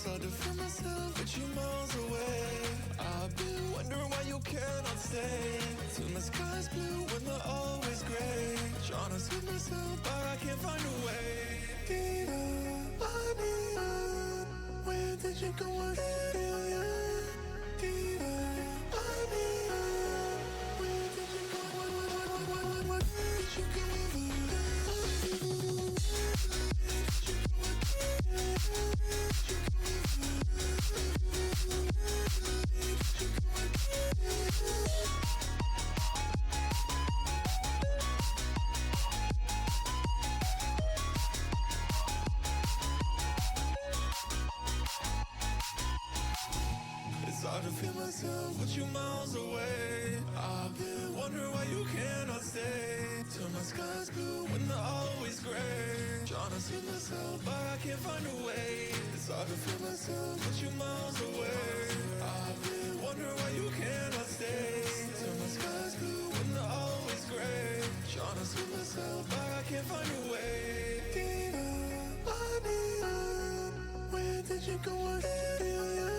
It's hard to feel myself with you miles away. I've been wondering why you cannot stay. Till my sky's blue when they're always gray. Trying to save myself, but I can't find a way. Dina, I need you. Where did you go? I feel you. Dina, I need you. Where did you go? What did you go? It's hard to feel myself with you miles away. I've been wondering why you cannot stay. Till my sky's blue when they're always gray. Trying to see myself, but I can't find a way. It's hard to feel myself with you miles away. I've been wondering why you cannot stay. Till my sky's blue when they're always gray. Trying to see myself, but I can't find a way. Dina, I need you. Where did you go? I feel you.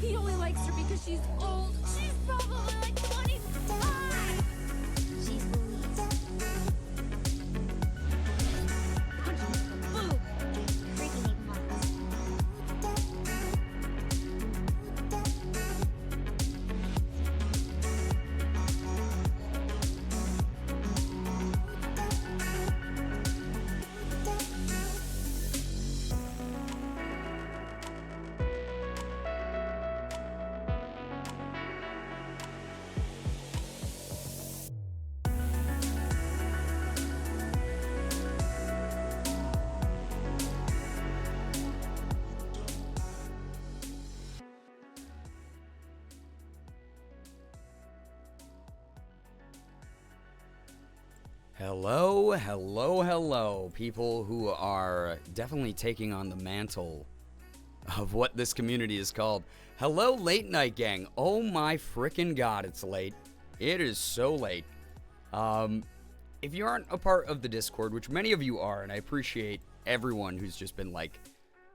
He only likes her because she's old. She's probably like 25! She's Louise. Punch him in the boob. Freaking months. Hello, hello, hello, people who are definitely taking on the mantle of what this community is called. Hello, late night gang. Oh my freaking god, it's late. It is so late. If you aren't a part of the Discord, which many of you are, and I appreciate everyone who's just been like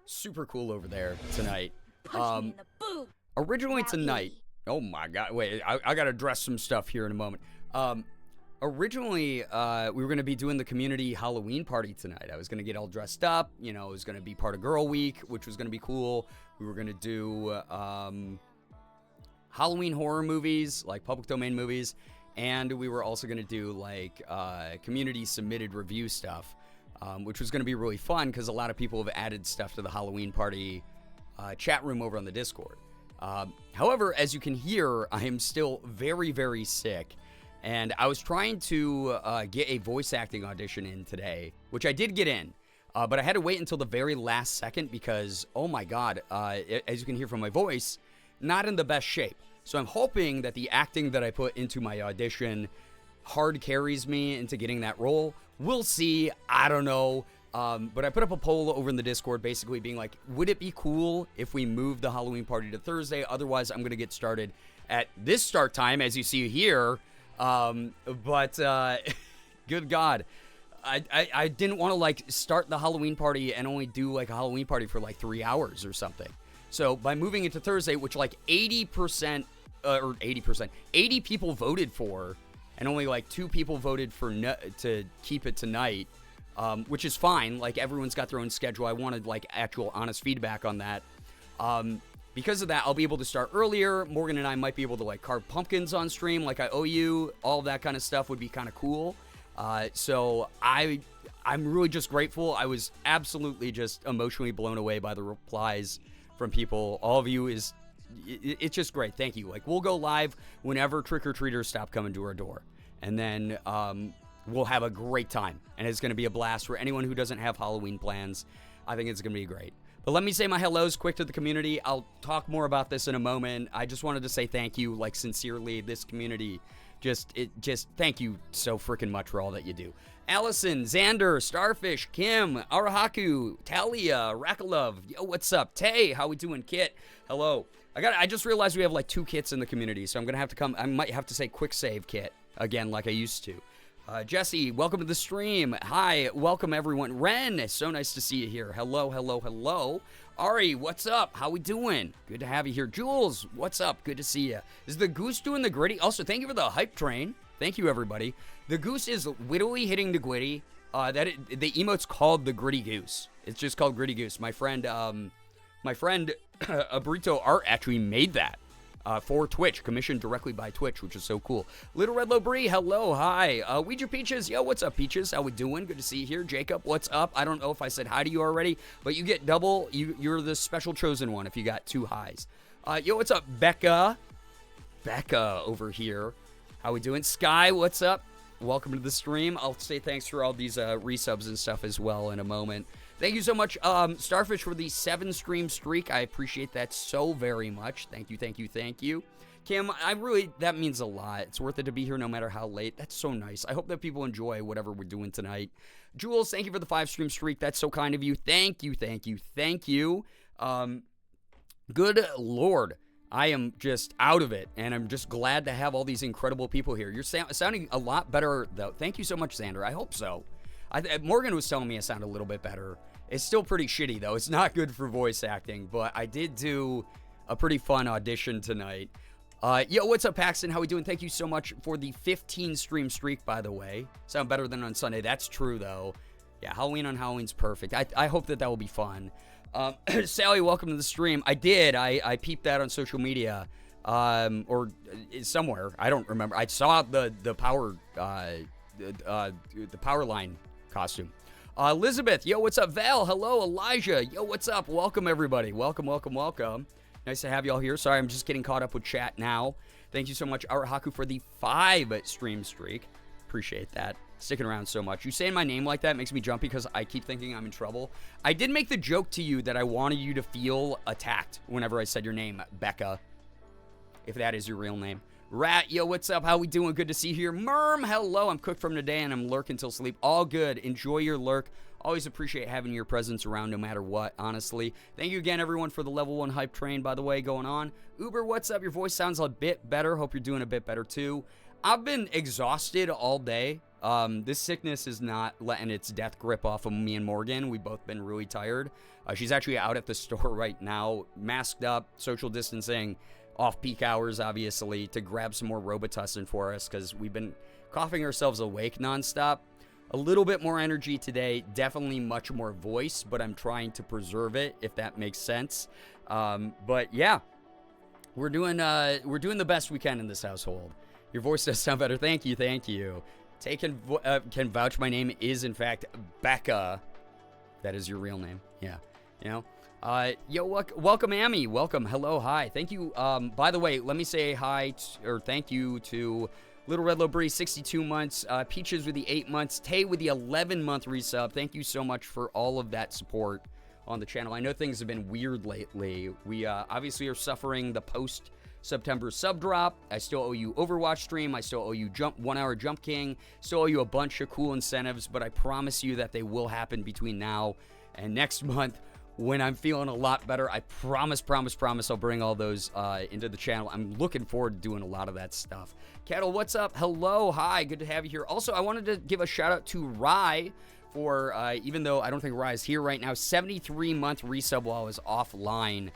super cool over there tonight. Punch me in the boob. Originally tonight, oh my god, wait, I gotta address some stuff here in a moment. Originally, we were going to be doing the community Halloween party tonight. I was going to get all dressed up. You know, it was going to be part of Girl Week, which was going to be cool. We were going to do Halloween horror movies, like public domain movies. And we were also going to do, like, community-submitted review stuff, which was going to be really fun because a lot of people have added stuff to the Halloween party chat room over on the Discord. However, as you can hear, I am still very, very sick. And I was trying to get a voice acting audition in today, which I did get in. But I had to wait until the very last second because, oh my god, as you can hear from my voice, not in the best shape. So I'm hoping that the acting that I put into my audition hard carries me into getting that role. We'll see. I don't know. But I put up a poll over in the Discord basically being like, would it be cool if we moved the Halloween party to Thursday? Otherwise, I'm going to get started at this start time, as you see here. But good God, I didn't want to like start the Halloween party and only do like a Halloween party for like 3 hours or something. So by moving it to Thursday, which like 80% or 80 people voted for, and only like 2 people voted for to keep it tonight, which is fine. Like everyone's got their own schedule. I wanted like actual honest feedback on that. Because of that, I'll be able to start earlier. Morgan and I might be able to like carve pumpkins on stream like I owe you. All of that kind of stuff would be kind of cool. So I'm really just grateful. I was absolutely just emotionally blown away by the replies from people. All of you it's just great. Thank you. Like we'll go live whenever trick-or-treaters stop coming to our door. And then we'll have a great time. And it's going to be a blast for anyone who doesn't have Halloween plans. I think it's going to be great. But let me say my hellos quick to the community. I'll talk more about this in a moment. I just wanted to say thank you, like sincerely, this community. Just thank you so freaking much for all that you do. Allison, Xander, Starfish, Kim, Arahaku, Talia, Rakalov, yo, what's up? Tay, how we doing? Kit, hello. I just realized we have like 2 Kits in the community, so I'm gonna have to come. I might have to say quick save Kit again, like I used to. Jesse, welcome to the stream. Hi, welcome everyone. Ren, so nice to see you here. Hello, hello, hello. Ari, what's up? How we doing? Good to have you here. Jules, what's up? Good to see you. Is the goose doing the gritty? Also, thank you for the hype train. Thank you, everybody. The goose is wittily hitting the gritty. The emote's called the gritty goose. It's just called gritty goose. My friend Abrito Art actually made that. For Twitch, commissioned directly by Twitch, which is so cool. Little Red Lobrie, hello, hi. Ouija Peaches, yo, what's up, Peaches? How we doing? Good to see you here. Jacob, what's up? I don't know if I said hi to you already, but you get double. You're the special chosen one if you got 2 highs. Yo, what's up, Becca? Becca over here. How we doing? Sky, what's up? Welcome to the stream. I'll say thanks for all these resubs and stuff as well in a moment. Thank you so much, Starfish, for the 7 stream streak. I appreciate that so very much. Thank you, thank you, thank you. Kim, that means a lot. It's worth it to be here no matter how late. That's so nice. I hope that people enjoy whatever we're doing tonight. Jules, thank you for the 5 stream streak. That's so kind of you. Thank you, thank you, thank you. Good Lord. I am just out of it, and I'm just glad to have all these incredible people here. You're sounding a lot better, though. Thank you so much, Xander. I hope so. Morgan was telling me I sound a little bit better. It's still pretty shitty, though. It's not good for voice acting, but I did do a pretty fun audition tonight. Yo, what's up, Paxton? How we doing? Thank you so much for the 15 stream streak, by the way. Sound better than on Sunday. That's true, though. Yeah, Halloween on Halloween's perfect. I hope that will be fun. Sally, welcome to the stream. I did. I peeped that on social media, or somewhere. I don't remember. I saw the power line costume. Elizabeth, yo, what's up? Val, hello. Elijah, yo, what's up? Welcome, everybody. Welcome, welcome, welcome. Nice to have y'all here. Sorry, I'm just getting caught up with chat now. Thank you so much, Arahaku, for the 5 stream streak. Appreciate that. Sticking around so much. You saying my name like that makes me jumpy because I keep thinking I'm in trouble. I did make the joke to you that I wanted you to feel attacked whenever I said your name, Becca. if that is your real name. Rat, yo, what's up? How we doing? Good to see you here. Merm, hello. I'm cooked from today, and I'm lurking till sleep. All good. Enjoy your lurk. Always appreciate having your presence around no matter what, honestly. Thank you again, everyone, for the level 1 hype train, by the way, going on. Uber, what's up? Your voice sounds a bit better. Hope you're doing a bit better, too. I've been exhausted all day. This sickness is not letting its death grip off of me and Morgan. We've both been really tired. She's actually out at the store right now, masked up, social distancing, off-peak hours, obviously, to grab some more Robitussin for us because we've been coughing ourselves awake nonstop. A little bit more energy today, definitely much more voice, but I'm trying to preserve it, if that makes sense. But yeah, we're doing the best we can in this household. Your voice does sound better. Thank you, thank you. Can vouch my name is in fact Becca. That is your real name. Yeah, you know. Yo, welcome, Amy. Welcome. Hello, hi. Thank you. By the way, let me say hi or thank you to Little Red Low Breeze, 62 months. Peaches with the 8 months. Tay with the 11-month resub. Thank you so much for all of that support on the channel. I know things have been weird lately. We obviously are suffering the post-September sub drop. I still owe you Overwatch stream. I still owe you 1 hour Jump King. Still owe you a bunch of cool incentives, but I promise you that they will happen between now and next month. When I'm feeling a lot better, I promise I'll bring all those into the channel. I'm looking forward to doing a lot of that stuff. Kettle, what's up? Hello, hi, good to have you here. Also, I wanted to give a shout out to Rye for, even though I don't think Rye is here right now, 73-month resub while I was offline.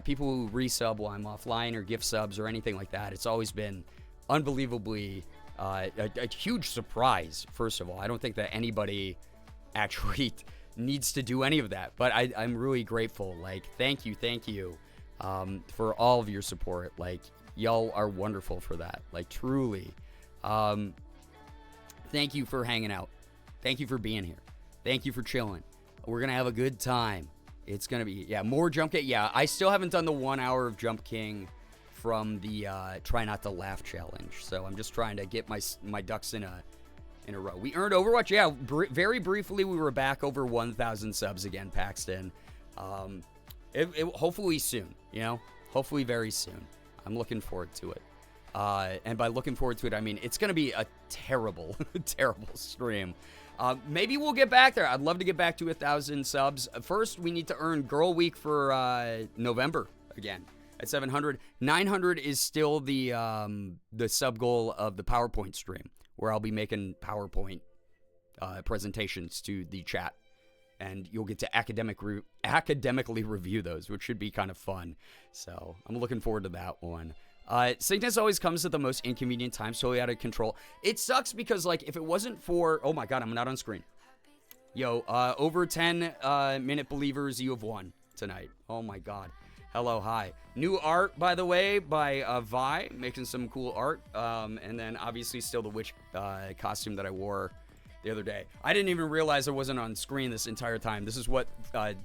People who resub while I'm offline or gift subs or anything like that, it's always been unbelievably a huge surprise, first of all. I don't think that anybody actually needs to do any of that, but I'm really grateful. Like, thank you for all of your support. Like, y'all are wonderful for that, like, truly. Thank you for hanging out. Thank you for being here. Thank you for chilling. We're gonna have a good time. It's gonna be, yeah, more Jump King. Yeah, I still haven't done the 1 hour of Jump King from the Try Not to Laugh challenge, so I'm just trying to get my ducks in a row. We earned Overwatch. Yeah, very briefly, we were back over 1,000 subs again, Paxton. Hopefully soon, you know? Hopefully very soon. I'm looking forward to it. And by looking forward to it, I mean, it's going to be a terrible, terrible stream. Maybe we'll get back there. I'd love to get back to 1,000 subs. First, we need to earn Girl Week for November again at 700. 900 is still the sub goal of the PowerPoint stream, where I'll be making PowerPoint presentations to the chat, and you'll get to academically review those, which should be kind of fun. So I'm looking forward to that one. Sickness always comes at the most inconvenient times, totally out of control. It sucks because, like, if it wasn't for... Oh my god, I'm not on screen. Yo, over 10 minute believers, you have won tonight. Oh my god. Hello, hi. New art, by the way, by Vi, making some cool art. And then, obviously, still the witch costume that I wore the other day. I didn't even realize I wasn't on screen this entire time. This is what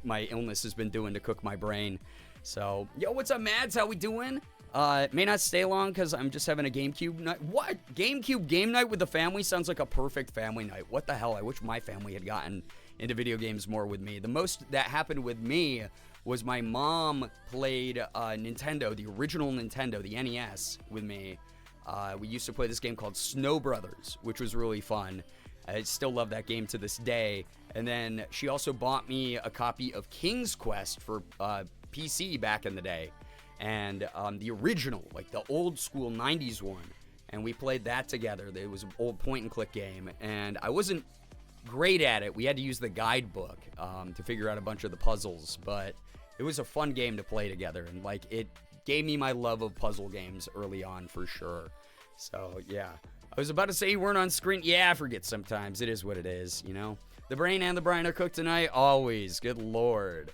my illness has been doing to cook my brain. So, yo, what's up, Mads? How we doing? May not stay long because I'm just having a GameCube night. What? GameCube game night with the family sounds like a perfect family night. What the hell? I wish my family had gotten into video games more with me. The most that happened with me was my mom played Nintendo, the original Nintendo, the NES, with me. We used to play this game called Snow Brothers, which was really fun. I still love that game to this day. And then she also bought me a copy of King's Quest for PC back in the day. And the original, like the old school 90s one. And we played that together. It was an old point-and-click game. And I wasn't great at it. We had to use the guidebook to figure out a bunch of the puzzles. But it was a fun game to play together. And, like, it gave me my love of puzzle games early on for sure. So, yeah. I was about to say you weren't on screen. Yeah, I forget sometimes. It is what it is, you know? The brain and the brine are cooked tonight. Always. Good lord.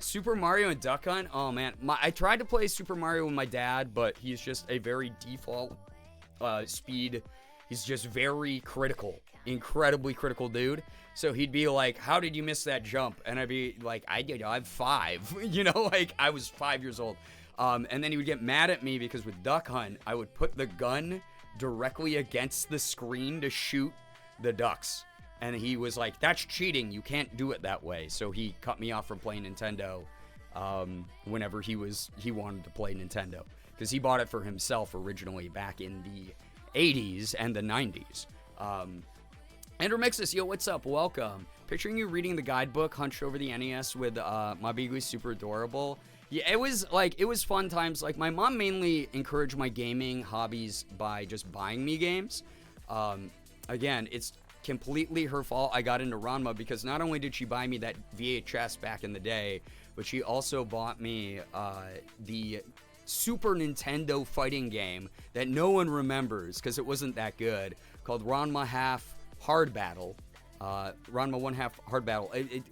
Super Mario and Duck Hunt. Oh, man. I tried to play Super Mario with my dad, but he's just a very default speed. He's just very critical. Incredibly critical dude. So he'd be like, how did you miss that jump? And I'd be like, I did. I'm 5. You know, like, I was 5 years old. And then he would get mad at me because with Duck Hunt, I would put the gun directly against the screen to shoot the ducks. And he was like, that's cheating. You can't do it that way. So he cut me off from playing Nintendo whenever he wanted to play Nintendo. because he bought it for himself originally back in the 80s and the 90s. Andrew Mixus, yo, what's up? Welcome. Picturing you reading the guidebook hunched over the NES with Mabigui, super adorable. Yeah, it was fun times. Like, my mom mainly encouraged my gaming hobbies by just buying me games. Again, it's completely her fault I got into Ranma, because not only did she buy me that VHS back in the day, but she also bought me the Super Nintendo fighting game that no one remembers because it wasn't that good, called Ranma Half Hard Battle. Ranma 1 Half Hard Battle. It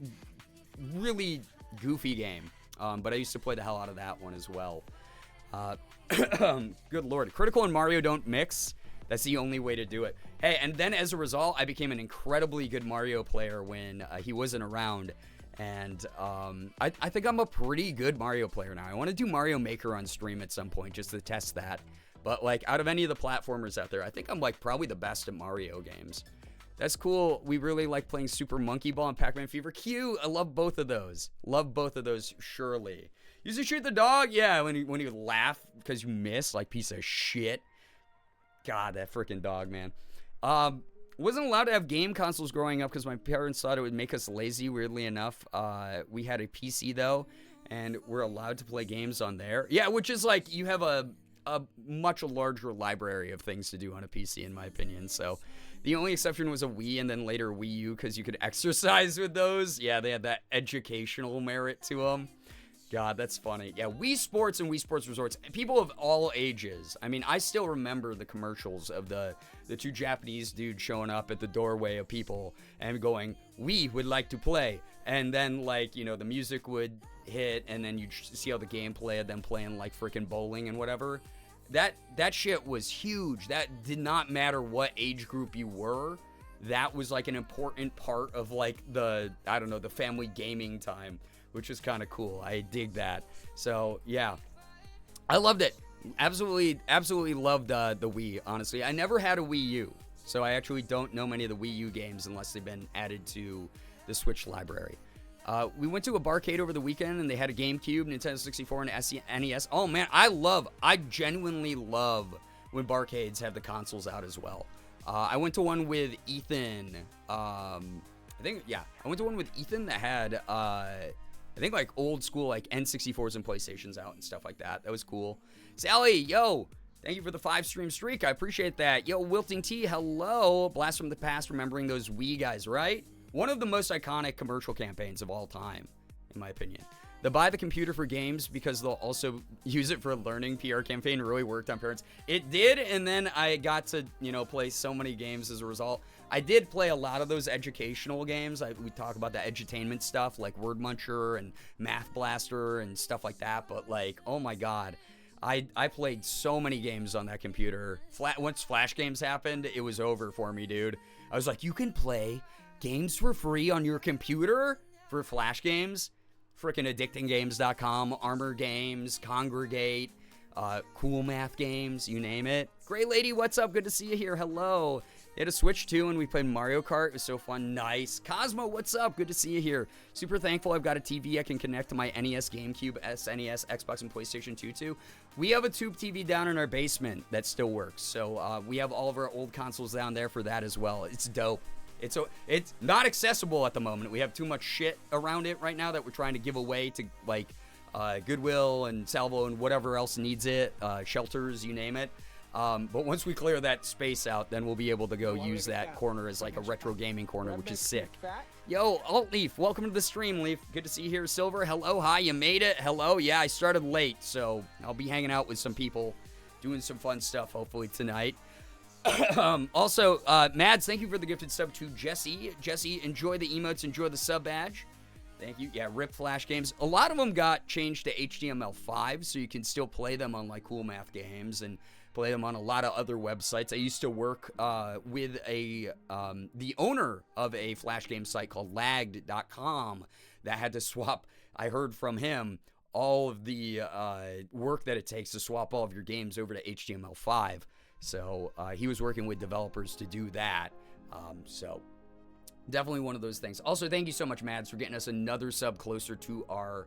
really goofy game, but I used to play the hell out of that one as well. Good lord. Critical and Mario don't mix. That's the only way to do it. Hey, and then as a result, I became an incredibly good Mario player when he wasn't around. And I think I'm a pretty good Mario player now. I want to do Mario Maker on stream at some point just to test that. But, like, out of any of the platformers out there, I think I'm, like, probably the best at Mario games. That's cool. We really like playing Super Monkey Ball and Pac-Man Fever. Q, I love both of those. Love both of those, surely. Used to shoot the dog? Yeah, when you laugh because you miss, like, piece of shit. God, that freaking dog, man. Wasn't allowed to have game consoles growing up because my parents thought it would make us lazy, weirdly enough. We had a PC, though, and we're allowed to play games on there. Yeah, which is, like, you have a much larger library of things to do on a PC, in my opinion, so... The only exception was a Wii and then later Wii U because you could exercise with those. Yeah, they had that educational merit to them. God, that's funny. Yeah, Wii Sports and Wii Sports Resorts. People of all ages. I mean, I still remember the commercials of the two Japanese dudes showing up at the doorway of people and going, "We would like to play." And then, like, you know, the music would hit and then you'd see how the gameplay of them playing, like, freaking bowling and whatever. That shit was huge. That did not matter what age group you were. That was, like, an important part of, like, the family gaming time, which is kind of cool. I dig that. So, yeah. I loved it. Absolutely loved the Wii, honestly. I never had a Wii U, so I actually don't know many of the Wii U games unless they've been added to the Switch library. We went to a barcade over the weekend, and they had a GameCube, Nintendo 64, and NES. Oh, man, I genuinely love when barcades have the consoles out as well. I went to one with Ethan. I went to one with Ethan that had, I think, like, old school, like, N64s and PlayStations out and stuff like that. That was cool. Sally, yo, thank you for the 5-stream streak. I appreciate that. Yo, Wilting T, hello. Blast from the past, remembering those Wii guys, right? One of the most iconic commercial campaigns of all time, in my opinion. The buy the computer for games because they'll also use it for a learning PR campaign really worked on parents. It did, and then I got to, you know, play so many games as a result. I did play a lot of those educational games. We talk about the edutainment stuff like Word Muncher and Math Blaster and stuff like that, but, like, oh my god. I played so many games on that computer. Once Flash games happened, it was over for me, dude. I was like, you can play games for free on your computer for Flash games? Frickin' addictinggames.com, Armor Games, Congregate, Cool Math Games, you name it. Gray Lady, what's up? Good to see you here. Hello. They had a Switch too, and we played Mario Kart. It was so fun. Nice. Cosmo, what's up? Good to see you here. Super thankful I've got a TV I can connect to my NES, GameCube, SNES, Xbox, and PlayStation 2 to. We have a tube TV down in our basement that still works, so we have all of our old consoles down there for that as well. It's dope. It's not accessible at the moment. We have too much shit around it right now that we're trying to give away to, like, Goodwill and Salvo and whatever else needs it, shelters, you name it. But once we clear that space out, then we'll be able to go use that corner as, like, a retro gaming corner, which is sick. Yo, Alt Leaf, welcome to the stream, Leaf. Good to see you here. Silver, hello, hi, you made it. Hello, yeah, I started late, so I'll be hanging out with some people, doing some fun stuff, hopefully, tonight. Also, Mads, thank you for the gifted sub to Jesse. Jesse, enjoy the emotes, enjoy the sub badge. Thank you. Yeah, RIP Flash games. A lot of them got changed to HTML5, so you can still play them on, like, Cool Math Games and play them on a lot of other websites. I used to work with the owner of a Flash game site called lagged.com that had to swap, I heard from him, all of the work that it takes to swap all of your games over to HTML5. So he was working with developers to do that. So definitely one of those things. Also, thank you so much, Mads, for getting us another sub closer to our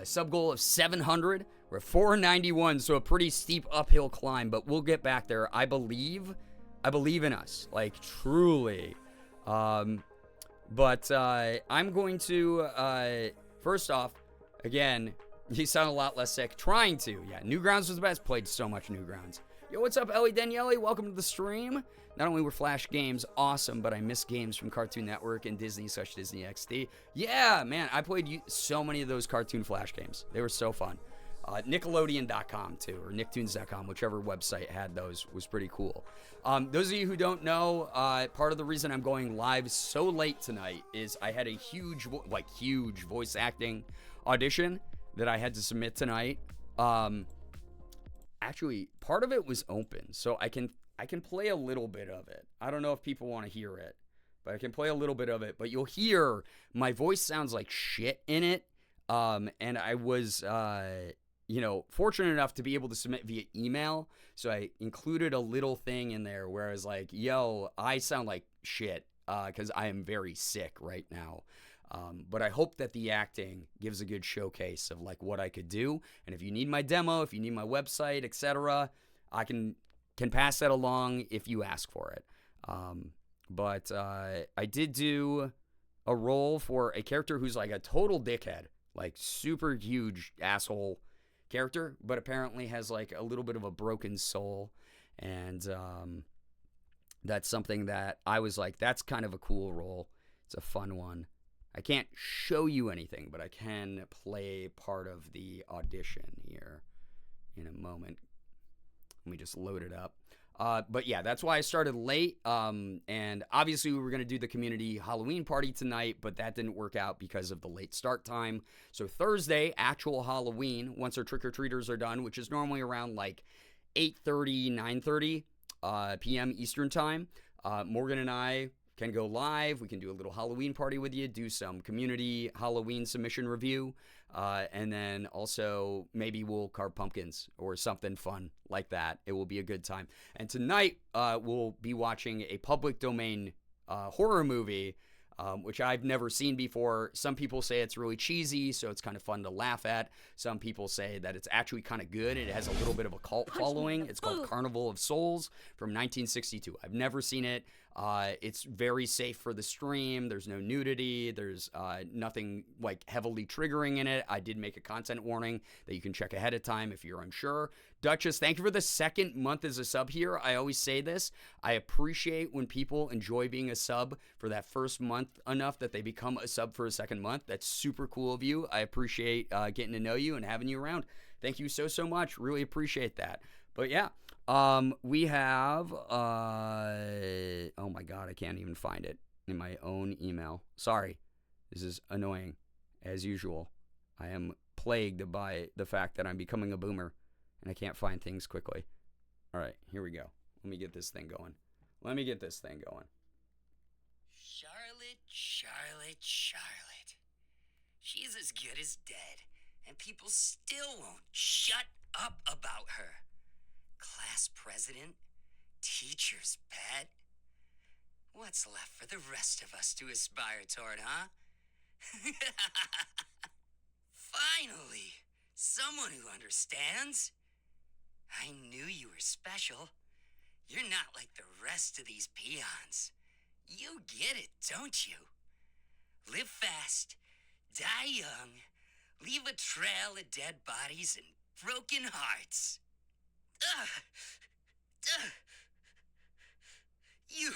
Sub goal of 700. We're at 491, so a pretty steep uphill climb, but we'll get back there. I believe in us, like truly. But I'm going to, first off, again, you sound a lot less sick. Trying to, yeah. Newgrounds was the best. Played so much Newgrounds. Yo, what's up, Ellie Daniele? Welcome to the stream. Not only were Flash games awesome, but I miss games from Cartoon Network and Disney, such Disney XD. Yeah, man, I played so many of those cartoon Flash games. They were so fun. Nickelodeon.com, too, or Nicktoons.com, whichever website had those, was pretty cool. Those of you who don't know, part of the reason I'm going live so late tonight is I had a huge voice acting audition that I had to submit tonight. Actually, part of it was open, so I can play a little bit of it. I don't know if people want to hear it, but I can play a little bit of it. But you'll hear my voice sounds like shit in it. And I was, fortunate enough to be able to submit via email. So I included a little thing in there where I was like, yo, I sound like shit because I am very sick right now. But I hope that the acting gives a good showcase of like what I could do. And if you need my demo, if you need my website, etc., I can pass that along if you ask for it. But I did do a role for a character who's like a total dickhead, like super huge asshole character, but apparently has like a little bit of a broken soul. And that's something that I was like, that's kind of a cool role. It's a fun one. I can't show you anything, but I can play part of the audition here in a moment. Let me just load it up. But yeah, that's why I started late. And obviously we were going to do the community Halloween party tonight, but that didn't work out because of the late start time. So Thursday, actual Halloween, once our trick-or-treaters are done, which is normally around like 8:30, 9:30 p.m. Eastern time, Morgan and I can go live. We can do a little Halloween party with you, do some community Halloween submission review, and then also maybe we'll carve pumpkins or something fun like that. It will be a good time. And tonight we'll be watching a public domain horror movie, which I've never seen before. Some people say it's really cheesy, so it's kind of fun to laugh at. Some people say that it's actually kind of good. It has a little bit of a cult following. It's called Carnival of Souls from 1962. I've never seen it. It's very safe for the stream. There's no nudity. There's nothing like heavily triggering in it. I did make a content warning that you can check ahead of time if you're unsure. Duchess, thank you for the second month as a sub here. I always say this. I appreciate when people enjoy being a sub for that first month enough that they become a sub for a second month. That's super cool of you. I appreciate getting to know you and having you around. Thank you so much. Really appreciate that. But yeah, we have, oh my God, I can't even find it in my own email. Sorry, this is annoying. As usual, I am plagued by the fact that I'm becoming a boomer and I can't find things quickly. All right, here we go. Let me get this thing going. Charlotte. She's as good as dead, and people still won't shut up about her. Class president, teacher's pet. What's left for the rest of us to aspire toward, huh? Finally, someone who understands. I knew you were special. You're not like the rest of these peons. You get it, don't you? Live fast, die young, leave a trail of dead bodies and broken hearts. You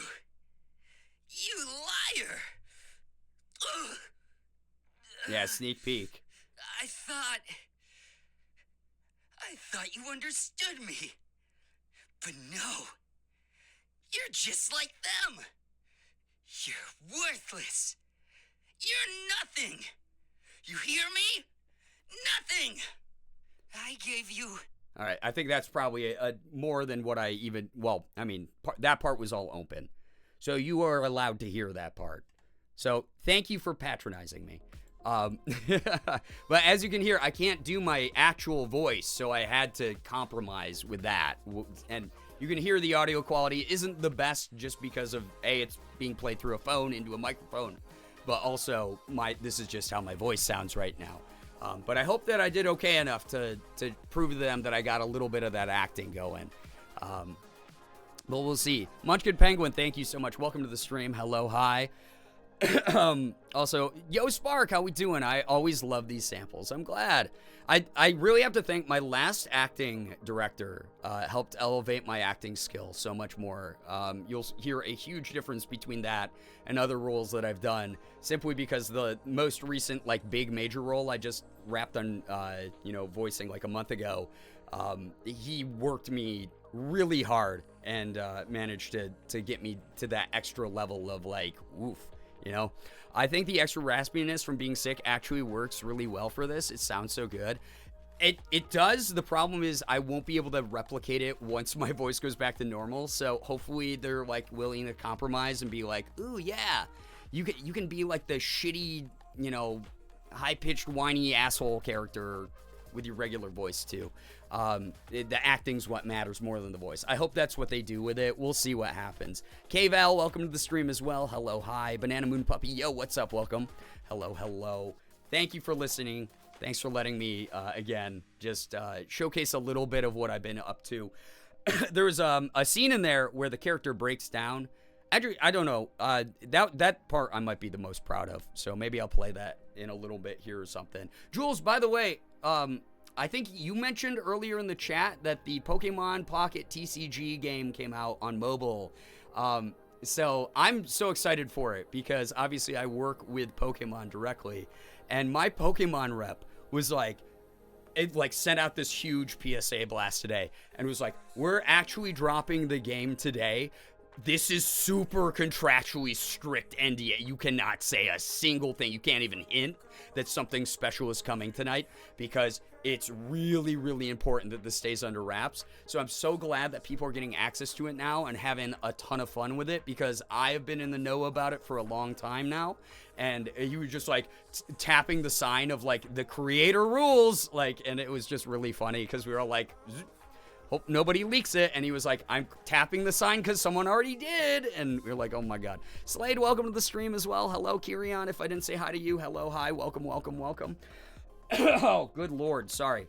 liar! Yeah, sneak peek. I thought you understood me. But no. You're just like them. You're worthless. You're nothing. You hear me? Nothing. I gave you... All right, I think that's probably more than what I even... Well, I mean, that part was all open. So you are allowed to hear that part. So thank you for patronizing me. But as you can hear, I can't do my actual voice, so I had to compromise with that. And you can hear the audio quality isn't the best just because of, A, it's being played through a phone into a microphone, but also this is just how my voice sounds right now. But I hope that I did okay enough to prove to them that I got a little bit of that acting going. But we'll see. Munchkin Penguin, thank you so much. Welcome to the stream. Hello, hi. Also, yo, Spark, how we doing? I always love these samples. I'm glad. I really have to thank my last acting director. Helped elevate my acting skills so much more. You'll hear a huge difference between that and other roles that I've done, simply because the most recent, like, big major role I just wrapped on, voicing like a month ago, he worked me really hard and managed to get me to that extra level of, like, woof. I think the extra raspiness from being sick actually works really well for this. It sounds so good. It does. The problem is I won't be able to replicate it once my voice goes back to normal. So hopefully they're, like, willing to compromise and be like, ooh, yeah, you can be like the shitty, high-pitched, whiny asshole character with your regular voice too. The acting's what matters more than the voice. I hope that's what they do with it. We'll see what happens. K-Val, welcome to the stream as well. Hello, hi. Banana Moon Puppy, yo, what's up? Welcome. Hello, hello. Thank you for listening. Thanks for letting me, again, just showcase a little bit of what I've been up to. There's a scene in there where the character breaks down. Actually, I don't know. That part I might be the most proud of. So maybe I'll play that in a little bit here or something. Jules, by the way, I think you mentioned earlier in the chat that the Pokemon Pocket TCG game came out on mobile. So I'm so excited for it because obviously I work with Pokemon directly, and my Pokemon rep was like, it like sent out this huge PSA blast today and was like, we're actually dropping the game today. This is super contractually strict NDA. You cannot say a single thing. You can't even hint that something special is coming tonight because it's really, really important that this stays under wraps. So I'm so glad that people are getting access to it now and having a ton of fun with it because I have been in the know about it for a long time now. And you were just like tapping the sign of like the creator rules, like, and it was just really funny because we were all like, hope nobody leaks it. And he was like, I'm tapping the sign because someone already did. And we were like, oh my God. Slade, welcome to the stream as well. Hello, Kirion. If I didn't say hi to you, hello, hi, welcome, welcome, welcome. Oh, good Lord. Sorry.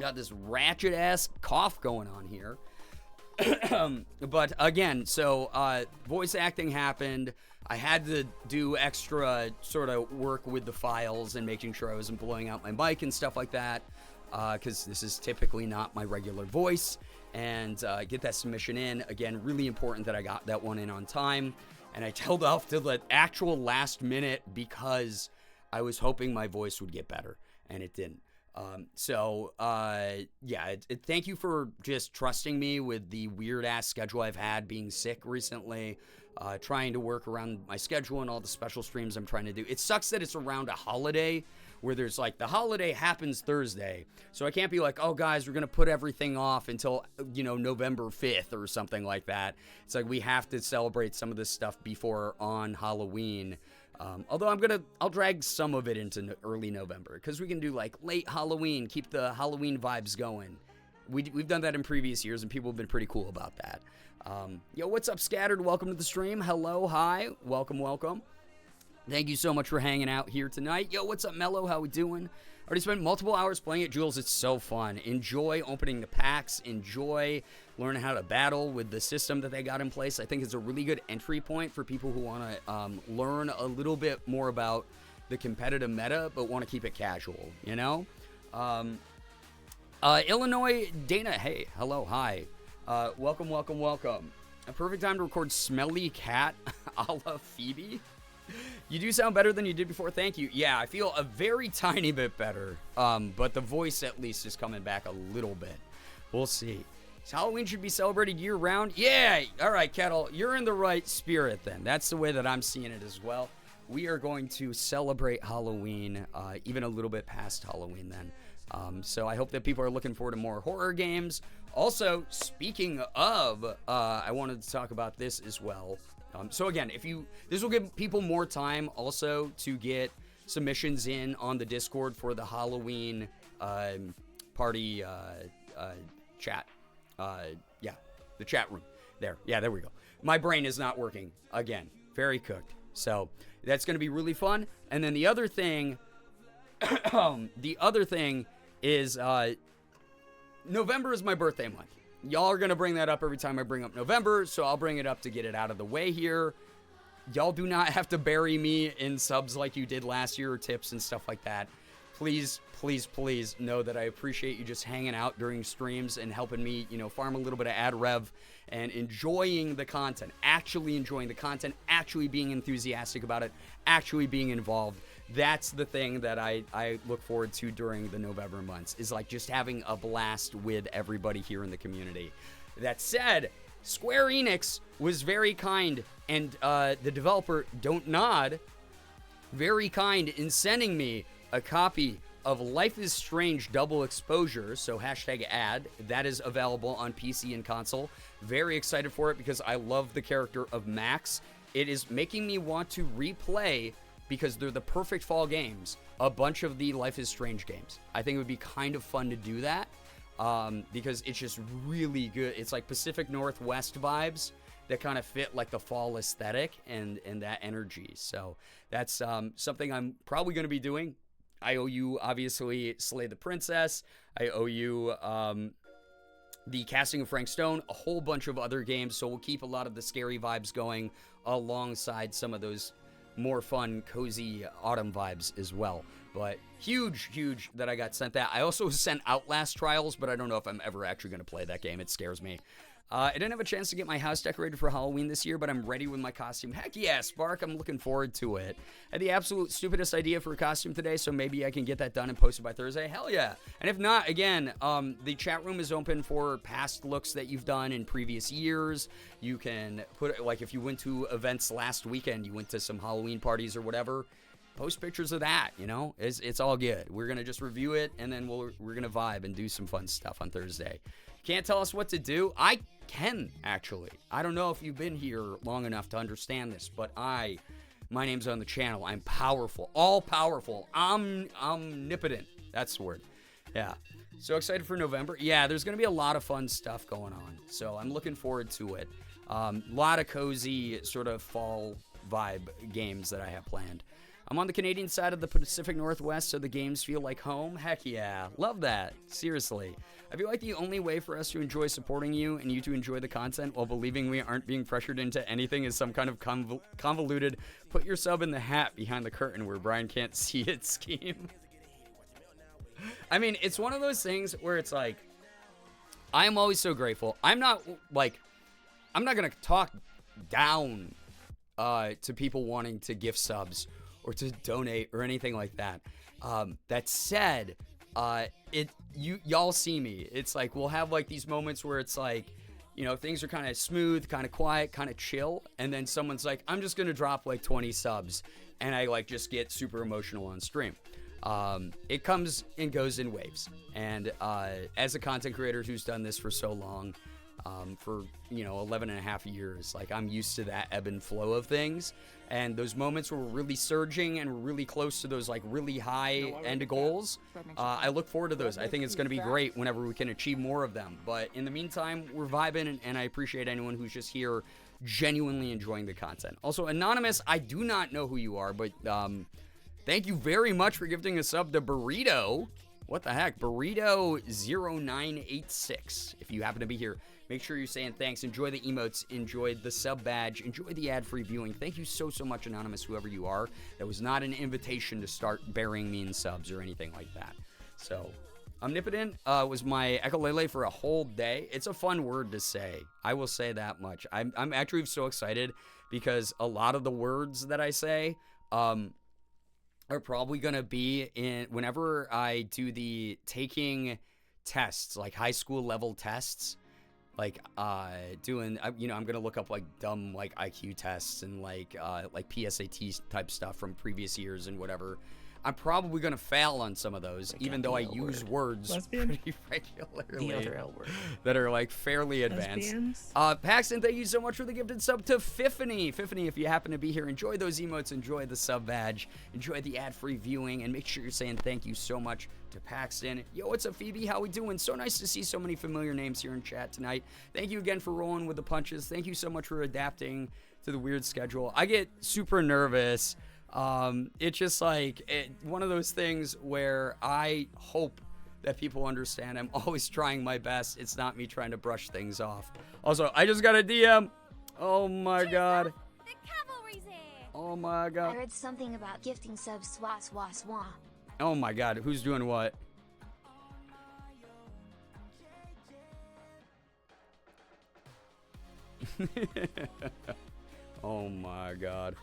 Got this ratchet ass cough going on here. But again, so voice acting happened. I had to do extra sort of work with the files and making sure I wasn't blowing out my mic and stuff like that. Because this is typically not my regular voice, and get that submission in. Again, really important that I got that one in on time, and I held off to the actual last minute because I was hoping my voice would get better, and it didn't. Thank you for just trusting me with the weird-ass schedule I've had being sick recently, trying to work around my schedule and all the special streams I'm trying to do. It sucks that it's around a holiday, where there's like, the holiday happens Thursday, so I can't be like, oh guys, we're gonna put everything off until, November 5th or something like that. It's like, we have to celebrate some of this stuff before on Halloween. Although I'll drag some of it into early November, because we can do like late Halloween, keep the Halloween vibes going. We've done that in previous years, and people have been pretty cool about that. Yo, what's up, Scattered? Welcome to the stream. Hello, hi, welcome, welcome. Thank you so much for hanging out here tonight. Yo, what's up, Mello? How we doing? Already spent multiple hours playing it, Jules. It's so fun. Enjoy opening the packs. Enjoy learning how to battle with the system that they got in place. I think it's a really good entry point for people who want to learn a little bit more about the competitive meta, but want to keep it casual, Illinois Dana, hey, hello, hi. Welcome, welcome, welcome. A perfect time to record Smelly Cat a la Phoebe. You do sound better than you did before. Thank you. Yeah, I feel a very tiny bit better. But the voice at least is coming back a little bit. We'll see. So Halloween should be celebrated year-round. Yeah. All right, Kettle. You're in the right spirit then. That's the way that I'm seeing it as well. We are going to celebrate Halloween even a little bit past Halloween then. So I hope that people are looking forward to more horror games. Also, speaking of, I wanted to talk about this as well. So again, this will give people more time also to get submissions in on the Discord for the Halloween party chat. The chat room. There. Yeah, there we go. My brain is not working again. Very cooked. So that's going to be really fun. And then the other thing, The other thing is November is my birthday month. Y'all are going to bring that up every time I bring up November, so I'll bring it up to get it out of the way here. Y'all do not have to bury me in subs like you did last year or tips and stuff like that. Please, please, please know that I appreciate you just hanging out during streams and helping me, farm a little bit of ad rev and enjoying the content, actually enjoying the content, actually being enthusiastic about it, actually being involved. That's the thing that I look forward to during the November months, is like just having a blast with everybody here in the community. That said, Square Enix was very kind, and the developer, Don't Nod, very kind in sending me a copy of Life is Strange Double Exposure, so #ad. That is available on PC and console. Very excited for it because I love the character of Max. It is making me want to replay, because they're the perfect fall games, a bunch of the Life is Strange games. I think it would be kind of fun to do that because it's just really good. It's like Pacific Northwest vibes that kind of fit like the fall aesthetic and that energy. So that's something I'm probably going to be doing. I owe you, obviously, Slay the Princess. I owe you the casting of Frank Stone, a whole bunch of other games. So we'll keep a lot of the scary vibes going alongside some of those more fun, cozy autumn vibes as well. But huge that I got sent that. I also sent Outlast Trials, but I don't know if I'm ever actually going to play that game. It scares me. I didn't have a chance to get my house decorated for Halloween this year, but I'm ready with my costume. Heck yeah, Spark, I'm looking forward to it. I had the absolute stupidest idea for a costume today, so maybe I can get that done and post it by Thursday. Hell yeah. And if not, again, the chat room is open for past looks that you've done in previous years. You can put, like, if you went to events last weekend, you went to some Halloween parties or whatever, post pictures of that, It's all good. We're going to just review it, and then we're going to vibe and do some fun stuff on Thursday. Can't tell us what to do? I can, actually. I don't know if you've been here long enough to understand this, but my name's on the channel. I'm powerful. All powerful. Omnipotent. That's the word. Yeah. So excited for November. Yeah, there's going to be a lot of fun stuff going on. So I'm looking forward to it. A lot of cozy sort of fall vibe games that I have planned. I'm on the Canadian side of the Pacific Northwest, so the games feel like home. Heck yeah. Love that. Seriously. I feel like the only way for us to enjoy supporting you and you to enjoy the content while believing we aren't being pressured into anything is some kind of convoluted put your sub in the hat behind the curtain where Brian can't see it scheme. I mean, it's one of those things where it's like, I'm always so grateful. I'm not going to talk down to people wanting to gift subs or to donate or anything like that. That said, y'all see me. It's like we'll have like these moments where it's like, things are kind of smooth, kind of quiet, kind of chill, and then someone's like, I'm just gonna drop like 20 subs, and I like just get super emotional on stream. It comes and goes in waves, and as a content creator who's done this for so long, for 11 and a half years, like I'm used to that ebb and flow of things, and those moments where we're really surging and we're really close to those like really high end goals, I look forward to those. I think it's going to be great whenever we can achieve more of them, but in the meantime, we're vibing, and I appreciate anyone who's just here genuinely enjoying the content. Also, Anonymous, I do not know who you are, but thank you very much for gifting a sub to Burrito. What the heck? Burrito0986. If you happen to be here, make sure you're saying thanks. Enjoy the emotes. Enjoy the sub badge. Enjoy the ad-free viewing. Thank you so much, Anonymous, whoever you are. That was not an invitation to start burying me in subs or anything like that. So, Omnipotent was my echolele for a whole day. It's a fun word to say. I will say that much. I'm actually so excited because a lot of the words that I say are probably going to be in whenever I do the taking tests, like high school level tests, like I'm going to look up like dumb like IQ tests and like PSAT type stuff from previous years and whatever. I'm probably going to fail on some of those, even though I use words pretty regularly. The other L word. That are like fairly advanced. Paxton, thank you so much for the gifted sub to Fiffany. Fiffany, if you happen to be here, enjoy those emotes, enjoy the sub badge, enjoy the ad-free viewing, and make sure you're saying thank you so much to Paxton. Yo, what's up, Phoebe? How we doing? So nice to see so many familiar names here in chat tonight. Thank you again for rolling with the punches. Thank you so much for adapting to the weird schedule. I get super nervous It's just like one of those things where I hope that people understand I'm always trying my best. It's not me trying to brush things off. Also, I just got a DM. Oh my god. The cavalry's here. Oh my I god. heard something about gifting subs swah swah swah. Oh my god. Who's doing what? Oh my god.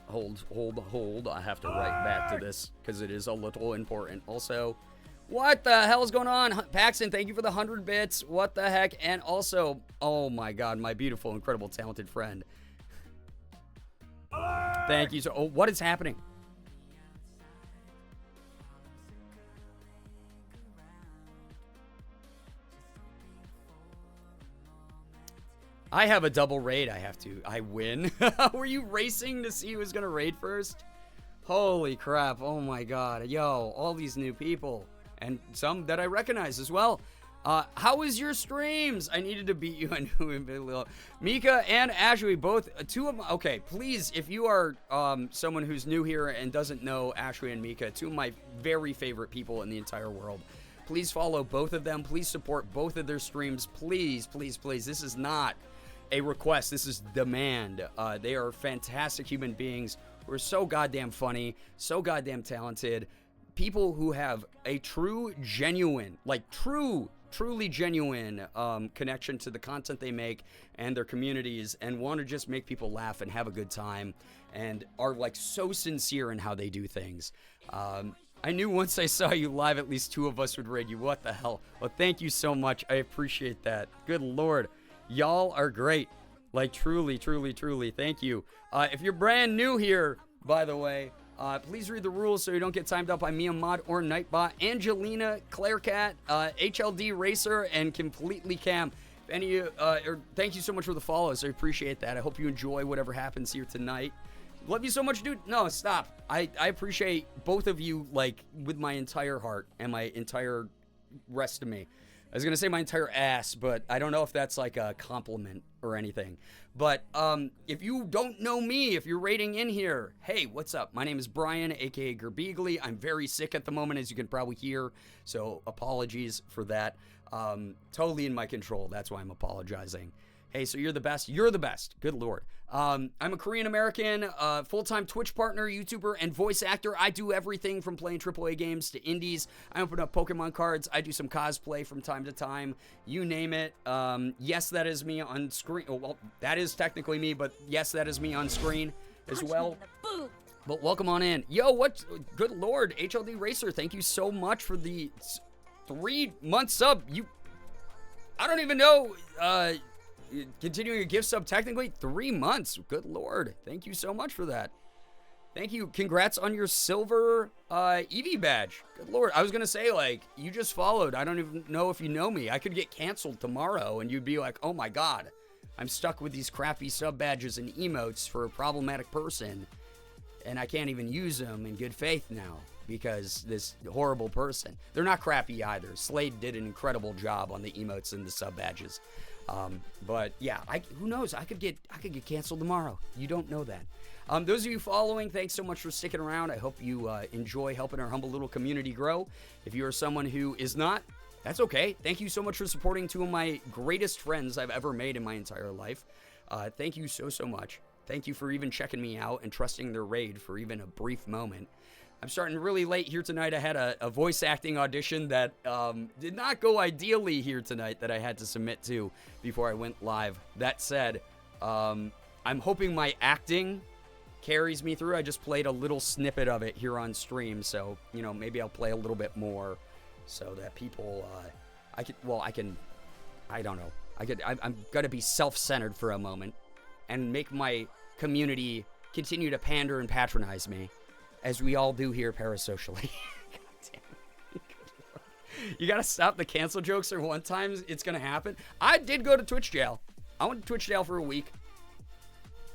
Hold. I have to write back to this because it is a little important. Also, what the hell is going on? Paxton, thank you for the 100 bits. What the heck? And also, oh my god, my beautiful, incredible, talented friend. Thank you. So, oh, what is happening? I have a double raid. I win. Were you racing to see who was going to raid first? Holy crap. Oh my god. Yo, all these new people. And some that I recognize as well. How was your streams? I needed to beat you. I knew Mika and Ashley, both, two of them. Okay, please, if you are someone who's new here and doesn't know Ashley and Mika, two of my very favorite people in the entire world, please follow both of them. Please support both of their streams. Please, please, please. This is not a request. This is demand. They are fantastic human beings who are so goddamn funny, so goddamn talented. People who have a true, genuine, like truly genuine connection to the content they make and their communities, and want to just make people laugh and have a good time, and are like so sincere in how they do things. I knew once I saw you live, at least two of us would raid you. What the hell? Well, thank you so much. I appreciate that. Good Lord. Y'all are great. Like, truly, truly, truly. Thank you. If you're brand new here, by the way, please read the rules so you don't get timed out by Mia Mod or Nightbot, Angelina, Clairecat, HLD Racer, and Completely Cam. If any of you, thank you so much for the follows. I appreciate that. I hope you enjoy whatever happens here tonight. Love you so much, dude. No, stop. I appreciate both of you, like, with my entire heart and my entire rest of me. I was going to say my entire ass, but I don't know if that's like a compliment or anything. But if you don't know me, if you're raiding in here, hey, what's up? My name is Brian, a.k.a. Girbeagly. I'm very sick at the moment, as you can probably hear, so apologies for that. Totally in my control. That's why I'm apologizing. Hey, so you're the best. You're the best. Good Lord. I'm a Korean-American, full-time Twitch partner, YouTuber, and voice actor. I do everything from playing AAA games to indies. I open up Pokemon cards. I do some cosplay from time to time. You name it. Yes, that is me on screen. Oh, well, that is technically me, but yes, that is me on screen as well. But welcome on in. Yo, what? Good Lord. HLD Racer, thank you so much for the 3-month sub. I don't even know... continuing a gift sub, technically 3 months. Good Lord. Thank you so much for that. Thank you. Congrats on your silver Eevee badge. Good Lord. I was going to say, like, you just followed. I don't even know if you know me. I could get canceled tomorrow and you'd be like, oh my God, I'm stuck with these crappy sub badges and emotes for a problematic person. And I can't even use them in good faith now because this horrible person. They're not crappy either. Slade did an incredible job on the emotes and the sub badges. But yeah, who knows? I could get canceled tomorrow. You don't know that. Those of you following, thanks so much for sticking around. I hope you enjoy helping our humble little community grow. If you are someone who is not, that's okay. Thank you so much for supporting two of my greatest friends I've ever made in my entire life. Thank you so much. Thank you for even checking me out and trusting their raid for even a brief moment. I'm starting really late here tonight. I had a voice acting audition that did not go ideally here tonight that I had to submit to before I went live. That said, I'm hoping my acting carries me through. I just played a little snippet of it here on stream, so, you know, maybe I'll play a little bit more so that people, I don't know. I'm gonna be self-centered for a moment and make my community continue to pander and patronize me, as we all do here parasocially. God damn it. You gotta stop the cancel jokes, or one time it's gonna happen. I did go to Twitch jail. I went to Twitch jail for a week.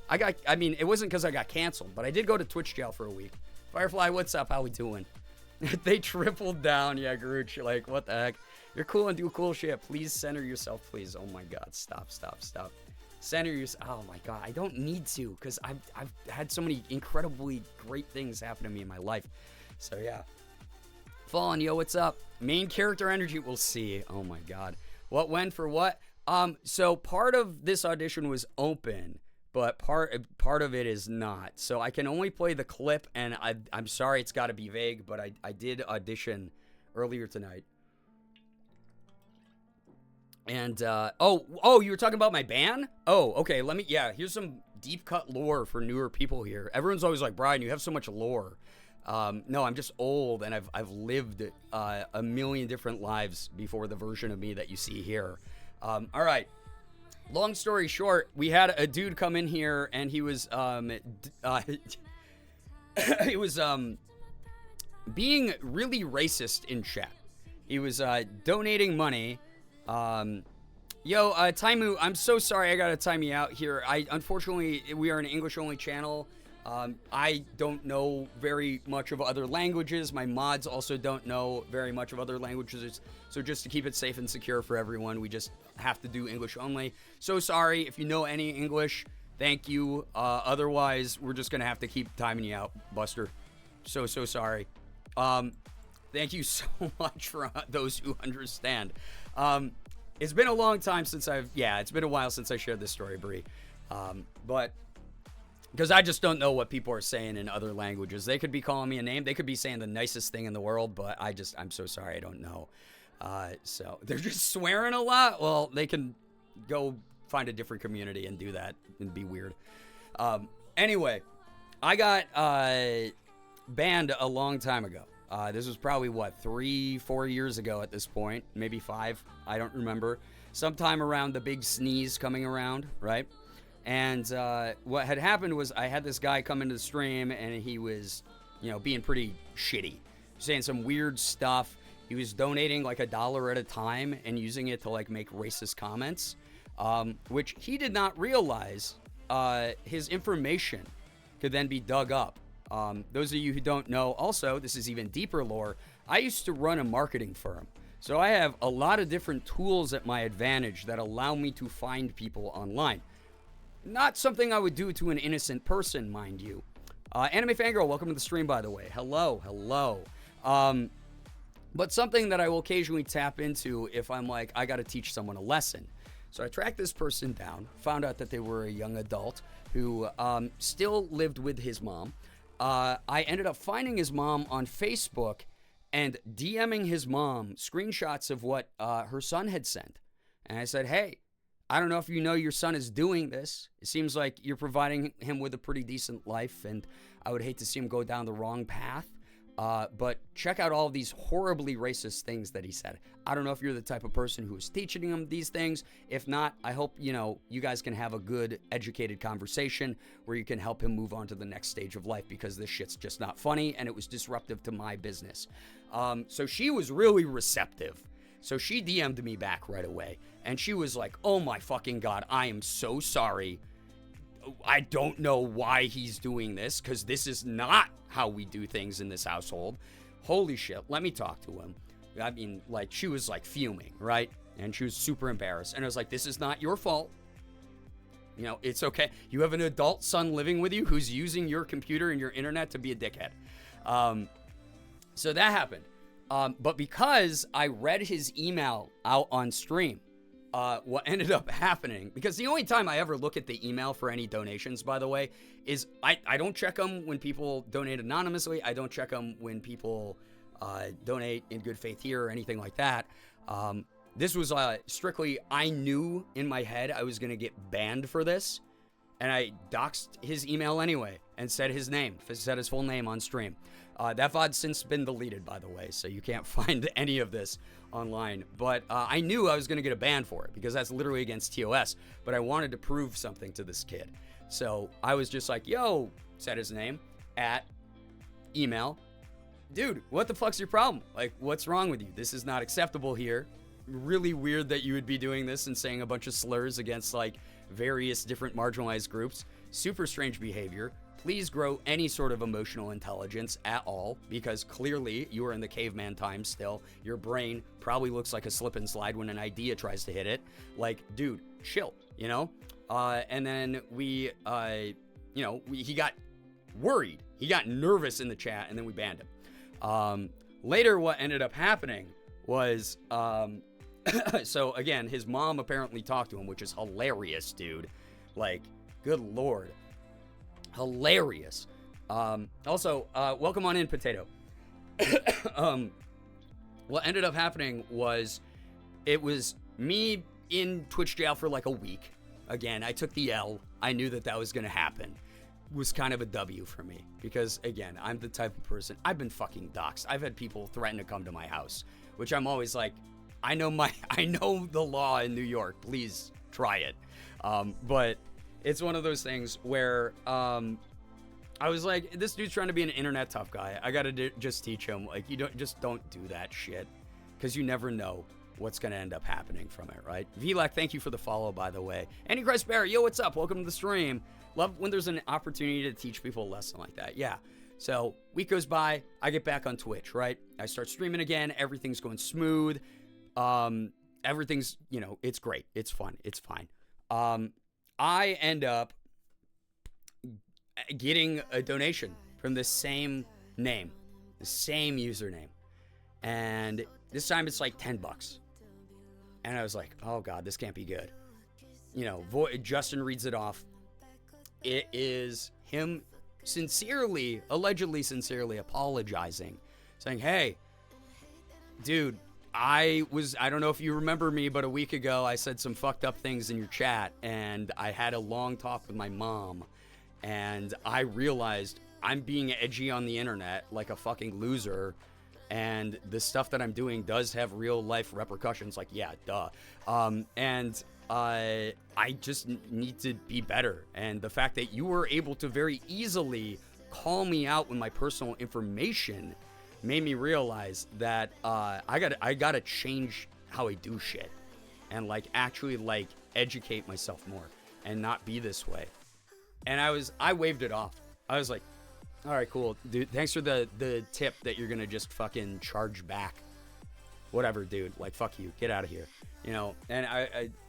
It wasn't because I got canceled, but I did go to Twitch jail for a week. Firefly, what's up? How we doing? They tripled down. Yeah, Garooch, like, what the heck? You're cool and do cool shit. Please center yourself, please. Oh my God, stop. Center yourself. Oh my God, I don't need to, because I've had so many incredibly great things happen to me in my life. So yeah. Fallen, yo, what's up? Main character energy, we'll see. Oh my God. What went for what? So part of this audition was open, but part of it is not. So I can only play the clip, and I'm sorry it's got to be vague, but I did audition earlier tonight. And, oh, you were talking about my band? Oh, okay, here's some deep cut lore for newer people here. Everyone's always like, Brian, you have so much lore. No, I'm just old, and I've lived a million different lives before the version of me that you see here. All right. Long story short, we had a dude come in here, and he was he was being really racist in chat. He was donating money. Taimu, I'm so sorry I gotta time you out here. Unfortunately, we are an English-only channel. I don't know very much of other languages. My mods also don't know very much of other languages. So just to keep it safe and secure for everyone, we just have to do English only. So sorry if you know any English. Thank you. Otherwise, we're just gonna have to keep timing you out, Buster. So sorry. Thank you so much for those who understand. It's been a long time since it's been a while since I shared this story, Bree. But because I just don't know what people are saying in other languages. They could be calling me a name. They could be saying the nicest thing in the world, but I'm so sorry. I don't know. So they're just swearing a lot. Well, they can go find a different community and do that and be weird. Anyway, I got banned a long time ago. This was probably, 3-4 years ago at this point, maybe 5, I don't remember. Sometime around the big sneeze coming around, right? And what had happened was I had this guy come into the stream, and he was, being pretty shitty, saying some weird stuff. He was donating like $1 at a time and using it to like make racist comments, which he did not realize his information could then be dug up. Those of you who don't know, also, this is even deeper lore, I used to run a marketing firm. So I have a lot of different tools at my advantage that allow me to find people online. Not something I would do to an innocent person, mind you. Anime Fangirl, welcome to the stream, by the way. Hello. But something that I will occasionally tap into if I'm like, I got to teach someone a lesson. So I tracked this person down, found out that they were a young adult who still lived with his mom. I ended up finding his mom on Facebook and DMing his mom screenshots of what her son had sent. And I said, hey, I don't know if you know your son is doing this. It seems like you're providing him with a pretty decent life, and I would hate to see him go down the wrong path. But check out all of these horribly racist things that he said. I don't know if you're the type of person who is teaching him these things. If not, I hope, you guys can have a good, educated conversation where you can help him move on to the next stage of life, because this shit's just not funny, and it was disruptive to my business. So she was really receptive. So she DM'd me back right away, and she was like, oh my fucking God, I am so sorry. I don't know why he's doing this, because this is not how we do things in this household. Holy shit, let me talk to him. I mean, like, she was like fuming, right? And she was super embarrassed. And I was like, this is not your fault. It's okay. You have an adult son living with you who's using your computer and your internet to be a dickhead. So that happened. But because I read his email out on stream, what ended up happening, because the only time I ever look at the email for any donations, by the way, is I don't check them when people donate anonymously. I don't check them when people donate in good faith here or anything like that. This was strictly, I knew in my head I was going to get banned for this, and I doxed his email anyway and said his name, said his full name on stream. That VOD's since been deleted, by the way, so you can't find any of this online. But I knew I was going to get a ban for it, because that's literally against TOS. But I wanted to prove something to this kid. So I was just like, yo, said his name, at email. Dude, what the fuck's your problem? Like, what's wrong with you? This is not acceptable here. Really weird that you would be doing this and saying a bunch of slurs against, like, various different marginalized groups. Super strange behavior. Please grow any sort of emotional intelligence at all, because clearly you are in the caveman time still. Your brain probably looks like a slip and slide when an idea tries to hit it. Like, dude, chill, And then we, he got worried. He got nervous in the chat, and then we banned him. Later, what ended up happening was, so again, his mom apparently talked to him, which is hilarious, dude. Like, good Lord. Hilarious. Also, welcome on in, Potato. What ended up happening was, it was me in Twitch jail for like a week. Again, I took the L. I knew that was going to happen. It was kind of a W for me because, again, I'm the type of person, I've been fucking doxxed. I've had people threaten to come to my house, which I'm always like, I know the law in New York. Please try it. But it's one of those things where I was like, this dude's trying to be an internet tough guy. I got to just teach him, like, don't do that shit, because you never know what's going to end up happening from it, right? VLAC, thank you for the follow, by the way. Antichrist Bear, yo, what's up? Welcome to the stream. Love when there's an opportunity to teach people a lesson like that. Yeah. So week goes by, I get back on Twitch, right? I start streaming again. Everything's going smooth. Everything's, it's great. It's fun. It's fine. I end up getting a donation from the same name, the same username. And this time it's like $10. And I was like, oh God, this can't be good. Justin reads it off. It is him allegedly sincerely apologizing, saying, hey, dude, I don't know if you remember me, but a week ago I said some fucked up things in your chat, and I had a long talk with my mom, and I realized I'm being edgy on the internet like a fucking loser, and the stuff that I'm doing does have real life repercussions. Like, yeah, duh. I just need to be better. And the fact that you were able to very easily call me out with my personal information made me realize that I gotta change how I do shit, and actually educate myself more and not be this way. And I waved it off. I was like, all right, cool, dude. Thanks for the tip that you're gonna just fucking charge back. Whatever, dude. Like, fuck you. Get out of here.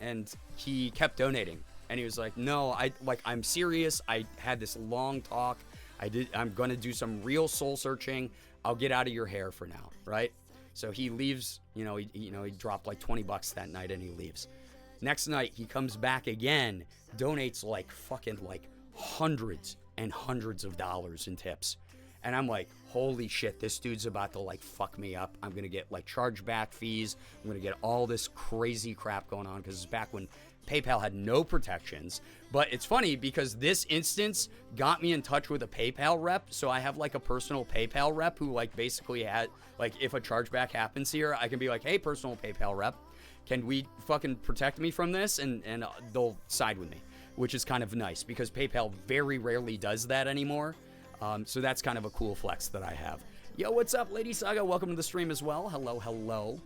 And he kept donating, and he was like, no, I'm serious. I had this long talk. I'm gonna do some real soul searching. I'll get out of your hair for now, right? So he leaves. He dropped like $20 that night, and he leaves. Next night he comes back again, donates fucking hundreds and hundreds of dollars in tips. And I'm like, holy shit, this dude's about to fuck me up. I'm gonna get chargeback fees. I'm gonna get all this crazy crap going on, because it's back when PayPal had no protections. But it's funny because this instance got me in touch with a PayPal rep. So I have a personal PayPal rep who basically had if a chargeback happens here, I can be like, hey, personal PayPal rep, can we fucking protect me from this? And they'll side with me, which is kind of nice because PayPal very rarely does that anymore. So that's kind of a cool flex that I have. Yo, what's up, Lady Saga? Welcome to the stream as well. Hello, hello.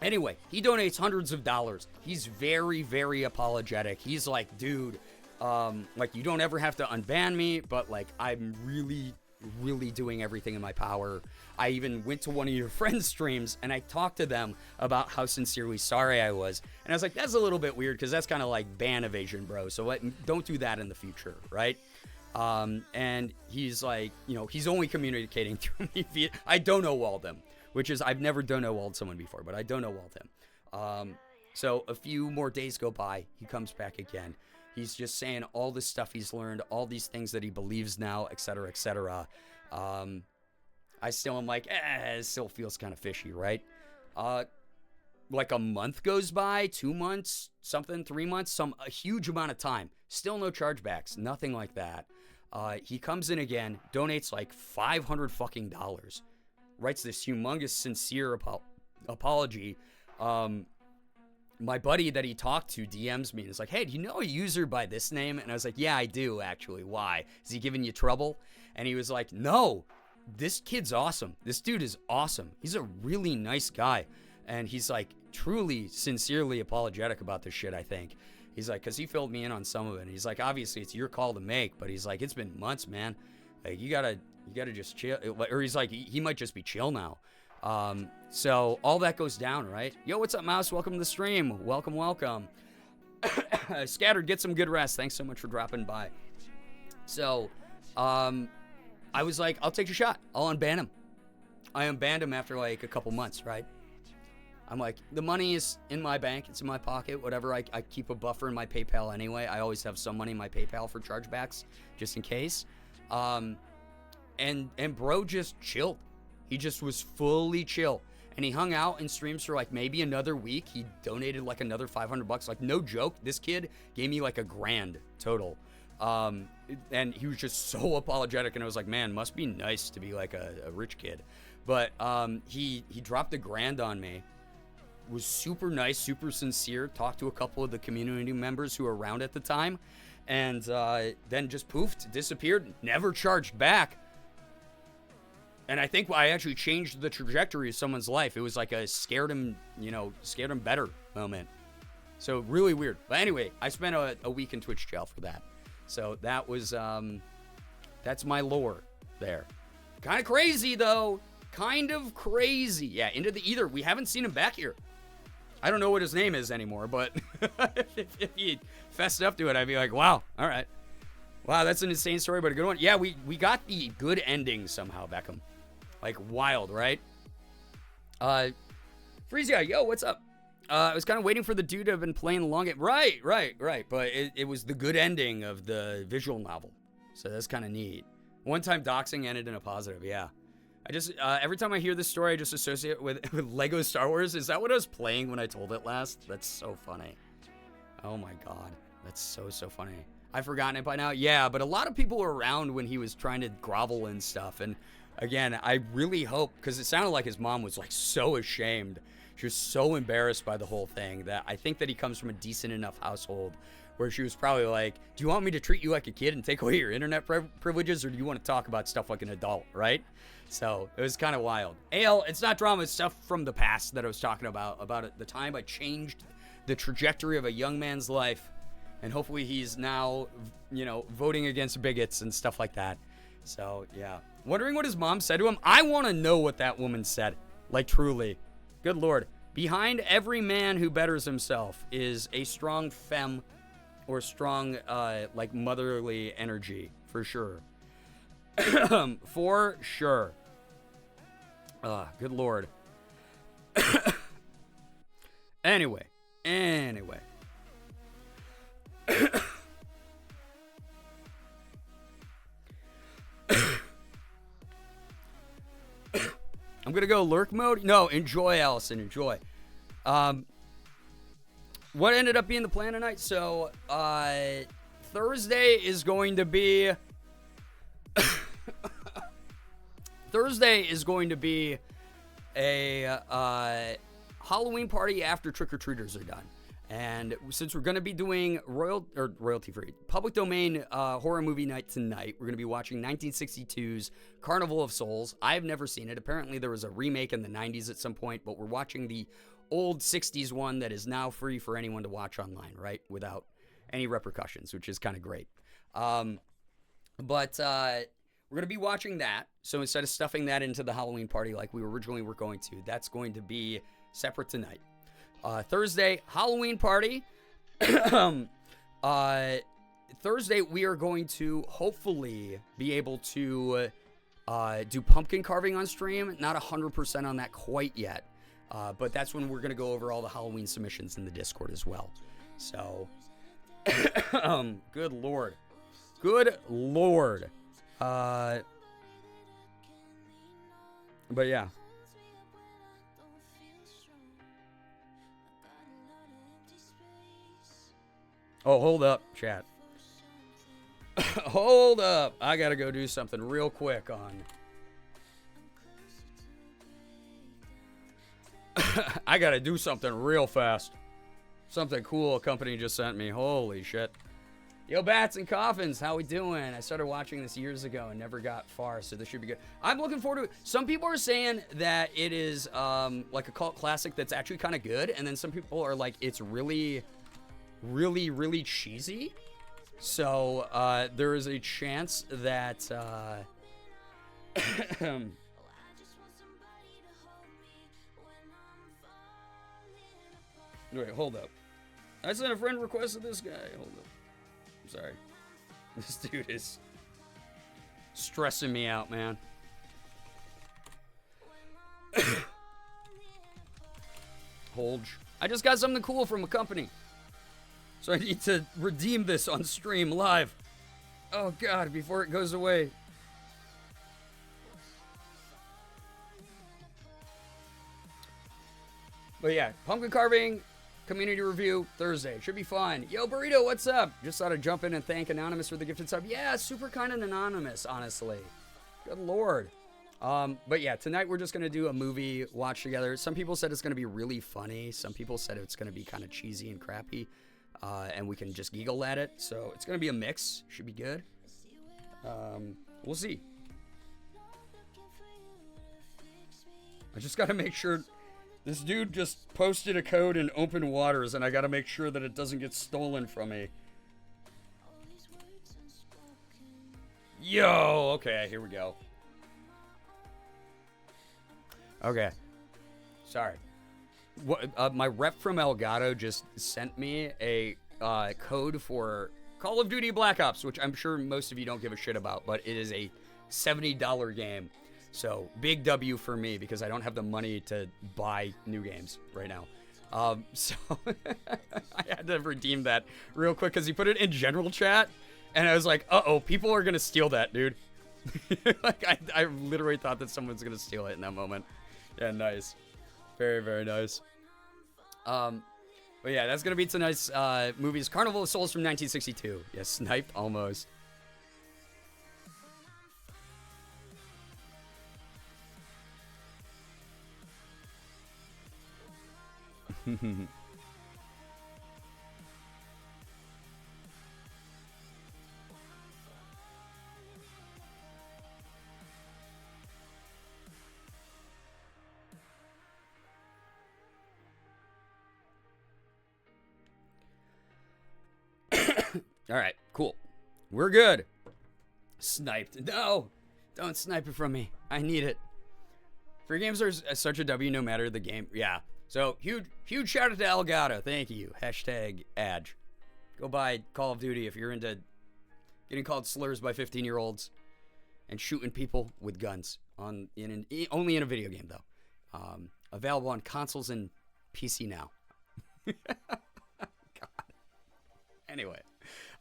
Anyway, he donates hundreds of dollars. He's very, very apologetic. He's like, dude, you don't ever have to unban me, but I'm really, really doing everything in my power. I even went to one of your friends' streams and I talked to them about how sincerely sorry I was. And I was like, that's a little bit weird because that's kind of ban evasion, bro. So don't do that in the future, right? And he's like, he's only communicating through me via, I dono walled him, which is, I've never dono walled someone before, but I dono walled him. So a few more days go by, he comes back again. He's just saying all this stuff he's learned, all these things that he believes now, etc., etc. I still am like, it still feels kind of fishy, right? A month goes by, 2 months, something, 3 months, a huge amount of time. Still no chargebacks, nothing like that. He comes in again, donates $500 fucking dollars, writes this humongous sincere apology. My buddy that he talked to DMs me and is like, hey, do you know a user by this name? And I was like, yeah, I do, actually. Why? Is he giving you trouble? And he was like, no, this kid's awesome. This dude is awesome. He's a really nice guy. And he's truly, sincerely apologetic about this shit, I think. He's like, because he filled me in on some of it. And he's like, obviously, it's your call to make. But he's like, it's been months, man. You gotta just chill. Or he's like, he might just be chill now. So all that goes down, right? Yo, what's up, Mouse? Welcome to the stream. Welcome, welcome. Scattered, get some good rest. Thanks so much for dropping by. So, I was like, I'll take a shot. I'll unban him. I unbanned him after like a couple months, right? I'm like, the money is in my bank. It's in my pocket, whatever. I keep a buffer in my PayPal anyway. I always have some money in my PayPal for chargebacks, just in case. And bro just chilled. He just was fully chill. And he hung out in streams for like maybe another week. He donated like another $500. Like, no joke. This kid gave me like $1,000 total. And he was just so apologetic. And I was like, man, must be nice to be like a rich kid. But he dropped $1,000 on me. Was super nice, super sincere. Talked to a couple of the community members who were around at the time. And then just poofed, disappeared, never charged back. And I think I actually changed the trajectory of someone's life. It was like a scared him better moment. So really weird. But anyway, I spent a week in Twitch jail for that. So that was, that's my lore there. Kind of crazy though. Kind of crazy. Yeah, into the ether. We haven't seen him back here. I don't know what his name is anymore, but if he fessed up to it, I'd be like, wow, all right. Wow, that's an insane story, but a good one. Yeah, we got the good ending somehow, Beckham. Like, wild, right? Freezy, yo, what's up? I was kind of waiting for the dude to have been playing the long game. Right. But it was the good ending of the visual novel. So that's kind of neat. One time doxing ended in a positive, yeah. I just, every time I hear this story, I just associate it with Lego Star Wars. Is that what I was playing when I told it last? That's so funny. Oh my God. That's so funny. I've forgotten it by now. Yeah, but a lot of people were around when he was trying to grovel and stuff. And again, I really hope, because it sounded like his mom was like so ashamed. She was so embarrassed by the whole thing that I think that he comes from a decent enough household where she was probably like, do you want me to treat you like a kid and take away your internet privileges, or do you want to talk about stuff like an adult, right? So it was kind of wild. AL, it's not drama, it's stuff from the past that I was talking about the time I changed the trajectory of a young man's life, and hopefully he's now, voting against bigots and stuff like that. So, yeah. Wondering what his mom said to him? I want to know what that woman said. Like, truly. Good Lord. Behind every man who betters himself is a strong femme or strong, motherly energy, for sure. For sure. Good Lord. Anyway. I'm gonna go lurk mode. No, enjoy, Allison, enjoy. What ended up being the plan tonight? So, Thursday is going to be a Halloween party after trick-or-treaters are done. And since we're going to be doing royalty-free, public domain horror movie night tonight, we're going to be watching 1962's Carnival of Souls. I've never seen it. Apparently there was a remake in the 90s at some point, but we're watching the old 60s one that is now free for anyone to watch online, right? Without any repercussions, which is kind of great. But we're going to be watching that. So instead of stuffing that into the Halloween party like we originally were going to, that's going to be separate tonight. Thursday, Halloween party. Thursday, we are going to hopefully be able to do pumpkin carving on stream. Not 100% on that quite yet. But that's when we're going to go over all the Halloween submissions in the Discord as well. So, good Lord. Good Lord. But yeah. Oh, hold up, chat. Hold up. I gotta go do something real quick on... I gotta do something real fast. Something cool a company just sent me. Holy shit. Yo, Bats and Coffins, how we doing? I started watching this years ago and never got far, so this should be good. I'm looking forward to it. Some people are saying that it is like a cult classic that's actually kind of good, and then some people are like, it's really, really, really cheesy. So there is a chance that... Wait, hold up. I sent a friend request to this guy. Hold up. I'm sorry. This dude is stressing me out, man. Holge. I just got something cool from a company. So I need to redeem this on stream live. Oh god, before it goes away. But yeah, pumpkin carving, community review, Thursday. Should be fun. Yo, Burrito, what's up? Just thought I'd jump in and thank Anonymous for the gifted sub. Yeah, super kind and anonymous, honestly. Good lord. But yeah, tonight we're just going to do a movie watch together. Some people said it's going to be really funny. Some people said it's going to be kind of cheesy and crappy. And we can just giggle at it. So it's going to be a mix. Should be good. We'll see. I just got to make sure. This dude just posted a code in open waters, and I got to make sure that it doesn't get stolen from me. Yo, okay, here we go. Okay. Sorry. What, my rep from Elgato just sent me a code for Call of Duty Black Ops, which I'm sure most of you don't give a shit about, but it is a $70 game. So, big W for me, because I don't have the money to buy new games right now. So, I had to redeem that real quick, because he put it in general chat, and I was like, uh-oh, people are going to steal that, dude. Like, I literally thought that someone's going to steal it in that moment. Yeah, nice. Very, very nice. But yeah, that's going to be tonight's movies. Carnival of Souls from 1962. Yeah, sniped almost. All right, cool. We're good. Sniped. No, don't snipe it from me. I need it. Free games are such a W no matter the game. Yeah. So, huge shout out to Elgato. Thank you. Hashtag Adge. Go buy Call of Duty if you're into getting called slurs by 15-year-olds and shooting people with guns. Only in a video game, though. Available on consoles and PC now. God. Anyway.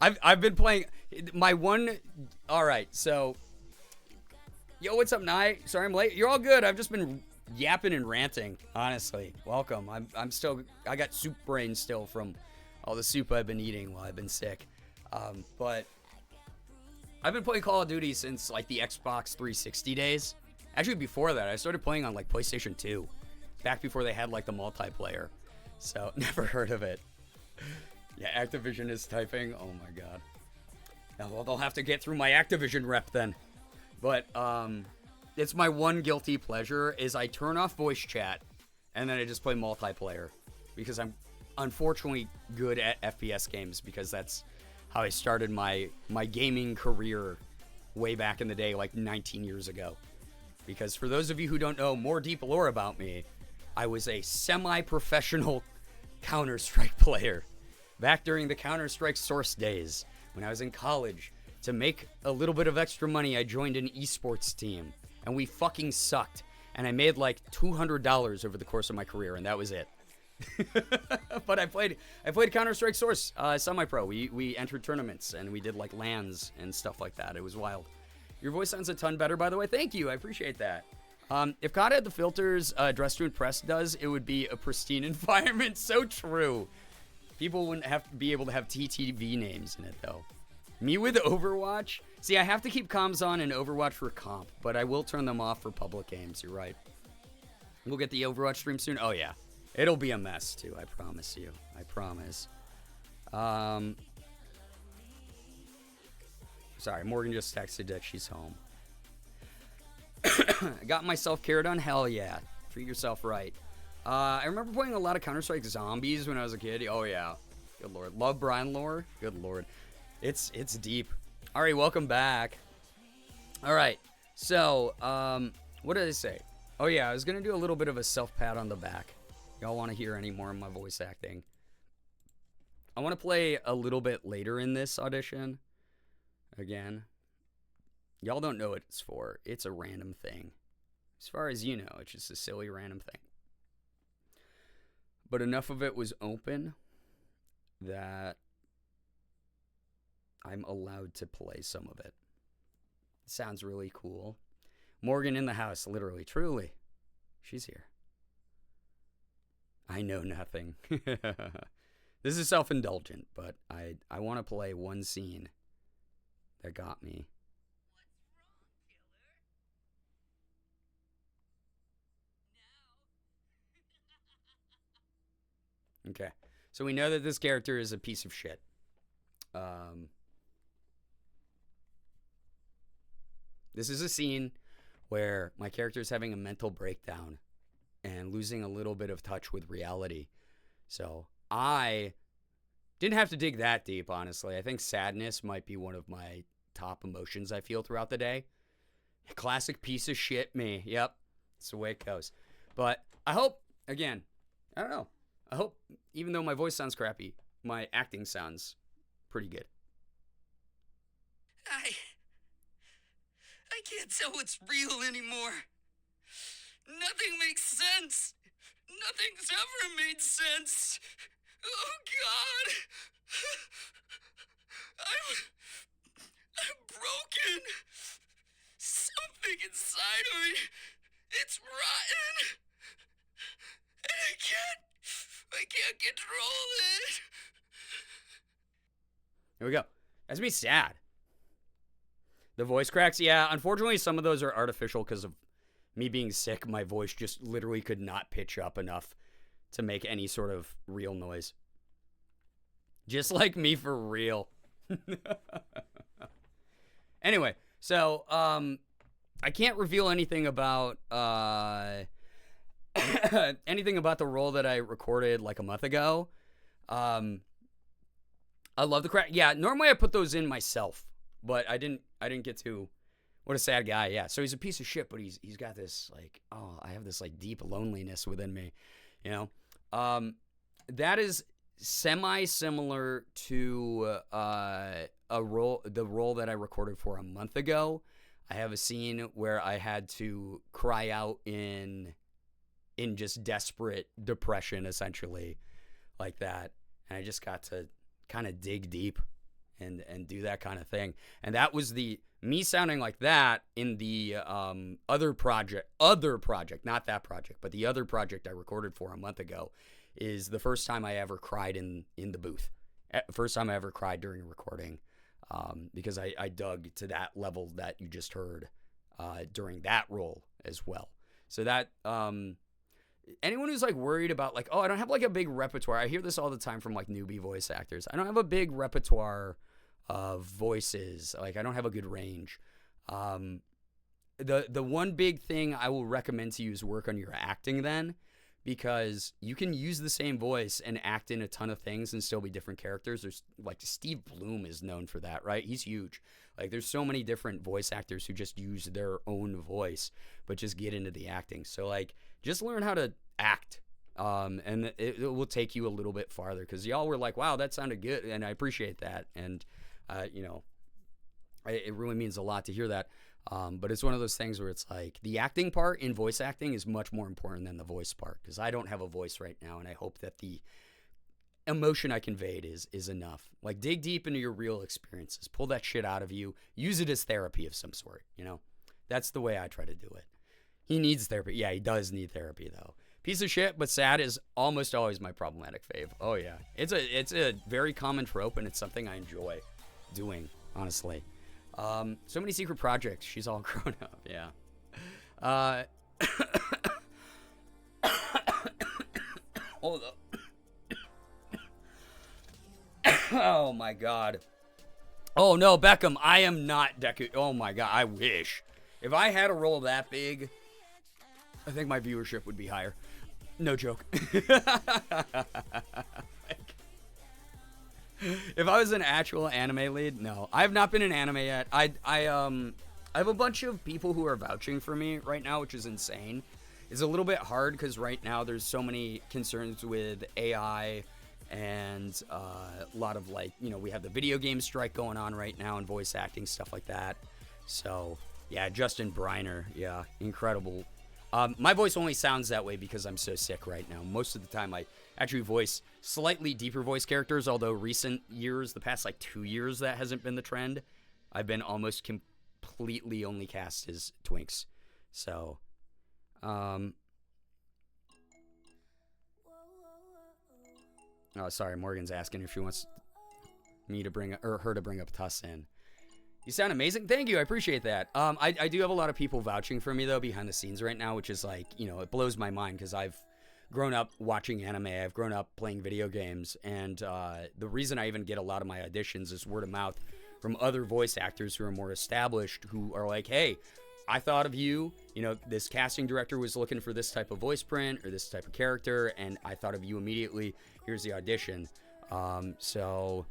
I've been playing my one. All right, so yo, what's up, Nye? Sorry I'm late. You're all good. I've just been yapping and ranting. Honestly, welcome. I got soup brain still from all the soup I've been eating while I've been sick. But I've been playing Call of Duty since like the Xbox 360 days. Actually, before that, I started playing on like PlayStation 2, back before they had like the multiplayer. So never heard of it. Yeah, Activision is typing. Oh my god. Well, they'll have to get through my Activision rep then. But it's my one guilty pleasure is I turn off voice chat and then I just play multiplayer because I'm unfortunately good at FPS games because that's how I started my gaming career way back in the day, like 19 years ago. Because for those of you who don't know more deep lore about me, I was a semi-professional Counter-Strike player. Back during the Counter-Strike Source days, when I was in college, to make a little bit of extra money, I joined an esports team, and we fucking sucked. And I made like $200 over the course of my career, and that was it. But I played Counter-Strike Source semi-pro. We entered tournaments, and we did like LANs and stuff like that. It was wild. Your voice sounds a ton better, by the way. Thank you. I appreciate that. If COD had the filters Dress to Impress does, it would be a pristine environment. So true. People wouldn't have to be able to have TTV names in it, though. Me with Overwatch? See, I have to keep comms on in Overwatch for comp, but I will turn them off for public games. You're right. We'll get the Overwatch stream soon. Oh, yeah. It'll be a mess, too. I promise you. I promise. Sorry, Morgan just texted that she's home. I got myself carried on. Hell yeah. Treat yourself right. I remember playing a lot of Counter-Strike Zombies when I was a kid. Oh, yeah. Good lord. Love Brian lore. Good lord. It's deep. All right, welcome back. All right. So, what did I say? Oh, yeah, I was going to do a little bit of a self-pat on the back. Y'all want to hear any more of my voice acting? I want to play a little bit later in this audition. Again, y'all don't know what it's for. It's a random thing. As far as you know, it's just a silly random thing. But enough of it was open that I'm allowed to play some of it. It sounds really cool. Morgan in the house, literally, truly. She's here. I know nothing. This is self-indulgent, but I want to play one scene that got me. Okay, so we know that this character is a piece of shit. This is a scene where my character is having a mental breakdown and losing a little bit of touch with reality. So I didn't have to dig that deep, honestly. I think sadness might be one of my top emotions I feel throughout the day. Classic piece of shit me. Yep, that's the way it goes. But I hope, again, I don't know. I hope, even though my voice sounds crappy, my acting sounds pretty good. I can't tell what's real anymore. Nothing makes sense. Nothing's ever made sense. Oh, God. I'm broken. Something inside of me, it's rotten. And I can't control it. Here we go. That's me sad. The voice cracks, yeah, unfortunately some of those are artificial because of me being sick. My voice just literally could not pitch up enough to make any sort of real noise. Just like me for real. Anyway, so I can't reveal anything about anything about the role that I recorded like a month ago. I love the crack. Yeah, normally I put those in myself, but I didn't get to. What a sad guy. Yeah, so he's a piece of shit, but he's got this like, oh, I have this like deep loneliness within me, you know. That is semi-similar to the role that I recorded for a month ago. I have a scene where I had to cry out in just desperate depression, essentially, like that, and I just got to kind of dig deep and do that kind of thing. And that was me sounding like that in the other project, not that project, but the other project I recorded for a month ago, is the first time I ever cried in the booth. First time I ever cried during a recording, because I dug to that level that you just heard during that role as well. So that anyone who's like worried about like, oh, I don't have like a big repertoire. I hear this all the time from like newbie voice actors. I don't have a big repertoire of voices. Like I don't have a good range. The one big thing I will recommend to you is work on your acting then, because you can use the same voice and act in a ton of things and still be different characters. There's like Steve Bloom is known for that, right? He's huge. Like there's so many different voice actors who just use their own voice, but just get into the acting. So like just learn how to act. And it will take you a little bit farther, because y'all were like, wow, that sounded good. And I appreciate that. And, you know, it really means a lot to hear that. But it's one of those things where it's like the acting part in voice acting is much more important than the voice part, because I don't have a voice right now, and I hope that the emotion I conveyed is enough. Like dig deep into your real experiences, pull that shit out of you, use it as therapy of some sort, you know? That's the way I try to do it. He needs therapy. Yeah, he does need therapy though. Piece of shit, but sad is almost always my problematic fave. Oh yeah. It's a very common trope, and it's something I enjoy doing, honestly. So many secret projects. She's all grown up. Yeah. Hold up. Oh my God. Oh no, Beckham. I am not Deku. Oh my God. I wish. If I had a role that big, I think my viewership would be higher. No joke. If I was an actual anime lead, no. I have not been in anime yet. I have a bunch of people who are vouching for me right now, which is insane. It's a little bit hard because right now there's so many concerns with AI and a lot of like, you know, we have the video game strike going on right now and voice acting, stuff like that. So yeah, Justin Briner, yeah, incredible. My voice only sounds that way because I'm so sick right now. Most of the time I actually voice slightly deeper voice characters, although recent years, the past like 2 years, that hasn't been the trend. I've been almost completely only cast as Twinks. So, oh, sorry, Morgan's asking if she wants me to bring, or her to bring up Tussin. You sound amazing. Thank you. I appreciate that. I do have a lot of people vouching for me, though, behind the scenes right now, which is like, you know, it blows my mind because I've grown up watching anime. I've grown up playing video games. And the reason I even get a lot of my auditions is word of mouth from other voice actors who are more established, who are like, hey, I thought of you. You know, this casting director was looking for this type of voice print or this type of character, and I thought of you immediately. Here's the audition. So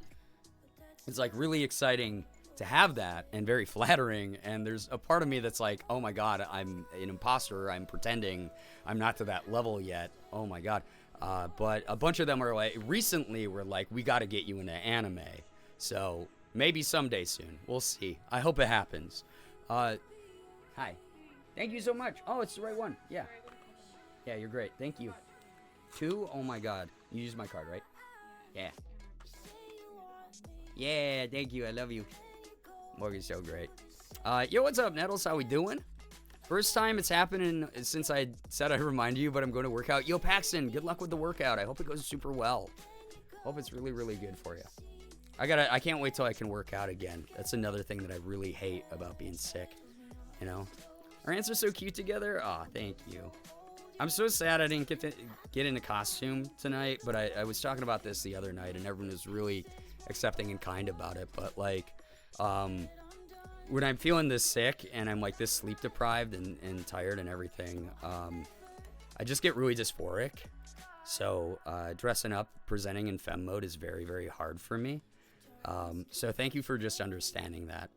it's like really exciting to have that, and very flattering. And there's a part of me that's like, oh my god, I'm an imposter, I'm pretending, I'm not to that level yet, oh my god. But a bunch of them are like, recently were like, we got to get you into anime. So maybe someday soon, we'll see. I hope it happens. Hi, thank you so much. Oh, it's the right one. Yeah, you're great, thank you. 2, oh my god, you used my card, right? Yeah, thank you, I love you. Morgan's so great. Yo, what's up, Nettles? How we doing? First time it's happening since I said I'd remind you, but I'm going to work out. Yo, Paxton, good luck with the workout. I hope it goes super well. Hope it's really, really good for you. I can't wait till I can work out again. That's another thing that I really hate about being sick. You know? Our ants are so cute together. Aw, thank you. I'm so sad I didn't get into costume tonight, but I was talking about this the other night, and everyone was really accepting and kind about it. But, like, when I'm feeling this sick and I'm like this sleep deprived and tired and everything, I just get really dysphoric. So dressing up, presenting in femme mode is very, very hard for me. So thank you for just understanding that.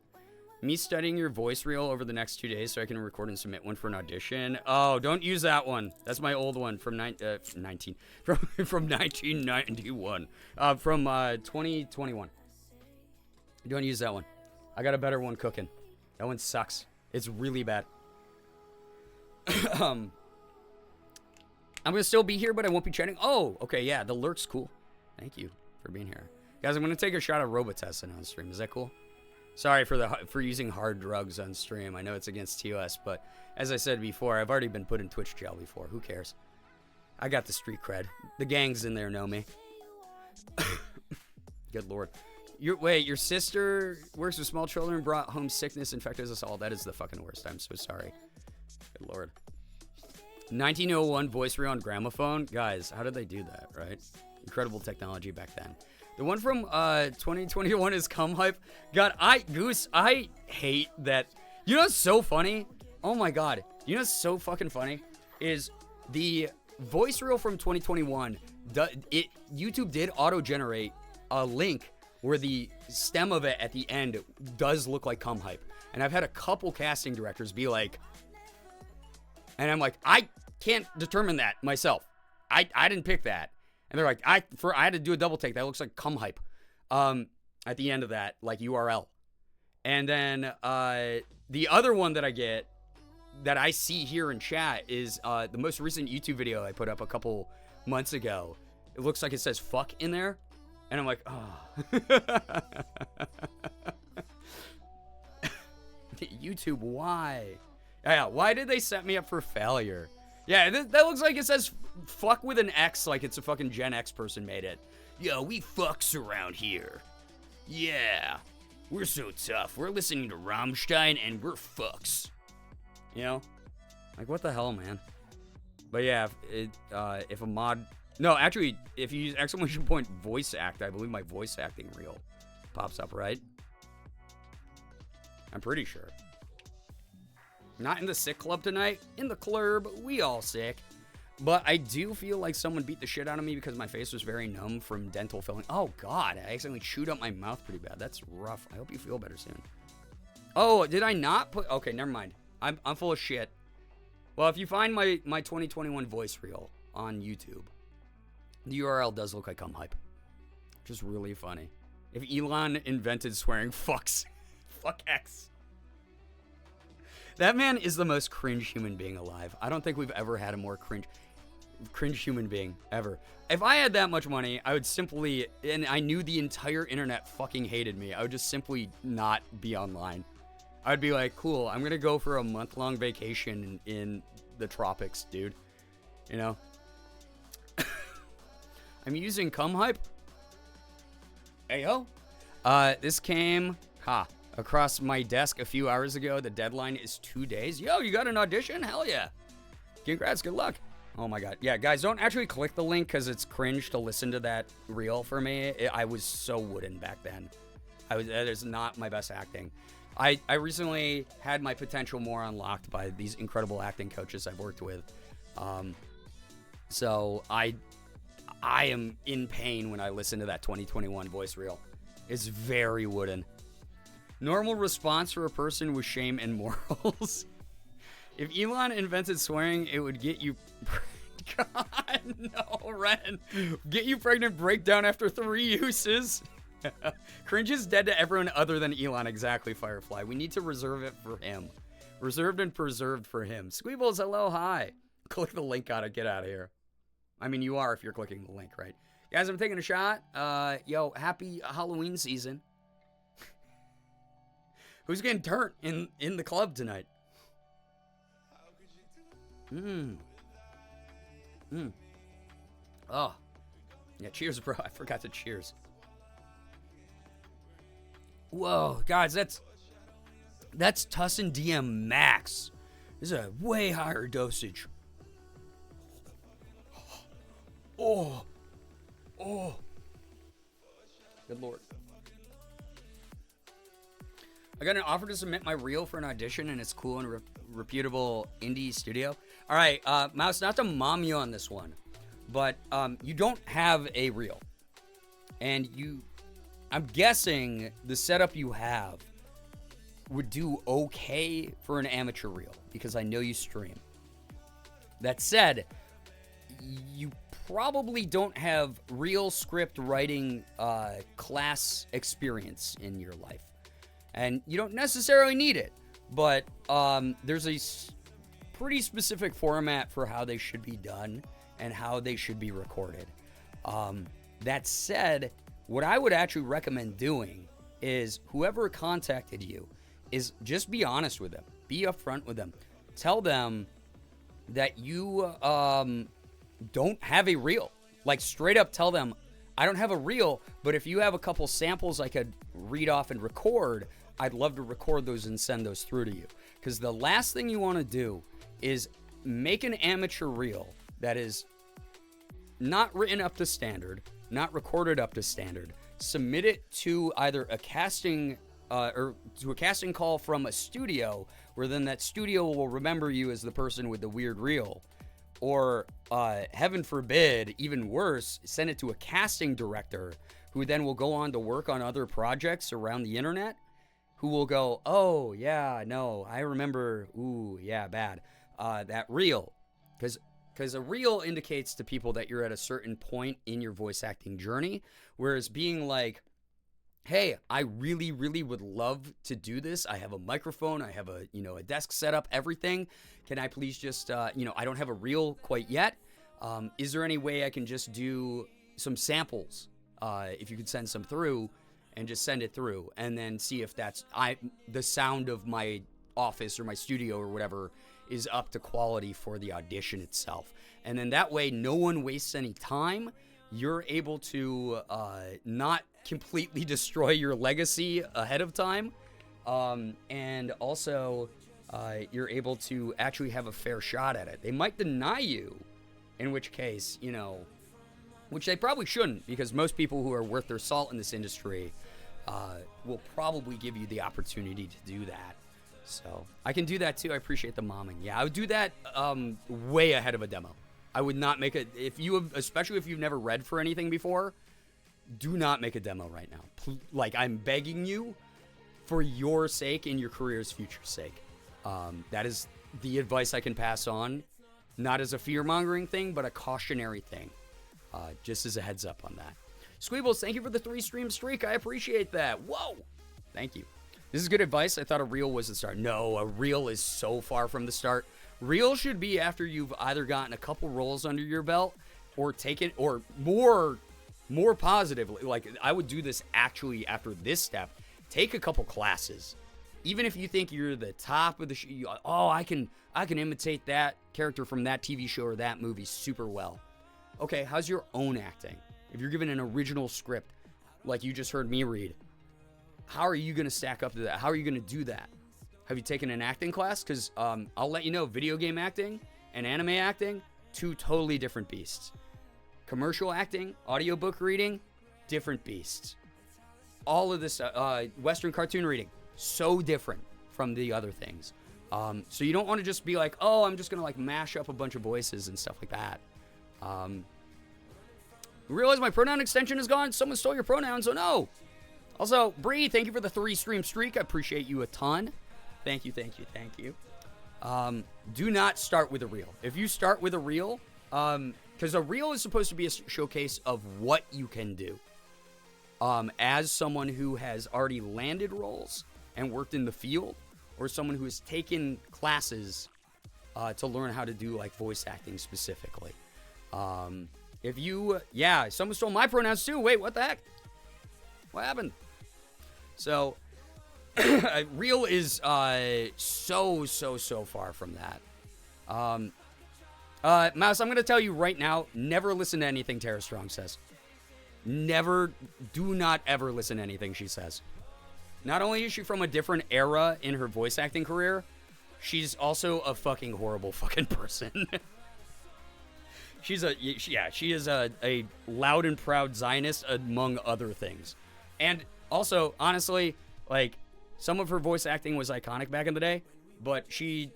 Me studying your voice reel over the next 2 days so I can record and submit one for an audition. Oh, don't use that one. That's my old one from 1991. From 2021. Don't use that one. I got a better one cooking. That one sucks. It's really bad. I'm going to still be here, but I won't be chatting. Oh, okay, yeah, the lurk's cool. Thank you for being here. Guys, I'm going to take a shot of Robitussin on stream. Is that cool? Sorry for using hard drugs on stream. I know it's against TOS, but as I said before, I've already been put in Twitch jail before. Who cares? I got the street cred. The gangs in there know me. Good lord. Your sister works with small children, brought home sickness, infected us all. That is the fucking worst. I'm so sorry. Good lord. 1901 voice reel on gramophone. Guys, how did they do that, right? Incredible technology back then. The one from 2021 is cum hype. God, I hate that. You know what's so funny? Oh my god. You know what's so fucking funny? Is the voice reel from 2021, YouTube did auto-generate a link where the stem of it at the end does look like cum hype. And I've had a couple casting directors be like, and I'm like, I can't determine that myself. I didn't pick that. And they're like, I had to do a double take. That looks like cum hype at the end of that, like URL. And then the other one that I get, that I see here in chat, is the most recent YouTube video I put up a couple months ago. It looks like it says fuck in there. And I'm like, oh. YouTube, why? Yeah, why did they set me up for failure? Yeah, that looks like it says fuck with an X, like it's a fucking Gen X person made it. Yo, we fucks around here. Yeah, we're so tough. We're listening to Rammstein and we're fucks. You know? Like, what the hell, man? But yeah, if a mod... No, actually, if you use exclamation point voice act, I believe my voice acting reel pops up, right? I'm pretty sure. Not in the sick club tonight. In the club, we all sick. But I do feel like someone beat the shit out of me because my face was very numb from dental filling. Oh, God. I accidentally chewed up my mouth pretty bad. That's rough. I hope you feel better soon. Oh, did I not put... Okay, never mind. I'm full of shit. Well, if you find my 2021 voice reel on YouTube, the URL does look like cum hype. which is really funny. If Elon invented swearing, fuck X. That man is the most cringe human being alive. I don't think we've ever had a more cringe human being ever. If I had that much money, I would simply, and I knew the entire internet fucking hated me, I would just simply not be online. I'd be like, cool, I'm gonna go for a month-long vacation in the tropics, dude. You know? I'm using cum hype. Ayo. This came across my desk a few hours ago. The deadline is 2 days. Yo, you got an audition? Hell yeah. Congrats, good luck. Oh my god. Yeah, guys, don't actually click the link because it's cringe to listen to that reel for me. I was so wooden back then. That is not my best acting. I recently had my potential more unlocked by these incredible acting coaches I've worked with. So I am in pain when I listen to that 2021 voice reel. It's very wooden. Normal response for a person with shame and morals. If Elon invented swearing, it would get you... God, no, Ren. Get you pregnant breakdown after 3 uses. Cringe is dead to everyone other than Elon. Exactly, Firefly. We need to reserve it for him. Reserved and preserved for him. Squeebles, hello, hi. Click the link on it. Get out of here. I mean, you are if you're clicking the link, right? Guys, I'm taking a shot. Yo, happy Halloween season. Who's getting turned in the club tonight? Oh. Yeah, cheers, bro. I forgot to cheers. Whoa, guys, that's Tussin DM Max. This is a way higher dosage. Oh. Good lord. I got an offer to submit my reel for an audition in its cool and reputable indie studio. All right, Mouse, not to mom you on this one, but you don't have a reel. And I'm guessing the setup you have would do okay for an amateur reel because I know you stream. That said, you probably don't have real script writing class experience in your life. And you don't necessarily need it, but there's a pretty specific format for how they should be done and how they should be recorded. That said, what I would actually recommend doing is whoever contacted you is just be honest with them. Be upfront with them. Tell them that you don't have a reel. Like, straight up tell them, I don't have a reel, but if you have a couple samples I could read off and record, I'd love to record those and send those through to you. Because the last thing you want to do is make an amateur reel that is not written up to standard, not recorded up to standard, submit it to either a casting or to a casting call from a studio, where then that studio will remember you as the person with the weird reel, or heaven forbid, even worse, send it to a casting director who then will go on to work on other projects around the internet, who will go, oh yeah, no, I remember, ooh, yeah, bad, that reel, because a reel indicates to people that you're at a certain point in your voice acting journey, whereas being like, hey, I really, really would love to do this. I have a microphone. I have a desk set up, everything. Can I please just, I don't have a reel quite yet. Is there any way I can just do some samples? If you could send some through and just send it through and then see if the sound of my office or my studio or whatever is up to quality for the audition itself. And then that way, no one wastes any time. You're able to not completely destroy your legacy ahead of time. And also, you're able to actually have a fair shot at it. They might deny you, in which case, which they probably shouldn't, because most people who are worth their salt in this industry will probably give you the opportunity to do that. So I can do that too. I appreciate the momming. Yeah, I would do that way ahead of a demo. I would not make it, especially if you've never read for anything before, do not make a demo right now. Like, I'm begging you for your sake and your career's future sake. That is the advice I can pass on, not as a fear-mongering thing, but a cautionary thing. Just as a heads up on that. Squeebles, thank you for the 3-stream streak. I appreciate that. Whoa. Thank you. This is good advice. I thought a reel was the start. No, a reel is so far from the start. Reel should be after you've either gotten a couple rolls under your belt or taken, or more positively. Like, I would do this actually after this step. Take a couple classes. Even if you think you're the top of the I can imitate that character from that TV show or that movie super well. Okay, how's your own acting? If you're given an original script, like you just heard me read, how are you going to stack up to that? How are you going to do that? Have you taken an acting class? Because I'll let you know, video game acting and anime acting, 2 totally different beasts. Commercial acting, audiobook reading, different beasts. All of this, Western cartoon reading, so different from the other things. So you don't want to just be like, oh, I'm just going to like mash up a bunch of voices and stuff like that. Realize my pronoun extension is gone. Someone stole your pronouns, oh no. Also, Bree, thank you for the 3-stream streak. I appreciate you a ton. Thank you. Do not start with a reel. If you start with a reel, because a reel is supposed to be a showcase of what you can do. As someone who has already landed roles and worked in the field, or someone who has taken classes to learn how to do like voice acting specifically. If you, someone stole my pronouns too. Wait, what the heck? What happened? So, reel is so far from that. Mouse, I'm going to tell you right now, never listen to anything Tara Strong says. Do not ever listen to anything she says. Not only is she from a different era in her voice acting career, she's also a fucking horrible fucking person. She is a loud and proud Zionist, among other things. And also, honestly, like, some of her voice acting was iconic back in the day, but she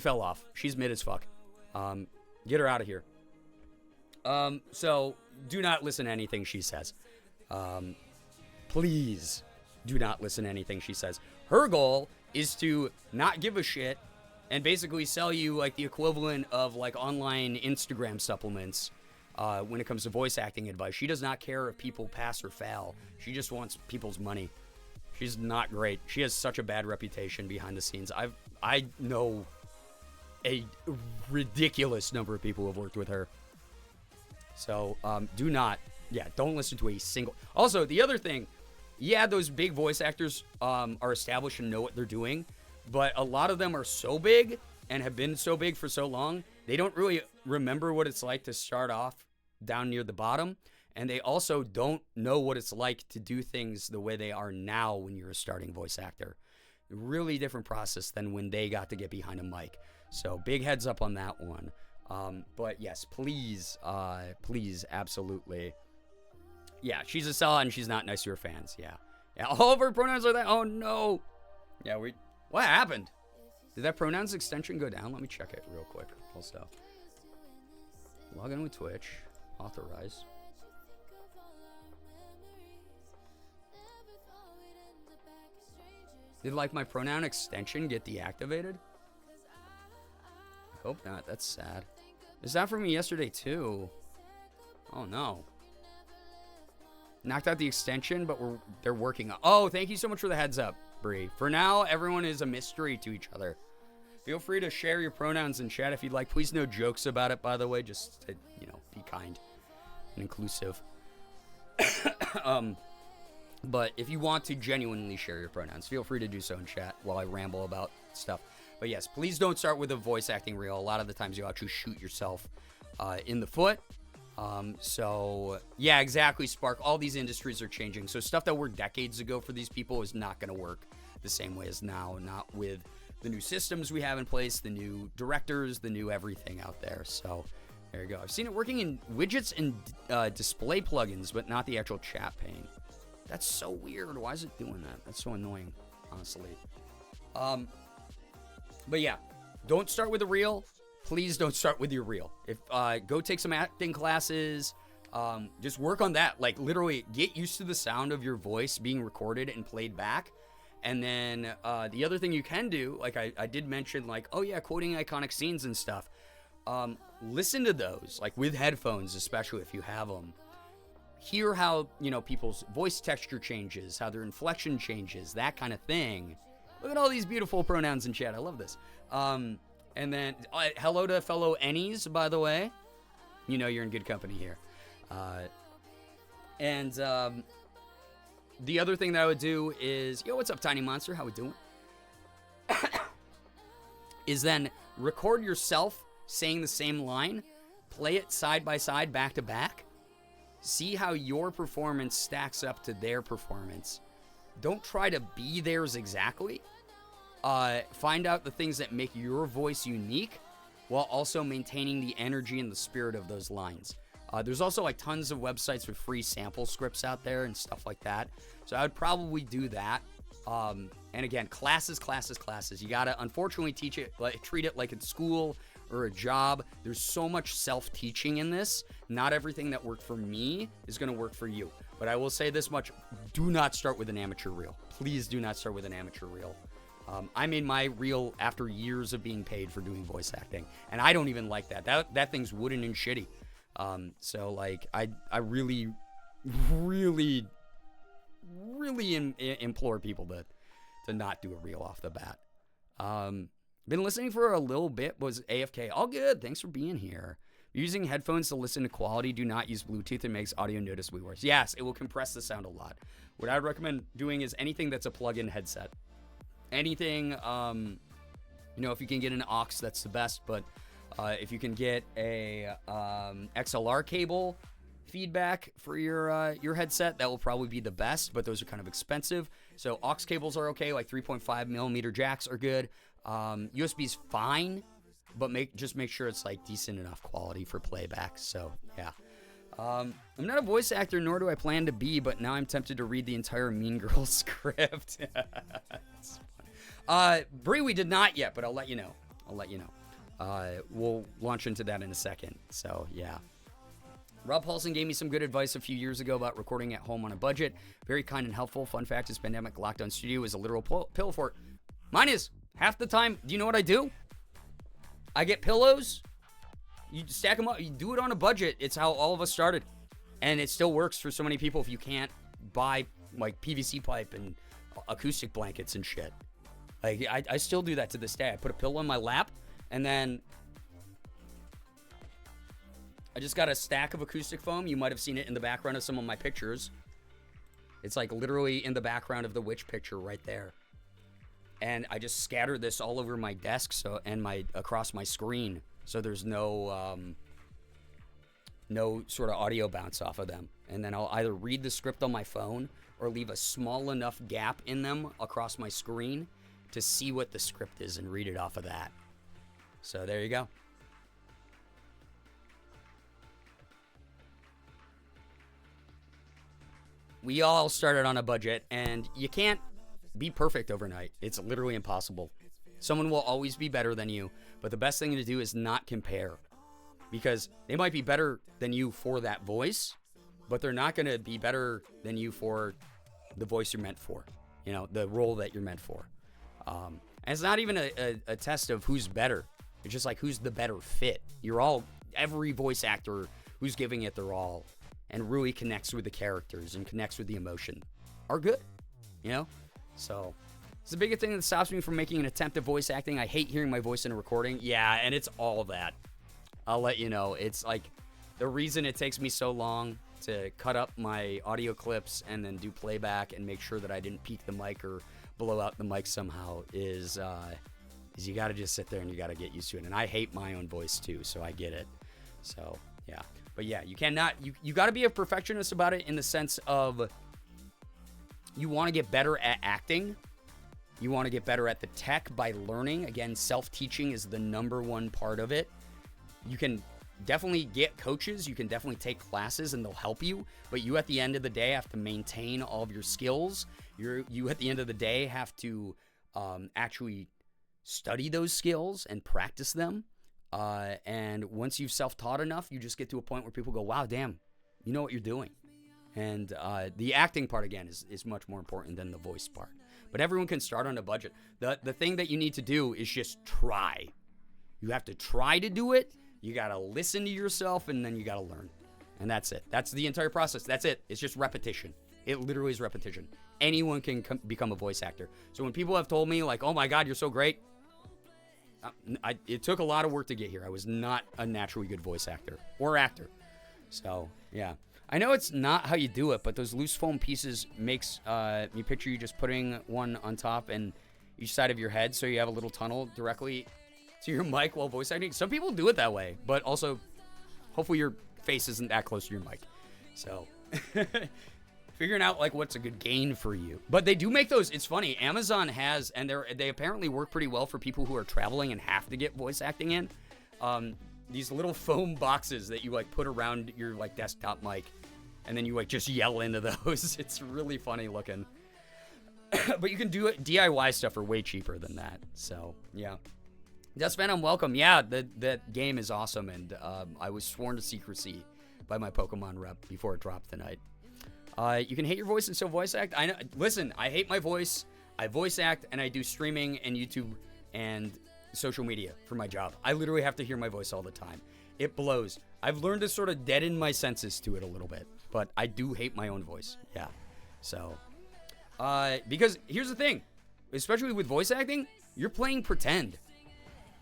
fell off. She's mid as fuck. Get her out of here. So do not listen to anything she says. Please do not listen to anything she says. Her goal is to not give a shit and basically sell you like the equivalent of like online Instagram supplements when it comes to voice acting advice. She does not care if people pass or fail. She just wants people's money. She's not great. She has such a bad reputation behind the scenes. I know a ridiculous number of people who have worked with her. So don't listen to a single. Also, the other thing, those big voice actors are established and know what they're doing, but a lot of them are so big and have been so big for so long, they don't really remember what it's like to start off down near the bottom, and they also don't know what it's like to do things the way they are now when you're a starting voice actor. Really different process than when they got to get behind a mic. So big heads up on that one. But yes, please, absolutely. Yeah, she's a sellout and she's not nice to her fans. Yeah, all of her pronouns are that. Oh no. Yeah, what happened? Did that pronouns extension go down? Let me check it real quick. Also, log in with Twitch. Authorize. Did like my pronoun extension get deactivated? I hope not. That's sad. Is that from me yesterday too? Oh no. Knocked out the extension, but they're working on. Oh, thank you so much for the heads up, Bree. For now, everyone is a mystery to each other. Feel free to share your pronouns in chat if you'd like. Please no jokes about it, by the way. Just to, be kind and inclusive. But if you want to genuinely share your pronouns, feel free to do so in chat while I ramble about stuff. But yes, please don't start with a voice acting reel. A lot of the times you'll actually shoot yourself in the foot. Yeah, exactly, Spark. All these industries are changing. So stuff that worked decades ago for these people is not going to work the same way as now. Not with the new systems we have in place, the new directors, the new everything out there. So there you go. I've seen it working in widgets and display plugins, but not the actual chat pane. That's so weird. Why is it doing that? That's so annoying, honestly. But yeah, don't start with a reel. Please don't start with your reel. If go take some acting classes. Just work on that. Like literally get used to the sound of your voice being recorded and played back. And then the other thing you can do, like I did mention, like, oh yeah, quoting iconic scenes and stuff. Listen to those, like with headphones, especially if you have them. hear how, people's voice texture changes, how their inflection changes, that kind of thing. Look at all these beautiful pronouns in chat. I love this. And then, hello to fellow Ennies, by the way. You know you're in good company here. And the other thing that I would do is, what's up, Tiny Monster? How we doing? Is then record yourself saying the same line, play it side by side, back to back. See how your performance stacks up to their performance. Don't try to be theirs exactly. Find out the things that make your voice unique while also maintaining the energy and the spirit of those lines. There's also like tons of websites with free sample scripts out there and stuff like that. So I would probably do that. And again, classes. You gotta, unfortunately, treat it like it's school or a job. There's so much self-teaching in this. Not everything that worked for me is gonna work for you. But I will say this much: do not start with an amateur reel. Please do not start with an amateur reel. I made my reel after years of being paid for doing voice acting, and I don't even like that. That thing's wooden and shitty. So like, I really implore people to not do a reel off the bat. Been listening for a little bit, was AFK. All good. Thanks for being here. Using headphones to listen to quality. Do not use Bluetooth. It makes audio noticeably worse. Yes, it will compress the sound a lot. What I would recommend doing is anything that's a plug-in headset. Anything, if you can get an aux, that's the best. But if you can get a XLR cable feedback for your headset, that will probably be the best. But those are kind of expensive. So aux cables are okay. Like 3.5 millimeter jacks are good. USB's fine, but just make sure it's like decent enough quality for playback. So yeah. I'm not a voice actor, nor do I plan to be, but now I'm tempted to read the entire Mean Girls script. That's funny. Bree, we did not yet, but I'll let you know. We'll launch into that in a second. So yeah. Rob Paulson gave me some good advice a few years ago about recording at home on a budget. Very kind and helpful. Fun fact, his pandemic lockdown studio is a literal pillow fort. Mine is. Half the time, do you know what I do? I get pillows. You stack them up. You do it on a budget. It's how all of us started. And it still works for so many people if you can't buy like PVC pipe and acoustic blankets and shit. Like, I still do that to this day. I put a pillow in my lap, and then I just got a stack of acoustic foam. You might have seen it in the background of some of my pictures. It's like literally in the background of the witch picture right there. And I just scatter this all over my desk and across my screen, so there's no sort of audio bounce off of them. And then I'll either read the script on my phone or leave a small enough gap in them across my screen to see what the script is and read it off of that. So there you go. We all started on a budget, and you can't be perfect overnight. It's literally impossible. Someone will always be better than you, but the best thing to do is not compare, because they might be better than you for that voice, but they're not going to be better than you for the voice you're meant for, the role that you're meant for. And it's not even a test of who's better. It's just like who's the better fit. Every voice actor who's giving it their all and really connects with the characters and connects with the emotion are good, So, it's the biggest thing that stops me from making an attempt at voice acting. I hate hearing my voice in a recording. Yeah, and it's all that. I'll let you know. It's like the reason it takes me so long to cut up my audio clips and then do playback and make sure that I didn't peak the mic or blow out the mic somehow is you got to just sit there and you got to get used to it. And I hate my own voice too, so I get it. So, yeah. But yeah, you got to be a perfectionist about it in the sense of you want to get better at acting. You want to get better at the tech by learning. Again, self-teaching is the number one part of it. You can definitely get coaches. You can definitely take classes and they'll help you. But you, at the end of the day, have to maintain all of your skills. You at the end of the day, have to actually study those skills and practice them. And once you've self-taught enough, you just get to a point where people go, wow, damn, you know what you're doing. And the acting part, again, is much more important than the voice part. But everyone can start on a budget. The thing that you need to do is just try. You have to try to do it. You got to listen to yourself, and then you got to learn. And that's it. That's the entire process. That's it. It's just repetition. It literally is repetition. Anyone can become a voice actor. So when people have told me, like, oh my God, you're so great, it took a lot of work to get here. I was not a naturally good voice actor or actor. So, yeah. I know it's not how you do it, but those loose foam pieces makes me picture you just putting one on top and each side of your head so you have a little tunnel directly to your mic while voice acting. Some people do it that way, but also hopefully your face isn't that close to your mic. So figuring out like what's a good gain for you. But they do make those. It's funny. Amazon has, and they apparently work pretty well for people who are traveling and have to get voice acting in. These little foam boxes that you like put around your like desktop mic, and then you like just yell into those. It's really funny looking. But you can do it. DIY stuff for way cheaper than that. So yeah. Death Phantom, welcome. Yeah, that game is awesome, and I was sworn to secrecy by my Pokemon rep before it dropped tonight. You can hate your voice and still voice act. I know. Listen, I hate my voice. I voice act, and I do streaming and YouTube and social media for my job. I literally have to hear my voice all the time. It blows. I've learned to sort of deaden my senses to it a little bit, but I do hate my own voice. Yeah. So, because here's the thing, especially with voice acting, you're playing pretend.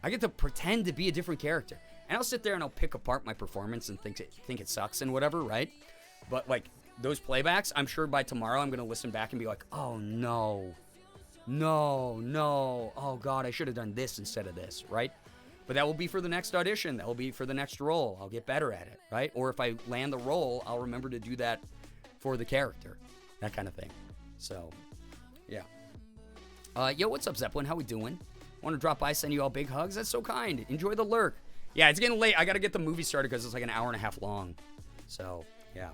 I get to pretend to be a different character, and I'll sit there and I'll pick apart my performance and think it sucks and whatever, right? But like those playbacks, I'm sure by tomorrow I'm gonna listen back and be like, oh no, oh God, I should have done this instead of this, right? But that will be for the next audition. That will be for the next role. I'll get better at it, right? Or if I land the role, I'll remember to do that for the character, that kind of thing. So, yeah. Yo, what's up, Zeppelin? How we doing? Want to drop by, send you all big hugs? That's so kind. Enjoy the lurk. Yeah, it's getting late. I got to get the movie started because it's like an hour and a half long. So, yeah.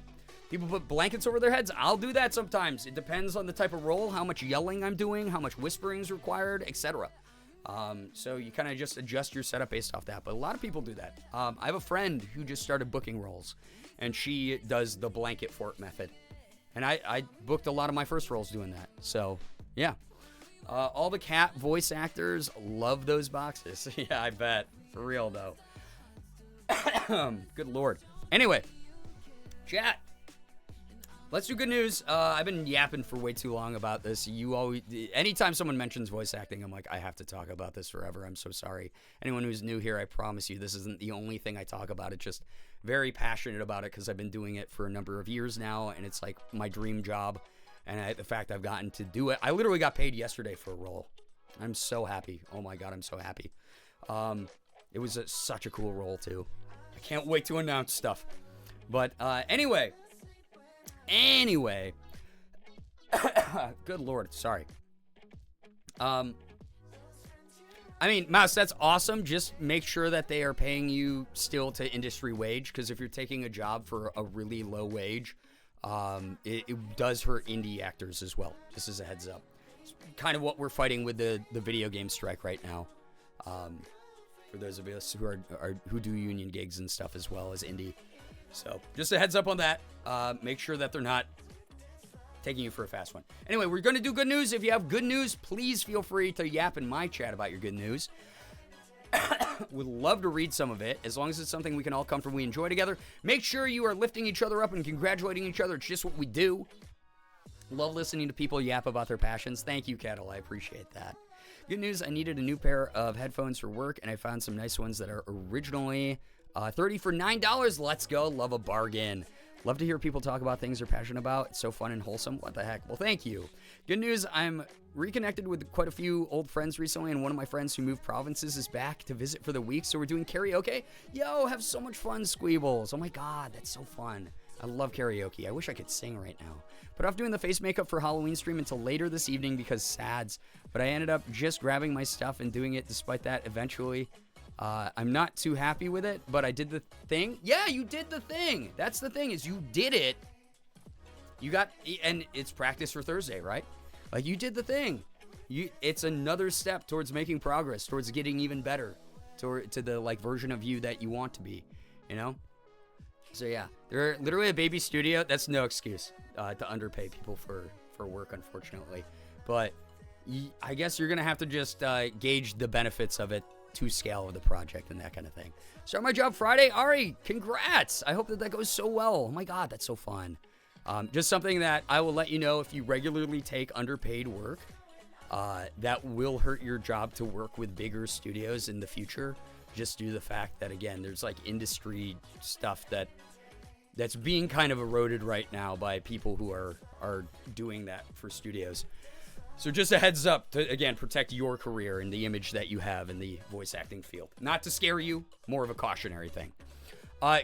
People put blankets over their heads. I'll do that sometimes. It depends on the type of role, how much yelling I'm doing, how much whispering is required, etc. So you kind of just adjust your setup based off that. But a lot of people do that. I have a friend who just started booking roles, and she does the blanket fort method. And I booked a lot of my first roles doing that. So, yeah. All the cat voice actors love those boxes. Yeah, I bet. For real, though. Good Lord. Anyway, chat. Let's do good news. I've been yapping for way too long about this. Anytime someone mentions voice acting, I'm like, I have to talk about this forever. I'm so sorry. Anyone who's new here, I promise you, this isn't the only thing I talk about. It's just very passionate about it because I've been doing it for a number of years now, and it's like my dream job. And the fact I've gotten to do it, I literally got paid yesterday for a role. I'm so happy. Oh my God, I'm so happy. It was such a cool role too. I can't wait to announce stuff. But anyway, good Lord, sorry. I mean, Mouse, that's awesome. Just make sure that they are paying you still to industry wage, because if you're taking a job for a really low wage, it does hurt indie actors as well, just as a heads up. It's kind of what we're fighting with the video game strike right now. For those of us who do union gigs and stuff as well as indie. So just a heads up on that. Make sure that they're not taking you for a fast one. Anyway, we're going to do good news. If you have good news, please feel free to yap in my chat about your good news. Would love to read some of it, as long as it's something we can all comfortably enjoy together. Make sure you are lifting each other up and congratulating each other. It's just what we do. Love listening to people yap about their passions. Thank you, Kettle. I appreciate that. Good news, I needed a new pair of headphones for work, and I found some nice ones that are originally $30 for $9. Let's go. Love a bargain. Love to hear people talk about things they're passionate about. It's so fun and wholesome. What the heck? Well, thank you. Good news, I'm reconnected with quite a few old friends recently, and one of my friends who moved provinces is back to visit for the week, so we're doing karaoke. Yo, have so much fun, Squeebles. Oh my God, that's so fun. I love karaoke. I wish I could sing right now. Put off doing the face makeup for Halloween stream until later this evening because sads, but I ended up just grabbing my stuff and doing it despite that eventually. I'm not too happy with it, but I did the thing. Yeah, you did the thing. That's the thing, is you did it. You got, and it's practice for Thursday, right? Like, you did the thing. It's another step towards making progress, towards getting even better, to the like version of you that you want to be, you know? So yeah, they're literally a baby studio. That's no excuse to underpay people for work, unfortunately. But I guess you're gonna have to just gauge the benefits of it to scale of the project and that kind of thing. Start my job Friday. Ari, congrats. I hope that goes so well. Oh my God, that's so fun. Just something that I will let you know, if you regularly take underpaid work, that will hurt your job to work with bigger studios in the future. Just due to the fact that, again, there's like industry stuff that's being kind of eroded right now by people who are doing that for studios. So just a heads up to, again, protect your career and the image that you have in the voice acting field. Not to scare you, more of a cautionary thing.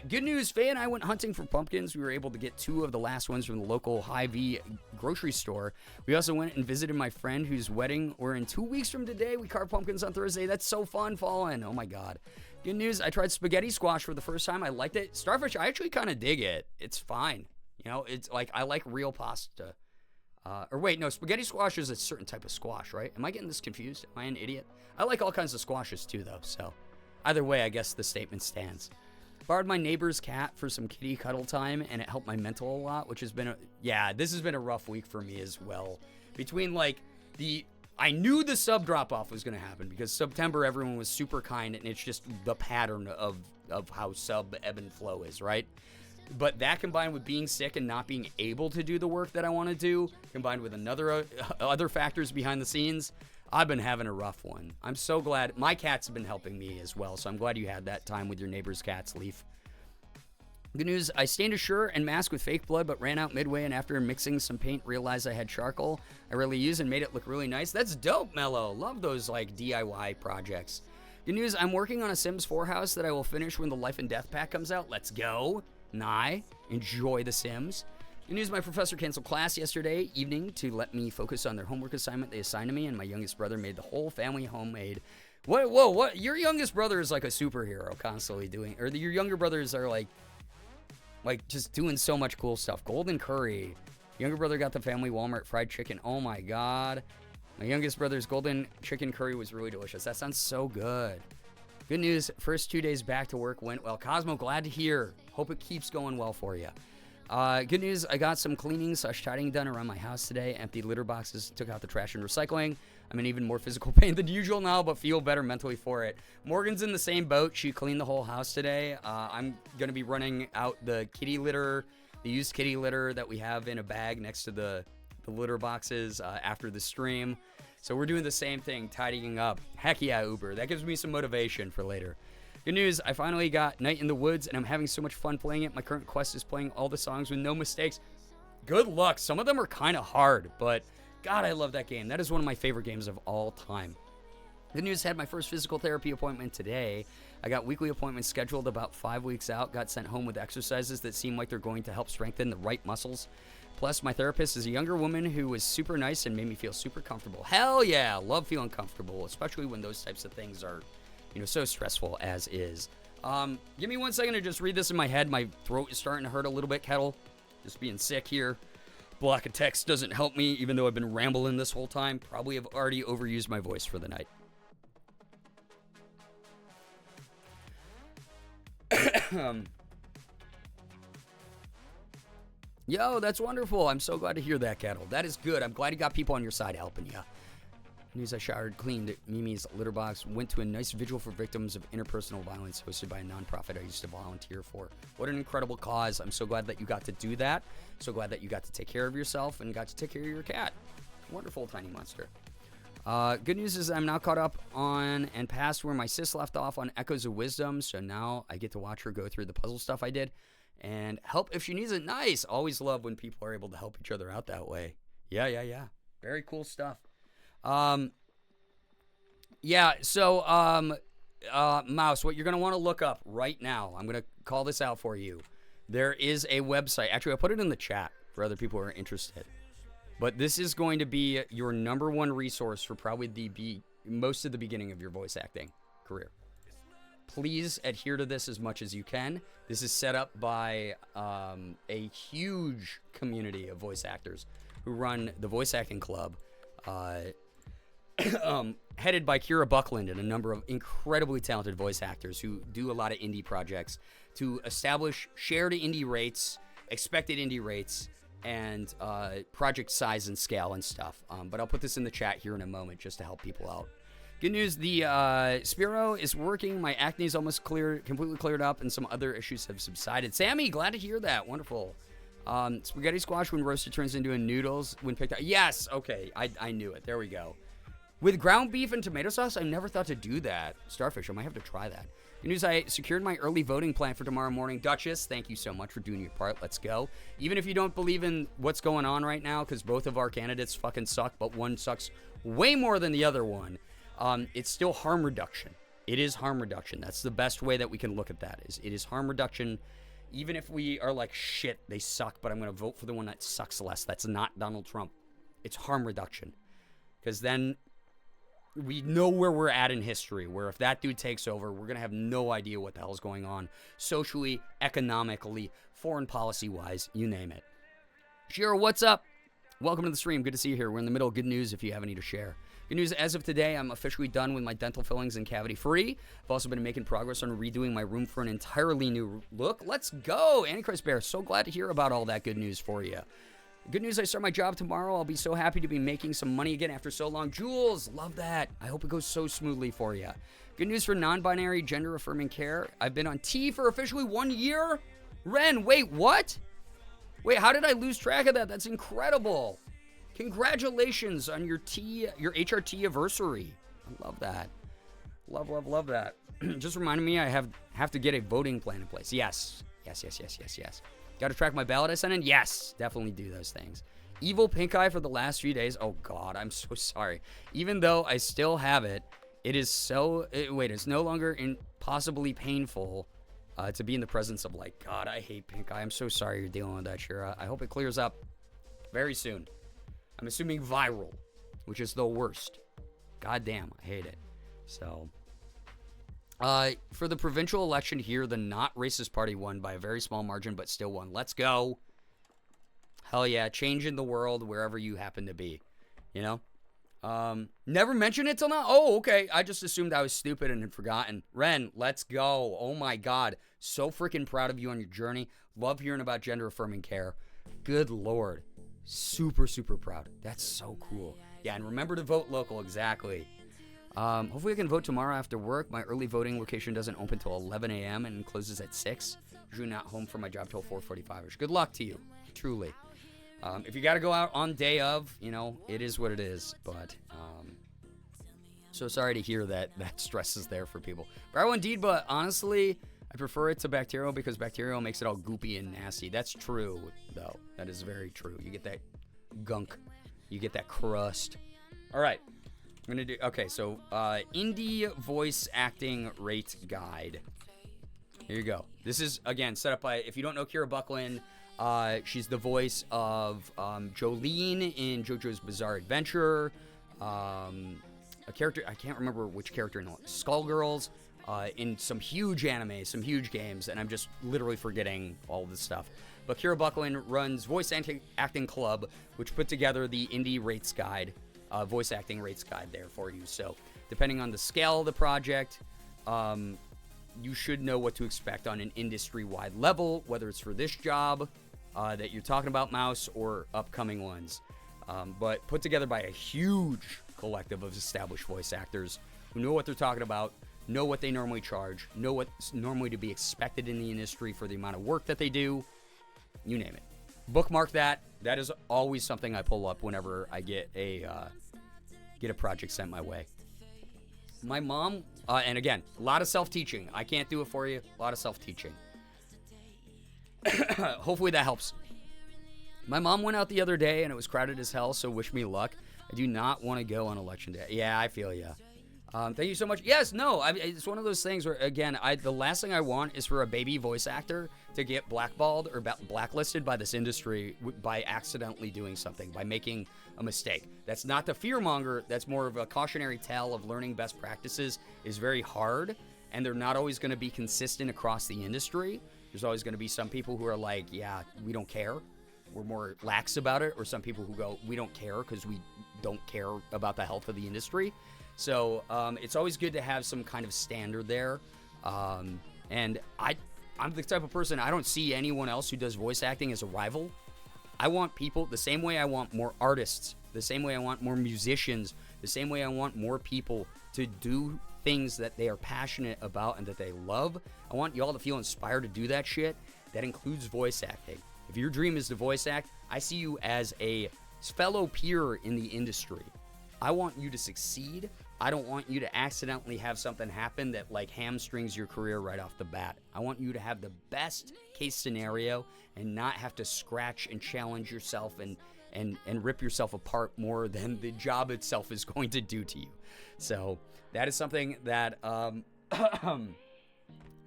Good news, Faye and I went hunting for pumpkins. We were able to get 2 of the last ones from the local Hy-Vee grocery store. We also went and visited my friend whose wedding we're in 2 weeks from today. We carved pumpkins on Thursday. That's so fun, Fallen. Oh my God. Good news, I tried spaghetti squash for the first time. I liked it. Starfish, I actually kind of dig it. It's fine. You know, it's like, I like real pasta. Or wait, no, spaghetti squash is a certain type of squash, right? Am I getting this confused? Am I an idiot? I like all kinds of squashes too, though. So either way, I guess the statement stands. Borrowed my neighbor's cat for some kitty cuddle time, and it helped my mental a lot, which has been this has been a rough week for me as well. Between like I knew the sub drop off was going to happen because September everyone was super kind, and it's just the pattern of how sub ebb and flow is, right? But that combined with being sick and not being able to do the work that I want to do, combined with other factors behind the scenes, I've been having a rough one. I'm so glad. My cats have been helping me as well, so I'm glad you had that time with your neighbor's cats, Leaf. Good news, I stained a shirt and mask with fake blood, but ran out midway, and after mixing some paint, realized I had charcoal I really used and made it look really nice. That's dope, Mello. Love those, like, DIY projects. Good news, I'm working on a Sims 4 house that I will finish when the Life and Death pack comes out. Let's go. Nye. Enjoy The Sims. Good news, my professor canceled class yesterday evening to let me focus on their homework assignment they assigned to me, and my youngest brother made the whole family homemade. What? Your youngest brother is like a superhero constantly doing, or your younger brothers are like just doing so much cool stuff. Golden curry. Younger brother got the family Walmart fried chicken. Oh my God. My youngest brother's golden chicken curry was really delicious. That sounds so good. Good news, first 2 days back to work went well. Cosmo, glad to hear. Hope it keeps going well for you. Good news, I got some cleaning/tidying done around my house today. Emptied litter boxes, took out the trash and recycling. I'm in even more physical pain than usual now, but feel better mentally for it. Morgan's in the same boat. She cleaned the whole house today. I'm going to be running out the kitty litter, the used kitty litter that we have in a bag next to the litter boxes after the stream. So we're doing the same thing, tidying up. Heck yeah, Uber. That gives me some motivation for later. Good news, I finally got Night in the Woods, and I'm having so much fun playing it. My current quest is playing all the songs with no mistakes. Good luck. Some of them are kind of hard, but God, I love that game. That is one of my favorite games of all time. Good news, had my first physical therapy appointment today. I got weekly appointments scheduled about 5 weeks out. Got sent home with exercises that seem like they're going to help strengthen the right muscles. Plus, my therapist is a younger woman who was super nice and made me feel super comfortable. Hell yeah, love feeling comfortable, especially when those types of things are, so stressful as is. Give me 1 second to just read this in my head. My throat is starting to hurt a little bit, Kettle. Just being sick here. Block of text doesn't help me, even though I've been rambling this whole time. Probably have already overused my voice for the night. Yo, that's wonderful. I'm so glad to hear that, Kettle. That is good. I'm glad you got people on your side helping you. News, I showered, cleaned Mimi's litter box, went to a nice vigil for victims of interpersonal violence hosted by a nonprofit I used to volunteer for. What an incredible cause. I'm so glad that you got to do that. So glad that you got to take care of yourself and got to take care of your cat. Wonderful, tiny monster. Good news is I'm now caught up on and past where my sis left off on Echoes of Wisdom. So now I get to watch her go through the puzzle stuff I did and help if she needs it. Nice. Always love when people are able to help each other out that way. Yeah. Very cool stuff. Mouse, what you're going to want to look up right now, I'm going to call this out for you. There is a website. Actually, I put it in the chat for other people who are interested. But this is going to be your number one resource for probably most of the beginning of your voice acting career. Please adhere to this as much as you can. This is set up by a huge community of voice actors who run the Voice Acting Club, headed by Kira Buckland and a number of incredibly talented voice actors who do a lot of indie projects to establish shared indie rates, expected indie rates, and project size and scale and stuff. But I'll put this in the chat here in a moment just to help people out. Good news, the Spiro is working. My acne is almost completely cleared up, and some other issues have subsided. Sammy, glad to hear that. Wonderful. Spaghetti squash when roasted turns into a noodles when picked up. Yes, okay, I knew it. There we go. With ground beef and tomato sauce, I never thought to do that. Starfish, I might have to try that. Good news, I secured my early voting plan for tomorrow morning. Duchess, thank you so much for doing your part. Let's go. Even if you don't believe in what's going on right now, because both of our candidates fucking suck, but one sucks way more than the other one, it's still harm reduction. It is harm reduction. That's the best way that we can look at that. It is harm reduction. Even if we are like, shit, they suck, but I'm going to vote for the one that sucks less. That's not Donald Trump. It's harm reduction. Because then we know where we're at in history, where if that dude takes over, we're going to have no idea what the hell is going on. Socially, economically, foreign policy-wise, you name it. Shiro, what's up? Welcome to the stream. Good to see you here. We're in the middle of good news if you have any to share. Good news, as of today, I'm officially done with my dental fillings and cavity-free. I've also been making progress on redoing my room for an entirely new look. Let's go! Antichrist Bear, so glad to hear about all that good news for you. Good news, I start my job tomorrow. I'll be so happy to be making some money again after so long. Jules, love that. I hope it goes so smoothly for you. Good news for non-binary, gender-affirming care. I've been on T for officially 1 year. Ren, wait, what? Wait, how did I lose track of that? That's incredible. Congratulations on your HRT anniversary. I love that. Love that. Just reminded me I have to get a voting plan in place. Yes. Got to track my ballot I sent in? Yes. Definitely do those things. Evil pink eye for the last few days. Oh, God. I'm so sorry. Even though I still have it, it is so... it's no longer impossibly painful to be in the presence of, like, God, I hate pink eye. I'm so sorry you're dealing with that, Shira. I hope it clears up very soon. I'm assuming viral, which is the worst. God damn, I hate it. So, for the provincial election here, the not racist party won by a very small margin, but still won. Let's go. Hell yeah, changing the world wherever you happen to be, you know? Never mentioned it till now? Oh, okay. I just assumed I was stupid and had forgotten. Ren, let's go. Oh my God. So freaking proud of you on your journey. Love hearing about gender-affirming care. Good Lord. Super proud. That's so cool. Yeah, and remember to vote local, exactly. Hopefully I can vote tomorrow after work. My early voting location doesn't open till 11 a.m. and closes at 6. Usually not home from my job till 4:45ish. Good luck to you, truly. If you got to go out on day of, you know, it is what it is. But, so sorry to hear that stress is there for people. Bravo indeed, but honestly, I prefer it to bacterial because bacterial makes it all goopy and nasty. That's true, though. That is very true. You get that gunk. You get that crust. All right. I'm going to do... Okay, so indie voice acting rate guide. Here you go. This is, again, set up by... If you don't know Kira Buckland, she's the voice of Jolene in JoJo's Bizarre Adventure. A character... I can't remember which character in Skullgirls. In some huge anime, some huge games, and I'm just literally forgetting all of this stuff. But Kira Buckland runs Voice Acting Club, which put together the indie rates guide, voice acting rates guide there for you. So depending on the scale of the project, you should know what to expect on an industry-wide level, whether it's for this job that you're talking about, Mouse, or upcoming ones. But put together by a huge collective of established voice actors who know what they're talking about, know what they normally charge, know what's normally to be expected in the industry for the amount of work that they do, you name it. Bookmark that. That is always something I pull up whenever I get a project sent my way. My mom, and again, a lot of self-teaching. I can't do it for you. A lot of self-teaching. Hopefully that helps. My mom went out the other day and it was crowded as hell, so wish me luck. I do not want to go on election day. Yeah, I feel ya. Thank you so much. Yes, no, it's one of those things where, again, the last thing I want is for a baby voice actor to get blackballed or blacklisted by this industry by accidentally doing something, by making a mistake. That's not the fearmonger. That's more of a cautionary tale of learning best practices is very hard, and they're not always going to be consistent across the industry. There's always going to be some people who are like, yeah, we don't care. We're more lax about it, or some people who go, we don't care because we don't care about the health of the industry. So it's always good to have some kind of standard there. And I'm the type of person, I don't see anyone else who does voice acting as a rival. I want people, the same way I want more artists, the same way I want more musicians, the same way I want more people to do things that they are passionate about and that they love. I want y'all to feel inspired to do that shit. That includes voice acting. If your dream is to voice act, I see you as a fellow peer in the industry. I want you to succeed. I don't want you to accidentally have something happen that like hamstrings your career right off the bat. I want you to have the best case scenario and not have to scratch and challenge yourself and rip yourself apart more than the job itself is going to do to you. So that is something that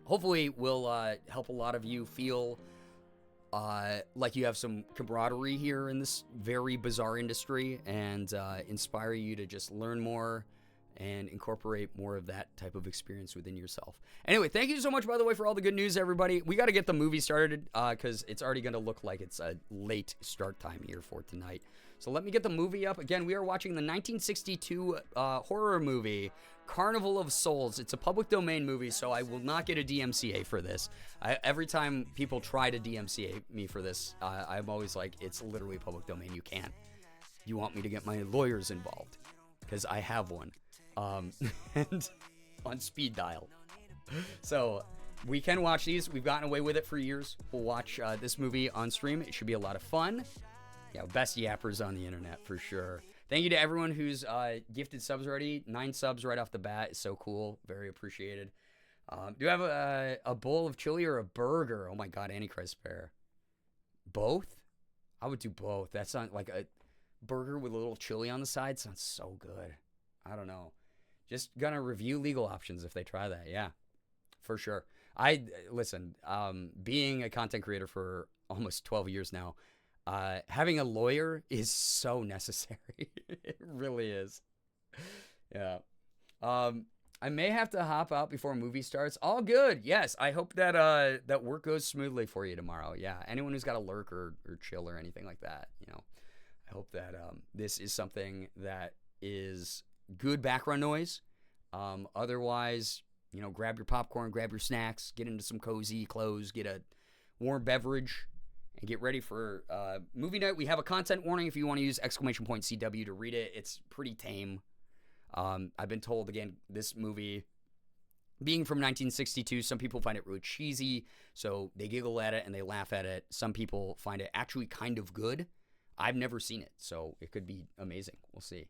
hopefully will help a lot of you feel like you have some camaraderie here in this very bizarre industry, and inspire you to just learn more and incorporate more of that type of experience within yourself. Anyway, thank you so much, by the way, for all the good news, everybody. We got to get the movie started because it's already going to look like it's a late start time here for tonight. So let me get the movie up. Again, we are watching the 1962 horror movie, Carnival of Souls. It's a public domain movie, so I will not get a DMCA for this. Every time people try to DMCA me for this, I'm always like, it's literally public domain. You can't. You want me to get my lawyers involved, because I have one. And on speed dial. So we can watch these. We've gotten away with it for years. We'll watch this movie on stream. It should be a lot of fun. Yeah, best yappers on the internet for sure. Thank you to everyone who's gifted subs already. 9 subs right off the bat is so cool. Very appreciated. Do you have a bowl of chili or a burger? Oh my God, Antichrist Bear. Both? I would do both. That sounds like a burger with a little chili on the side. Sounds so good. I don't know. Just gonna review legal options if they try that. Yeah, for sure. Listen, being a content creator for almost 12 years now, having a lawyer is so necessary. It really is. Yeah. I may have to hop out before a movie starts. All good. Yes. I hope that that work goes smoothly for you tomorrow. Yeah. Anyone who's got a lurk or chill or anything like that, I hope that this is something that is good background noise. Otherwise, grab your popcorn, grab your snacks, get into some cozy clothes, get a warm beverage, and get ready for movie night. We have a content warning if you want to use !CW to read it. It's pretty tame. I've been told, again, this movie being from 1962, some people find it really cheesy, so they giggle at it and they laugh at it. Some people find it actually kind of good. I've never seen it, so it could be amazing. We'll see.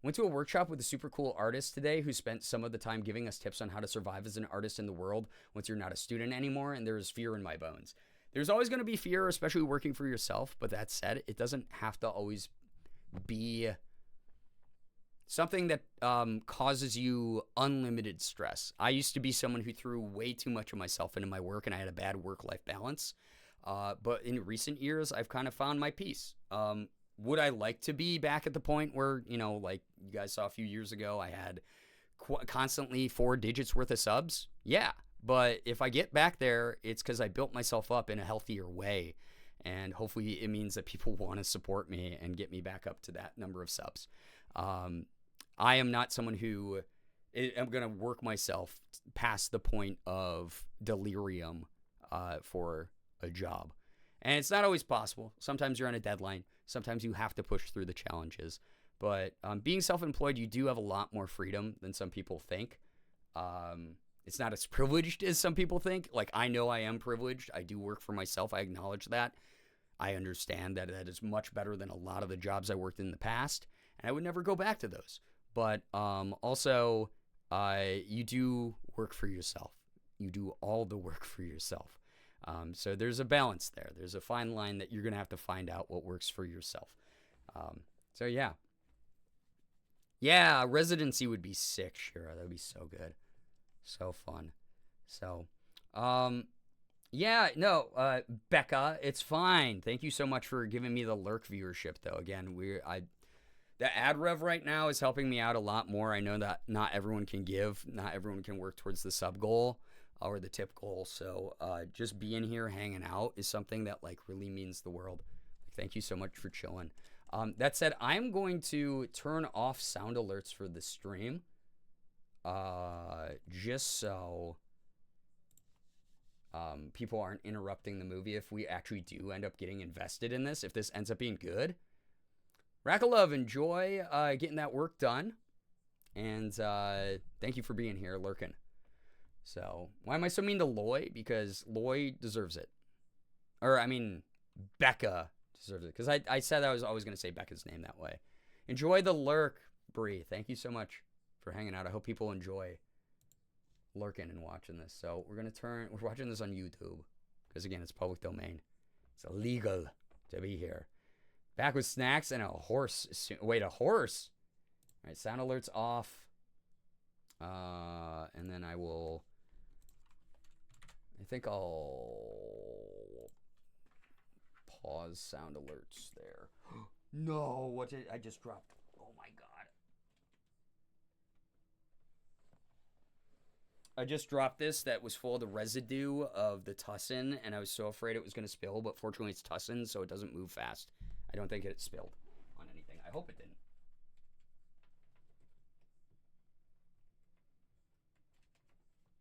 Went to a workshop with a super cool artist today who spent some of the time giving us tips on how to survive as an artist in the world once you're not a student anymore, and there's fear in my bones. There's always going to be fear, especially working for yourself, but that said, it doesn't have to always be something that causes you unlimited stress. I used to be someone who threw way too much of myself into my work, and I had a bad work-life balance. But in recent years, I've kind of found my peace. Would I like to be back at the point where, like you guys saw a few years ago, I had constantly 4 digits worth of subs? Yeah. But if I get back there, it's because I built myself up in a healthier way. And hopefully it means that people want to support me and get me back up to that number of subs. I am not someone who I'm going to work myself past the point of delirium for a job. And it's not always possible. Sometimes you're on a deadline. Sometimes you have to push through the challenges. But being self-employed, you do have a lot more freedom than some people think. It's not as privileged as some people think. Like, I know I am privileged. I do work for myself. I acknowledge that. I understand that that is much better than a lot of the jobs I worked in the past. And I would never go back to those. But also, you do work for yourself. You do all the work for yourself. So there's a balance there. There's a fine line that you're going to have to find out what works for yourself. So yeah. Yeah, residency would be sick, Shira. That would be so good. So fun. So, yeah, no, Becca, it's fine. Thank you so much for giving me the lurk viewership, though. Again, the ad rev right now is helping me out a lot more. I know that not everyone can give. Not everyone can work towards the sub goal or the tip goal. So just being here, hanging out is something that really means the world. Thank you so much for chilling. That said, I'm going to turn off sound alerts for the stream. Just so people aren't interrupting the movie if we actually do end up getting invested in this, if this ends up being good. Rack of Love, enjoy getting that work done. And thank you for being here, lurking. So, why am I so mean to Loy? Because Loy deserves it. Or, I mean, Becca deserves it. Because I said I was always going to say Becca's name that way. Enjoy the lurk, Bree. Thank you so much for hanging out. I hope people enjoy lurking and watching this. So, we're watching this on YouTube. Because, again, it's public domain. It's illegal to be here. Back with snacks and a horse. Wait, a horse? All right, sound alerts off. And then I think I'll pause sound alerts there. No, what did I just dropped? Oh my God. I just dropped this that was full of the residue of the tussin, and I was so afraid it was going to spill, but fortunately it's tussin, so it doesn't move fast. I don't think it spilled on anything. I hope it didn't.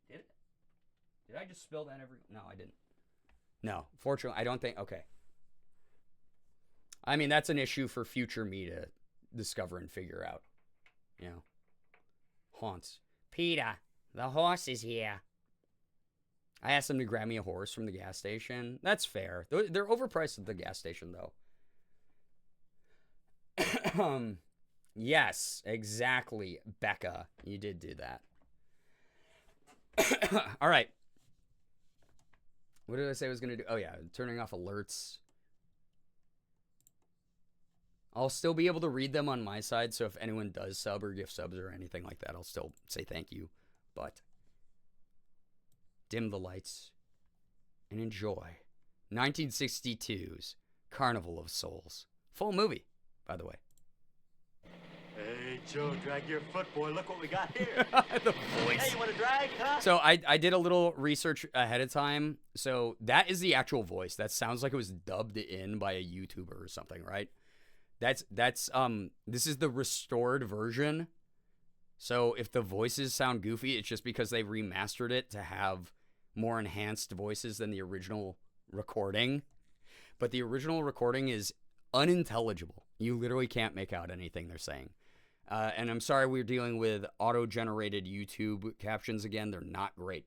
Did it? Did I just spill that every... No, I didn't. No, fortunately, I don't think... Okay. I mean, that's an issue for future me to discover and figure out. You know. Haunts. Peter, the horse is here. I asked them to grab me a horse from the gas station. That's fair. They're overpriced at the gas station, though. Yes, exactly, Becca. You did do that. All right. What did I say I was going to do? Oh, yeah, turning off alerts. I'll still be able to read them on my side, so if anyone does sub or gift subs or anything like that, I'll still say thank you. But dim the lights and enjoy 1962's Carnival of Souls. Full movie, by the way. Hey, Joe, drag your foot, boy. Look what we got here. The voice. Hey, you want to drag, huh? So I did a little research ahead of time. So that is the actual voice. That sounds like it was dubbed in by a YouTuber or something, right? This is the restored version. So if the voices sound goofy, it's just because they remastered it to have more enhanced voices than the original recording. But the original recording is unintelligible. You literally can't make out anything they're saying. And I'm sorry we're dealing with auto-generated YouTube captions again. They're not great.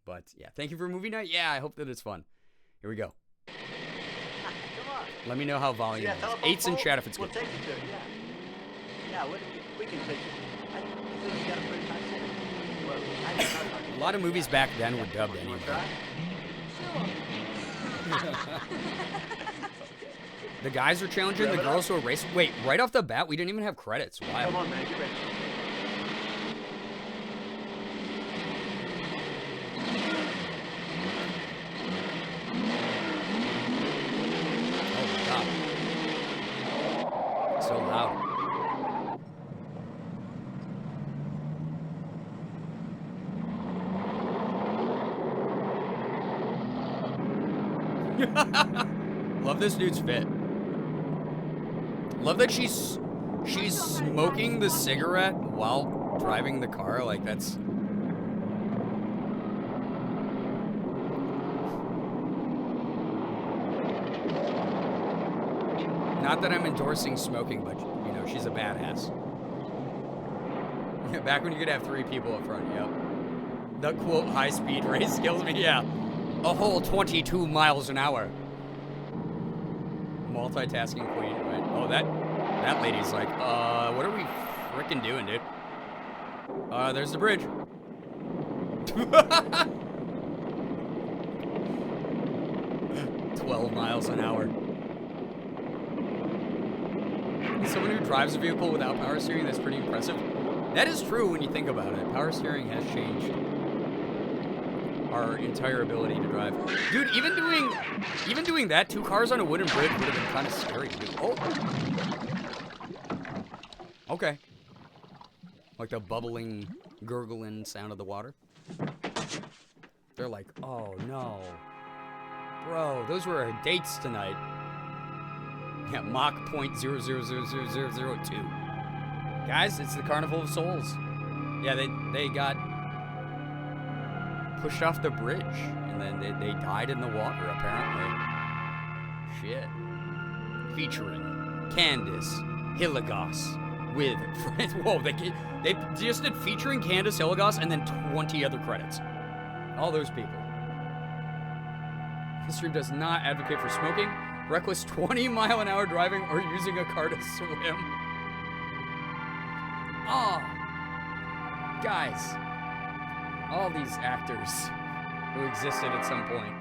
But yeah, thank you for movie night. Yeah, I hope that it's fun. Here we go. Come on. Let me know how volume is. 8's in chat if it's good. We'll take you to it, yeah. Yeah, we can take you. I think you got a pretty nice city. Well, A lot of movies back then were dubbed You anyway. wanna try? The guys are challenging the girls to a race. Wait, right off the bat, we didn't even have credits. Wow. Come on, man. Get ready. Oh my God. So loud. Love this dude's fit. Love that she's smoking the cigarette while driving the car. Like, that's... Not that I'm endorsing smoking, but, you know, she's a badass. Back when you could have 3 people up front, yep. The quote high-speed race kills me, yeah. A whole 22 miles an hour. Multitasking queen, right? Oh, that lady's like, what are we frickin' doing, dude? There's the bridge. 12 miles an hour. As someone who drives a vehicle without power steering, that's pretty impressive. That is true when you think about it. Power steering has changed our entire ability to drive. Dude, even doing that, 2 cars on a wooden bridge would have been kind of scary, dude. Oh. Okay. Like the bubbling, gurgling sound of the water. They're like, oh no. Bro, those were our dates tonight. Yeah, Mach 0.0000002. Guys, it's the Carnival of Souls. Yeah, they got pushed off the bridge, and then they died in the water, apparently. Shit. Featuring Candace Hilligos. with friends. Whoa, they just did featuring Candace Hilligoss and then 20 other credits. All those people. This stream does not advocate for smoking, reckless 20-mile-an-hour driving, or using a car to swim. Oh, guys, all these actors who existed at some point.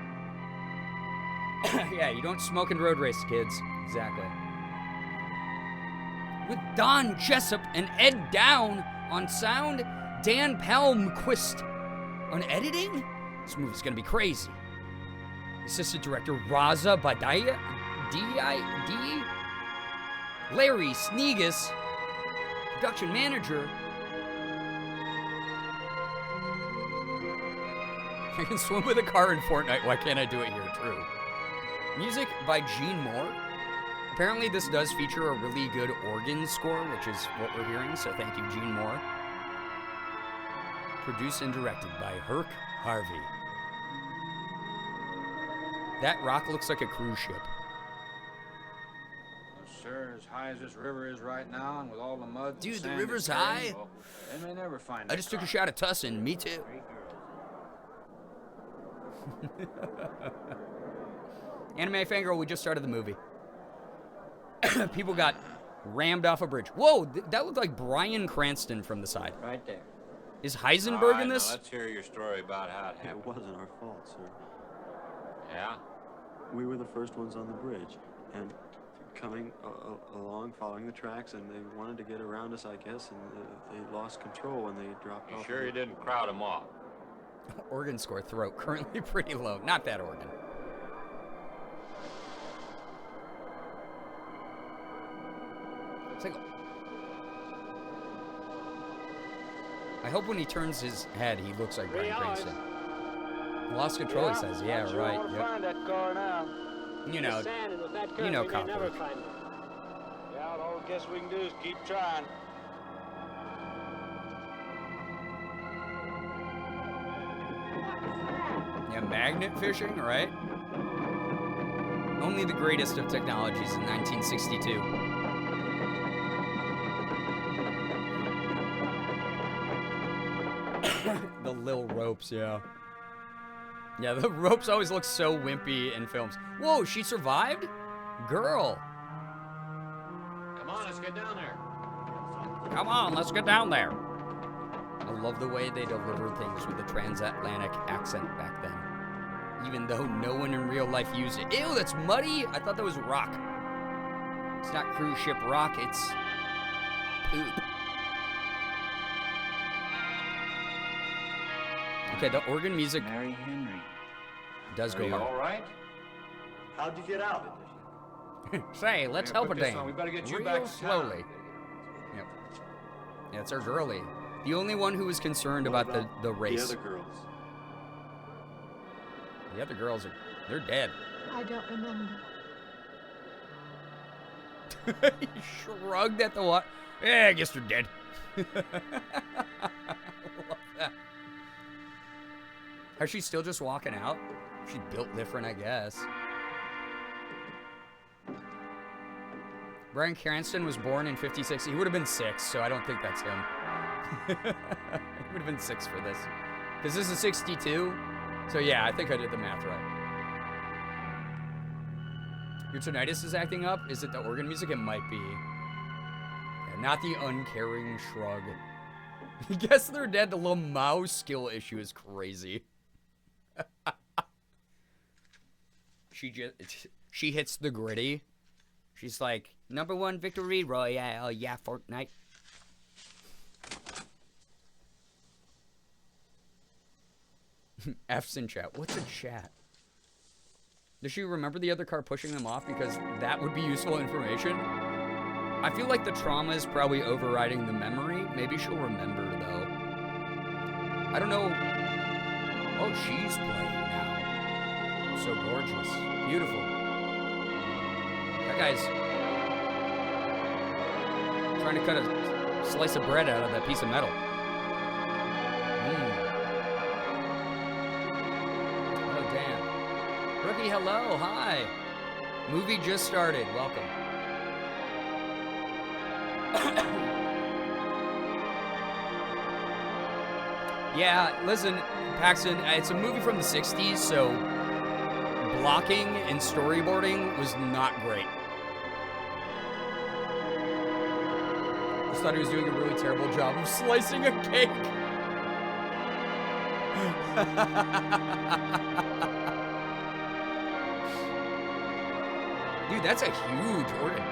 Yeah, you don't smoke and road race, kids. Exactly. With Don Jessup and Ed Down on sound, Dan Palmquist on editing? This movie's gonna be crazy. Assistant director Raza Badaya, D.I.D. Larry Snegus, production manager. I can swim with a car in Fortnite. Why can't I do it here? True. Music by Gene Moore. Apparently this does feature a really good organ score, which is what we're hearing, so thank you, Gene Moore. Produced and directed by Herc Harvey. That rock looks like a cruise ship. Sir, as high as this river is right now, and with all the mud and Dude, the sand river's it's carrying, high? well, they may never find I that just took a car. shot at Tussin. Me too. Anime Fangirl, we just started the movie. People got rammed off a bridge. Whoa, that looked like Bryan Cranston from the side. Right there. Is Heisenberg All in right, this? now let's hear your story about how it It happened. wasn't our fault, sir. Yeah? We were the first ones on the bridge, and coming along, following the tracks, and they wanted to get around us, I guess, and they lost control when they dropped You off. sure you didn't crowd them off? Organ score throat currently pretty low. Not that organ. Single. I hope when he turns his head, he looks like Bryan Cranston. Lost control, he says. Yeah, right. Yep. Find that car now. You know, You know cop work. Yeah, all I guess we can do is keep trying. Yeah, magnet fishing, right? Only the greatest of technologies in 1962. The little ropes, yeah. Yeah, the ropes always look so wimpy in films. Whoa, she survived? Girl. Come on, let's get down there. Come on, let's get down there. I love the way they deliver things with the transatlantic accent back then. Even though no one in real life used it. Ew, that's muddy. I thought that was rock. It's not cruise ship rock, it's poop. Okay, the organ music Mary Henry. does Are go you well. all right? How'd you get out? Say, let's Yeah, help her put this down. on. We better get you Real back to slowly. Yep. Yeah, it's our girlie. The only one who was concerned about the race. The other girls. The other girls they're dead. I don't remember. He shrugged at the what? Yeah, I guess they're dead. I love that. Is she still just walking out? She's built different, I guess. Bryan Cranston was born in 56. He would have been 6, so I don't think that's him. He would have been 6 for this. Because this is 62. So yeah, I think I did the math right. Your tinnitus is acting up? Is it the organ music? It might be. Yeah, not the uncaring shrug. Guess they're dead. The little mouse skill issue is crazy. She hits the gritty. She's like, #1 victory royale, yeah, Fortnite. F's in chat. What's a chat? Does she remember the other car pushing them off? Because that would be useful information. I feel like the trauma is probably overriding the memory. Maybe she'll remember, though. I don't know. Oh, she's playing now. So gorgeous. Beautiful. That guy's trying to cut a slice of bread out of that piece of metal. Oh, damn. Rookie, hello. Hi. Movie just started. Welcome. Yeah, listen, Paxton, it's a movie from the 60s, so blocking and storyboarding was not great. I just thought he was doing a really terrible job of slicing a cake. Dude, that's a huge organ.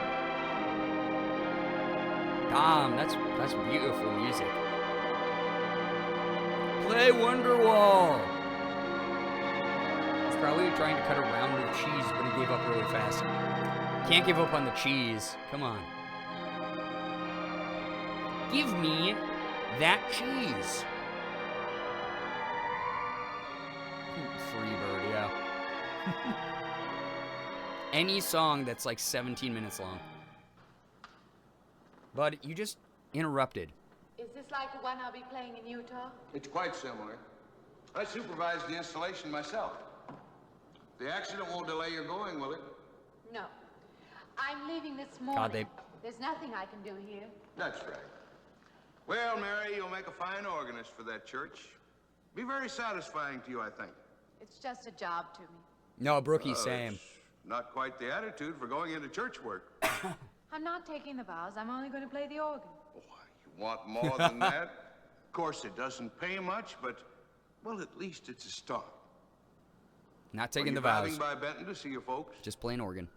Damn, that's beautiful music. Play Wonderwall. He's probably trying to cut around the cheese, but he gave up really fast. Can't give up on the cheese. Come on. Give me that cheese. Freebird, yeah. Any song that's like 17 minutes long. But you just interrupted. Is this like the one I'll be playing in Utah? It's quite similar. I supervised the installation myself. The accident won't delay your going, will it? No. I'm leaving this morning. God, There's nothing I can do here. That's right. Well, Mary, you'll make a fine organist for that church. Be very satisfying to you, I think. It's just a job to me. No, Brookie, same. It's not quite the attitude for going into church work. I'm not taking the vows. I'm only going to play the organ. Oh, you want more than that? Of course, it doesn't pay much, but, well, at least it's a start. Not taking the Are vows. you driving by Benton to see your folks? Just playing organ.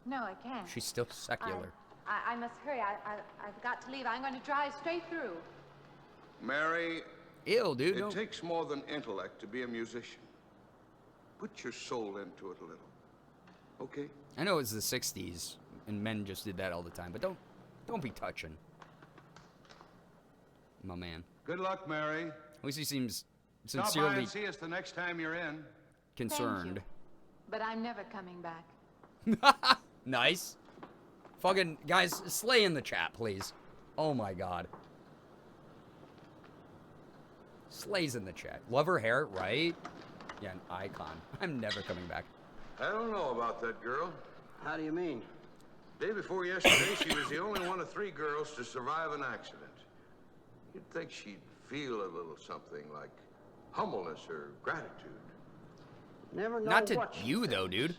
No, I can't. She's still secular. I must hurry. I've got to leave. I'm going to drive straight through. Mary, Ew, dude. it takes more than intellect to be a musician. Put your soul into it a little. Okay? I know it's the 60s, and men just did that all the time, but don't be touching. My man. Good luck, Mary. At least he seems Stop by sincerely and see us the next time you're in. concerned. Thank you. But I'm never coming back. Nice. Fucking, guys, slay in the chat, please. Oh my god. Slays in the chat. Love her hair, right? Yeah, an icon. I'm never coming back. I don't know about that girl. How do you mean? Day before yesterday, she was the only one of 3 girls to survive an accident. You'd think she'd feel a little something like humbleness or gratitude. Never know Not to what she you, thinks. though, dude.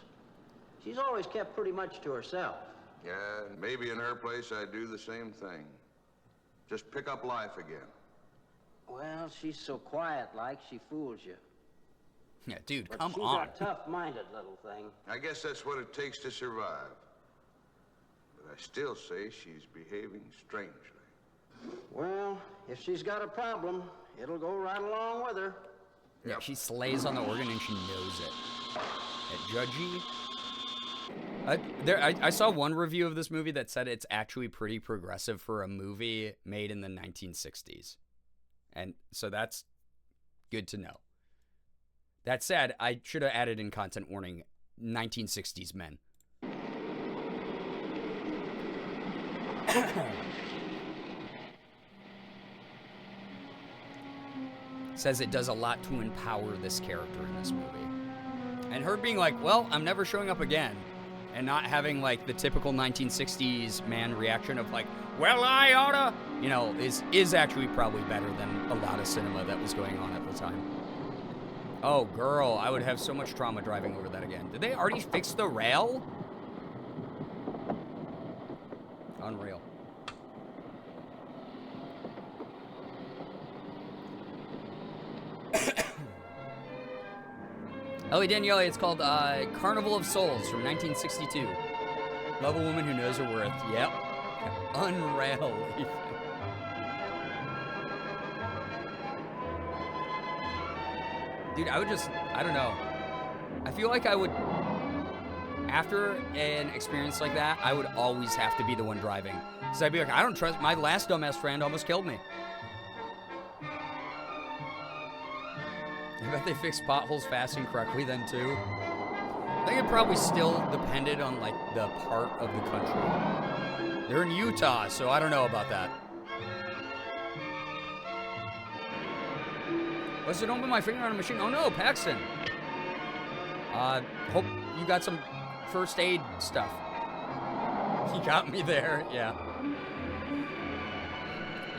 She's always kept pretty much to herself. Yeah, maybe in her place I'd do the same thing. Just pick up life again. Well, she's so quiet-like, she fools you. Yeah, dude, But come she's on. a tough-minded little thing. I guess that's what it takes to survive. But I still say she's behaving strangely. Well, if she's got a problem, it'll go right along with her. Yeah, she slays on the organ and she knows it. At Judgy. I saw one review of this movie that said it's actually pretty progressive for a movie made in the 1960s. And so that's good to know. That said, I should have added in content warning 1960s men. Says it does a lot to empower this character in this movie. And her being like, well, I'm never showing up again. And not having like the typical 1960s man reaction of like, well, I oughta, you know, is actually probably better than a lot of cinema that was going on at the time. Oh, girl, I would have so much trauma driving over that again. Did they already fix the rail? Unreal. Ellie Daniele, it's called Carnival of Souls from 1962. Love a woman who knows her worth. Yep. Unrail. Dude, I would just, I don't know. I feel like I would, after an experience like that, I would always have to be the one driving. Because I'd be like, I don't trust, my last dumbass friend almost killed me. I bet they fixed potholes fast and correctly then too. I think it probably still depended on like the part of the country. They're in Utah, so I don't know about that. Listen, don't put my finger on a machine. Oh no, Paxton. Hope you got some first aid stuff. He got me there, yeah.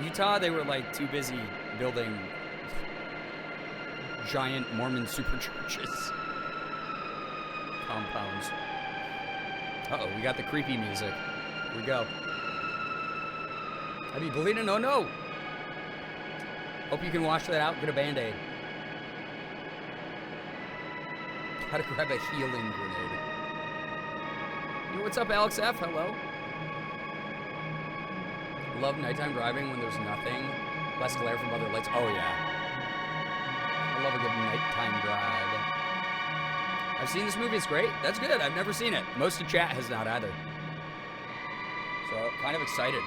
Utah, they were like too busy building giant Mormon superchurches. Compounds. Uh-oh, we got the creepy music. Here we go. I be bleeding, oh no! Hope you can wash that out, get a Band-Aid. Gotta grab a healing grenade. Yo, what's up, Alex F? Hello. Love nighttime driving when there's nothing. Less glare from other lights. Oh, yeah. I love a good nighttime drive. I've seen this movie. It's great. That's good. I've never seen it. Most of chat has not either. So, kind of excited.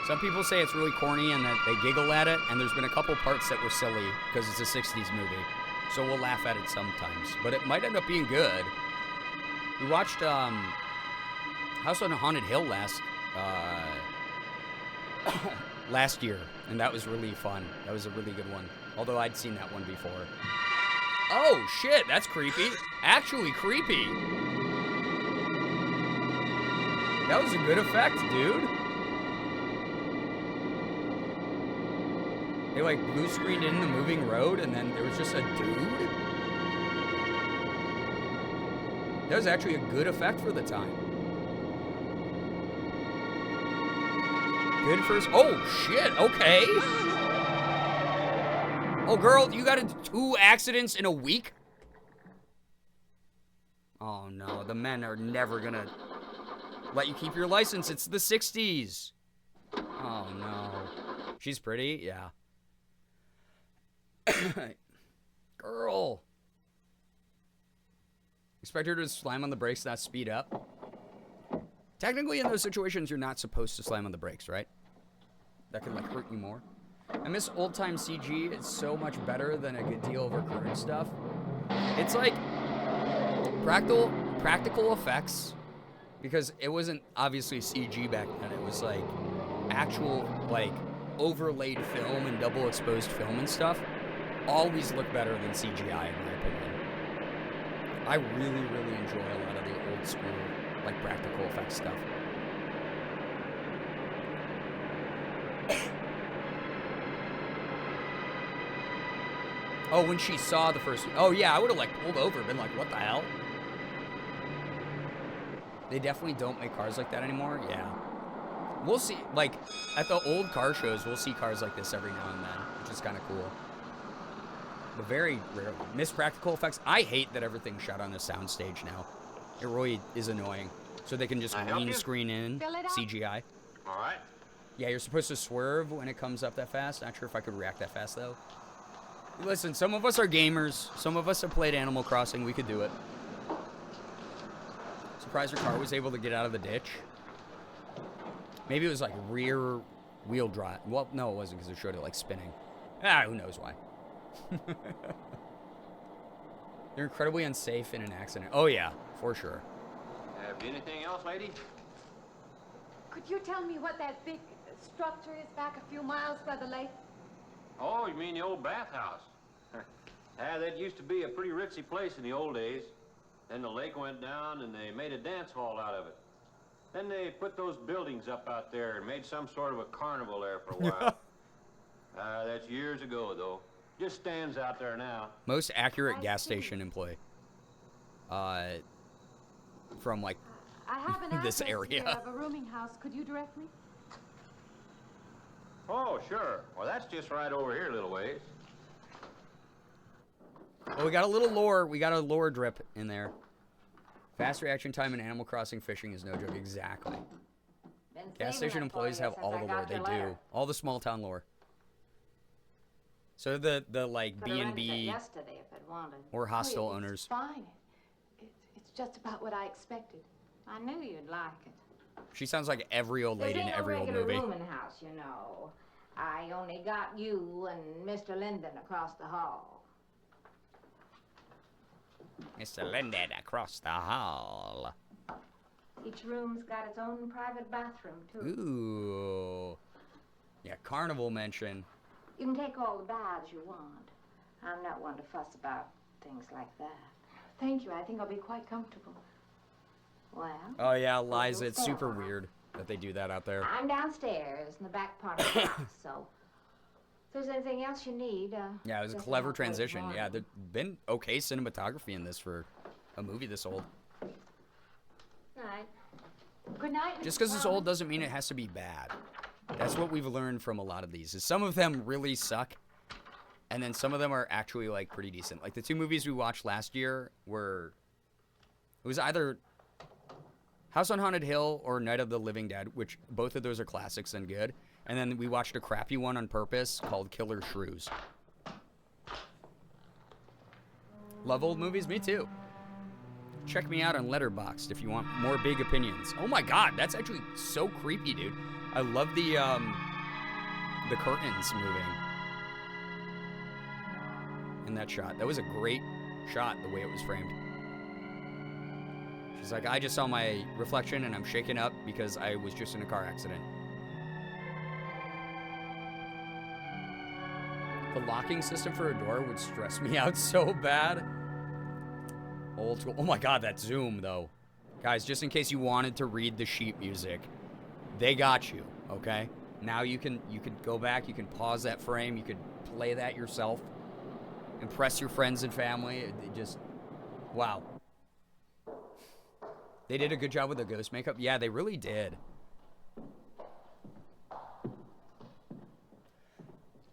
Some people say it's really corny and that they giggle at it. And there's been a couple parts that were silly because it's a 60s movie. So we'll laugh at it sometimes. But it might end up being good. We watched House on a Haunted Hill last year, and that was really fun. That was a really good one. Although I'd seen that one before. Oh, shit, that's creepy. Actually creepy. That was a good effect, dude. They, like, blue screened in the moving road, and then there was just a dude. That was actually a good effect for the time. Good first. Oh, shit. Okay. Oh, girl, you got into 2 accidents in a week? Oh, no. The men are never gonna let you keep your license. It's the 60s. Oh, no. She's pretty? Yeah. Girl. Expect her to slam on the brakes, not speed up. Technically, in those situations, you're not supposed to slam on the brakes, right? That could, like, hurt you more. I miss old-time CG. It's so much better than a good deal of our current stuff. It's, like, practical effects, because it wasn't obviously CG back then. It was, like, actual, like, overlaid film and double-exposed film and stuff. Always look better than CGI, in my opinion. I really, really enjoy a lot of the old school, like, practical effects stuff. Oh, when she saw the first... Oh, yeah, I would have, like, pulled over and been like, what the hell? They definitely don't make cars like that anymore? Yeah. We'll see, like, at the old car shows, we'll see cars like this every now and then, which is kind of cool. But very rarely. Miss practical effects. I hate that everything's shot on a soundstage now. It really is annoying. So they can just green screen in CGI. All right. Yeah, you're supposed to swerve when it comes up that fast. Not sure if I could react that fast, though. Listen, some of us are gamers. Some of us have played Animal Crossing. We could do it. Surprised your car was able to get out of the ditch. Maybe it was like rear wheel drive. Well, no, it wasn't, because it showed it like spinning. Who knows why. They're incredibly unsafe in an accident. Oh, yeah, for sure. Anything else, lady? Could you tell me what that big structure is back a few miles by the lake? Oh, you mean the old bathhouse? That used to be a pretty ritzy place in the old days. Then the lake went down and they made a dance hall out of it. Then they put those buildings up out there and made some sort of a carnival there for a while. That's years ago, though. Just stands out there now. Most accurate gas station employee. From, like, I have an this area. Of a rooming house. Could you direct me? Oh, sure. Well, that's just right over here a little ways. Oh, we got a little lore. We got a lore drip in there. Fast reaction time in Animal Crossing fishing is no joke. Exactly. Gas station employees have all the lore. They do. All the small town lore. So the like B&B or hostel owners. It's fine. It's just about what I expected. I knew you'd like it. She sounds like every old lady in every old movie. Rooming house, you know. I only got you and Mr. Linden across the hall. Mr. Linden across the hall. Each room's got its own private bathroom, too. Ooh. Yeah, carnival mention. You can take all the baths you want. I'm not one to fuss about things like that. Thank you. I think I'll be quite comfortable. Well? Oh, yeah, Liza, it's super weird that they do that out there. I'm downstairs in the back part of the house, so there's anything else you need, Yeah, it was a just clever about wait transition. tomorrow. Yeah, there's been okay cinematography in this for a movie this old. Right. Good night. Just Mrs. because it's Thomas. old doesn't mean it has to be bad. That's what we've learned from a lot of these. Is some of them really suck, and then some of them are actually like pretty decent. Like the two movies we watched last year were, it was either House on Haunted Hill or Night of the Living Dead, which both of those are classics and good. And then we watched a crappy one on purpose called Killer Shrews. Love old movies? Me too. Check me out on Letterboxd if you want more big opinions. Oh my god, that's actually so creepy, dude. I love the curtains moving in that shot. That was a great shot, the way it was framed. She's like, I just saw my reflection and I'm shaken up because I was just in a car accident. The locking system for a door would stress me out so bad. Old school. Oh my god, that zoom though. Guys, just in case you wanted to read the sheet music, they got you, okay? Now you can go back, you can pause that frame, you could play that yourself. Impress your friends and family. It just, wow. They did a good job with the ghost makeup. Yeah, they really did.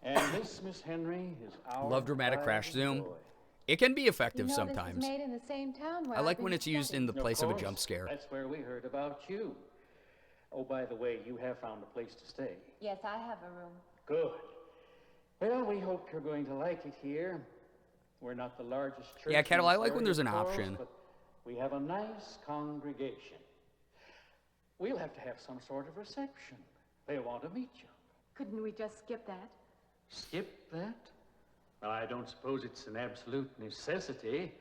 And this, Miss Henry, is our Love dramatic pride crash and zoom. joy. It can be effective You know, sometimes. This is made in the same town where I like I've when been it's used in the studying. place of a course, jump scare. That's where we heard about you. Oh, by the way, you have found a place to stay. Yes, I have a room. Good. Well, we hope you're going to like it here. We're not the largest church. Yeah, Kettle, in I this like when area, there's an of course, option. But we have a nice congregation. We'll have to have some sort of reception. They want to meet you. Couldn't we just skip that? Skip that? Well, I don't suppose it's an absolute necessity.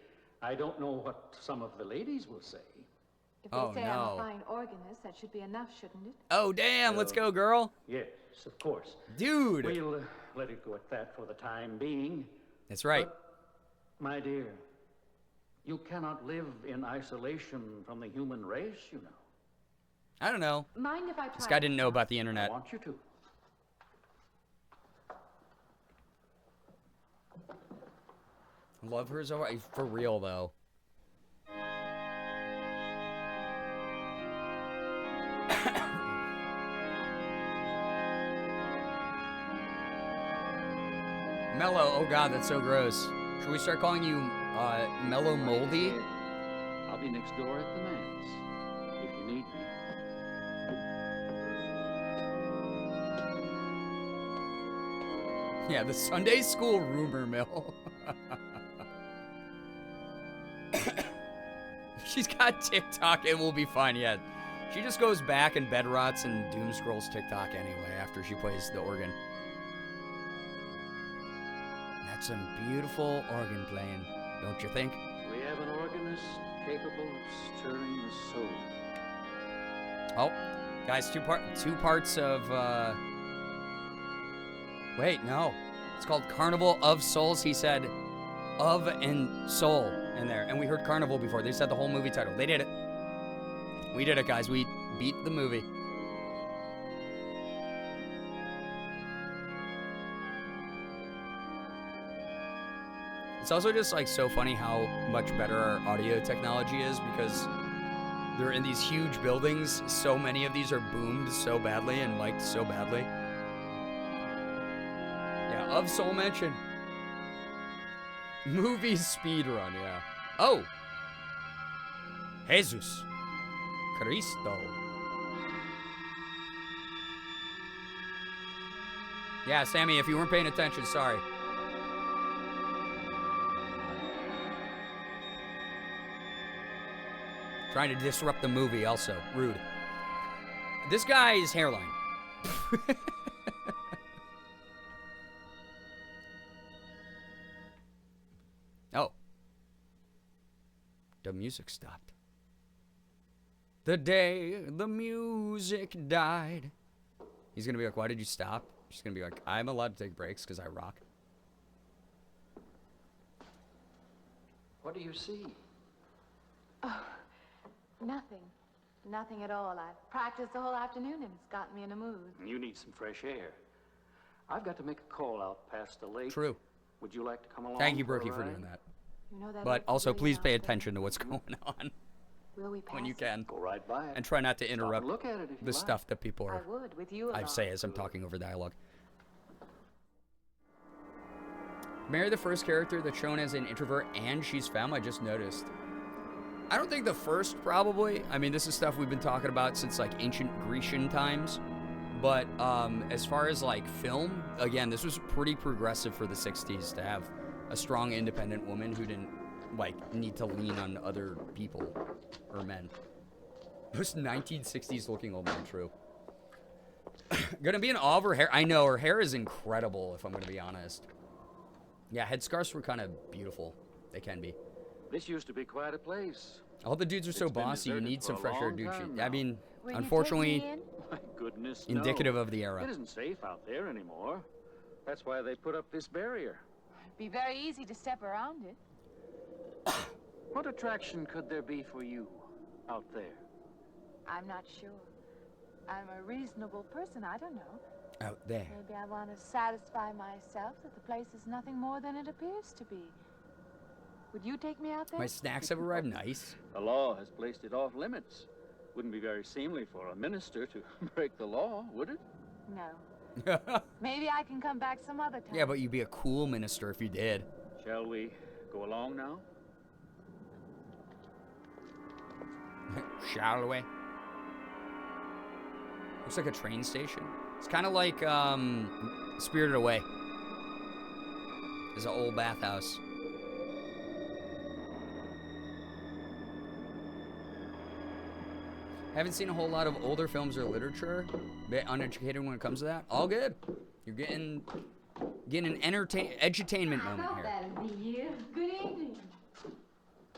I don't know what some of the ladies will say. If they say I'm a fine organist, that should be enough, shouldn't it? Oh, damn, let's go, girl. Yes, of course. Dude. We'll let it go at that for the time being. That's right. But, my dear, you cannot live in isolation from the human race, you know. I don't know. Mind if I try? This guy didn't know about the internet. I want you to. Love her so much. For real, though. Mellow. Oh, God, that's so gross. Should we start calling you Mellow Moldy? I'll be next door at the manse if you need me. Yeah, the Sunday school rumor mill. She's got TikTok, it will be fine, yeah. She just goes back and bed rots and doom scrolls TikTok anyway after she plays the organ. That's some beautiful organ playing, don't you think? We have an organist capable of stirring the soul. Oh, guys, two parts of, wait, no. It's called Carnival of Souls. He said of and soul in there. And we heard Carnival before. They said the whole movie title. They did it. We did it, guys. We beat the movie. It's also just like so funny how much better our audio technology is because they're in these huge buildings. So many of these are boomed so badly and mic'd so badly. Yeah, of Soul Mansion. Movie speedrun, yeah. Oh! Jesus. Cristo. Yeah, Sammy, if you weren't paying attention, sorry. Trying to disrupt the movie also. Rude. This guy's hairline. Oh. The music stopped. The day the music died. He's gonna be like, why did you stop? She's gonna be like, I'm allowed to take breaks because I rock. What do you see? Oh, nothing. Nothing at all. I've practiced the whole afternoon and it's gotten me in a mood. You need some fresh air. I've got to make a call out past the lake. True. Would you like to come along? Thank you, for a Brookie, for ride? doing that. You know that But lake also, really please out pay there? attention to what's going on Will we pass when you it? can. Go right by it. And try not to Stop and interrupt look at it if you the like. stuff that people I are would, with you I along. say as I'm talking over dialogue. Mary, the first character that's shown as an introvert and she's femme, I just noticed. I don't think the first, probably. I mean, this is stuff we've been talking about since like ancient Grecian times. But as far as like film, again, this was pretty progressive for the 60s to have a strong independent woman who didn't like need to lean on other people or men. This 1960s looking old man, true. Gonna be in awe of her hair. I know, her hair is incredible, if I'm gonna be honest. Yeah, headscarves were kind of beautiful. They can be. This used to be quite a place. All the dudes are so It's been bossy, you deserted need for some a fresh air long dude time shit. now. I mean, Will you unfortunately, take me in? My goodness, indicative no. of the era. It isn't safe out there anymore. That's why they put up this barrier. Be very easy to step around it. What attraction could there be for you out there? I'm not sure. I'm a reasonable person. I don't know. Out there. Maybe I want to satisfy myself that the place is nothing more than it appears to be. Would you take me out there? My snacks have arrived. Nice. The law has placed it off limits. Wouldn't be very seemly for a minister to break the law, would it? No. Maybe I can come back some other time. Yeah, but you'd be a cool minister if you did. Shall we go along now? Shall we? Looks like a train station. It's kind of like Spirited Away. There's an old bathhouse. Haven't seen a whole lot of older films or literature. Bit uneducated when it comes to that. All good. You're getting an edutainment moment I here. thought that'd be you. Good evening.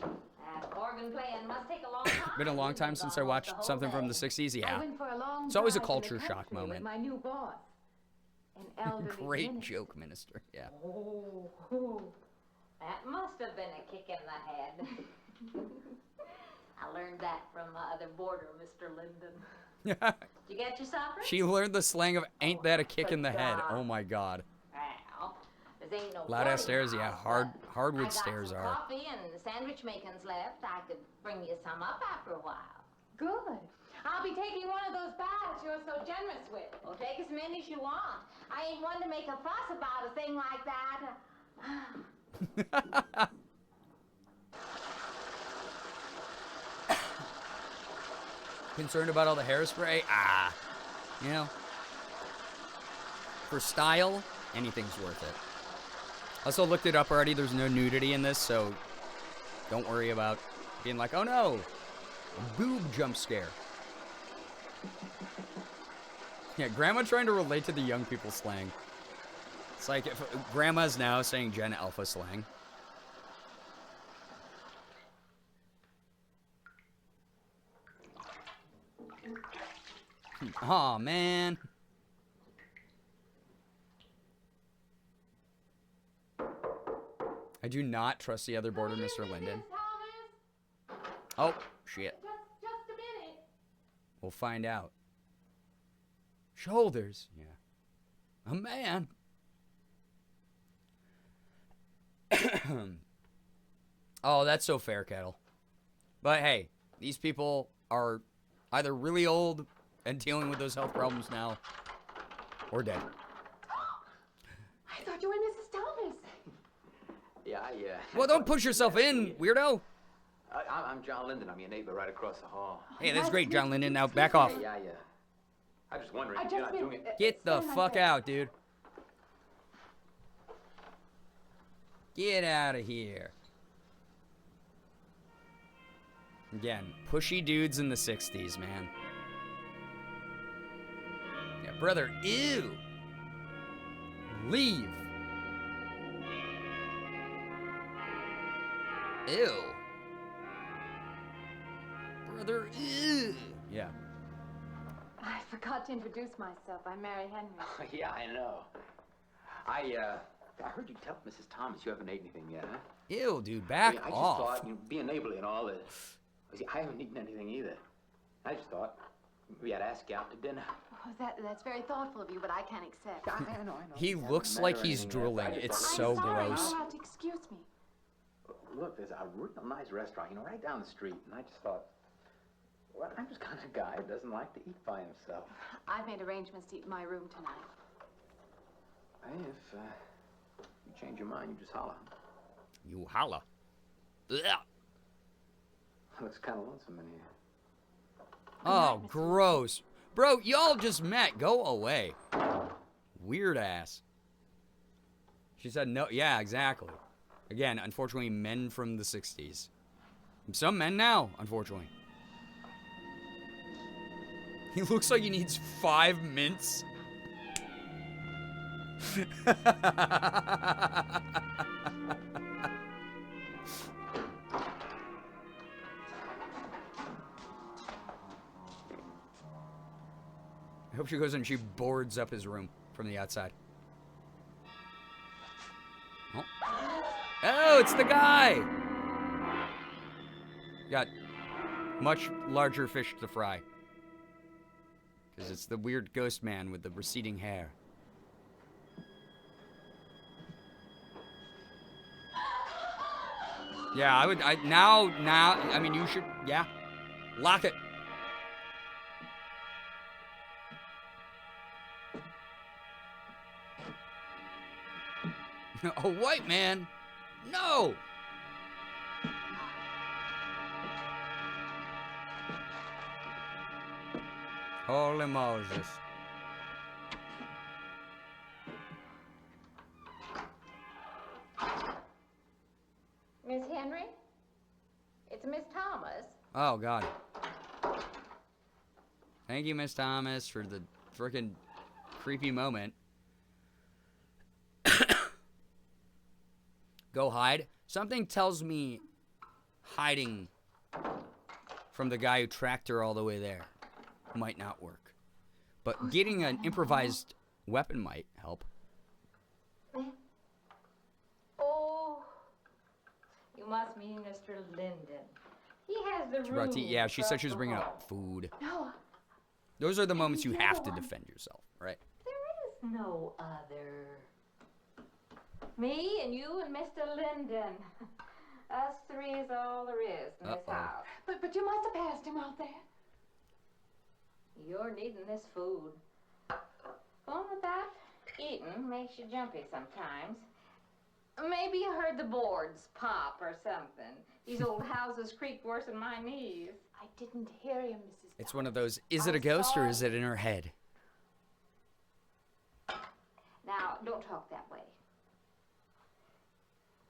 That organ playing must take a long time. Been a long time since I watched something from the 60s. I Yeah. went for a long It's always a drive in the culture shock country moment. With my new boss, an elderly Great minister. joke, minister. Yeah. Oh, that must have been a kick in the head. I learned that from my other boarder, Mr. Linden. Did you get your supper? She learned the slang of "ain't that a kick in the head." Oh my God. Well, there ain't no Loud ass boarding stairs, yeah. house, but Hardwood I got stairs some are. coffee and sandwich makings left. I could bring you some up after a while. Good. I'll be taking one of those baths you're so generous with. Well, take as many as you want. I ain't one to make a fuss about a thing like that. Concerned about all the hairspray? Ah. You know. For style, anything's worth it. Also looked it up already. There's no nudity in this, so don't worry about being like, oh no, a boob jump scare. Yeah, grandma trying to relate to the young people slang. It's like if grandma's now saying Gen Alpha slang. Aw, man. I do not trust the other boarder, Mr. Linden. Oh, shit. Just a minute. We'll find out. Shoulders. Yeah. A man. Oh, that's so fair, Kettle. But hey, these people are either really old and dealing with those health problems now, or dead. I thought you were Mrs. Thomas. Yeah, Well, don't push yourself in, weirdo. I'm John Linden. I'm your neighbor right across the hall. Hey, that's great, John Linden. Now back off. Yeah. I'm just wondering if you're not doing it. Get the fuck out, dude. Get out of here. Again, pushy dudes in the 60s, man. Yeah, brother, ew. Leave. Ew. Brother, ew. Yeah. I forgot to introduce myself. I'm Mary Henry. Yeah, I know. I heard you tell Mrs. Thomas you haven't ate anything yet, huh? Ew, dude, back I just off. thought, being neighborly and all this. See, I haven't eaten anything either. I just thought maybe I'd ask you out to dinner. That's very thoughtful of you, but I can't accept. I know. He looks like he's drooling. It's so gross. You'll have to excuse me. Look, there's a real nice restaurant, right down the street, and I just thought, well, I'm just kind of a guy who doesn't like to eat by himself. I've made arrangements to eat in my room tonight. Hey, if you change your mind, you just holler. You holla. Ugh. Looks kind of lonesome in here. Oh, gross. Bro, y'all just met. Go away. Weird ass. She said no. Yeah, exactly. Again, unfortunately, men from the 60s. Some men now, unfortunately. He looks like he needs 5 mints. I hope she goes and she boards up his room from the outside. Oh, it's the guy! Got much larger fish to fry. Because it's the weird ghost man with the receding hair. Yeah, I mean, you should, yeah. Lock it. A white man? No! Holy Moses. Miss Henry? It's Miss Thomas. Oh, God. Thank you, Miss Thomas, for the frickin' creepy moment. Go hide. Something tells me hiding from the guy who tracked her all the way there might not work. But getting an improvised weapon might help. Oh, you must mean Mr. Linden. He has the room. Yeah, she said she was bringing up food. No. Those are the moments you have to defend yourself, right? There is no other. Me and you and Mr. Linden. Us three is all there is in this house. But you must have passed him out there. You're needing this food. Going without eating makes you jumpy sometimes. Maybe you heard the boards pop or something. These old houses creak worse than my knees. I didn't hear him, Mrs. It's one of those, is it a ghost or is it in her head? Now, don't talk that way.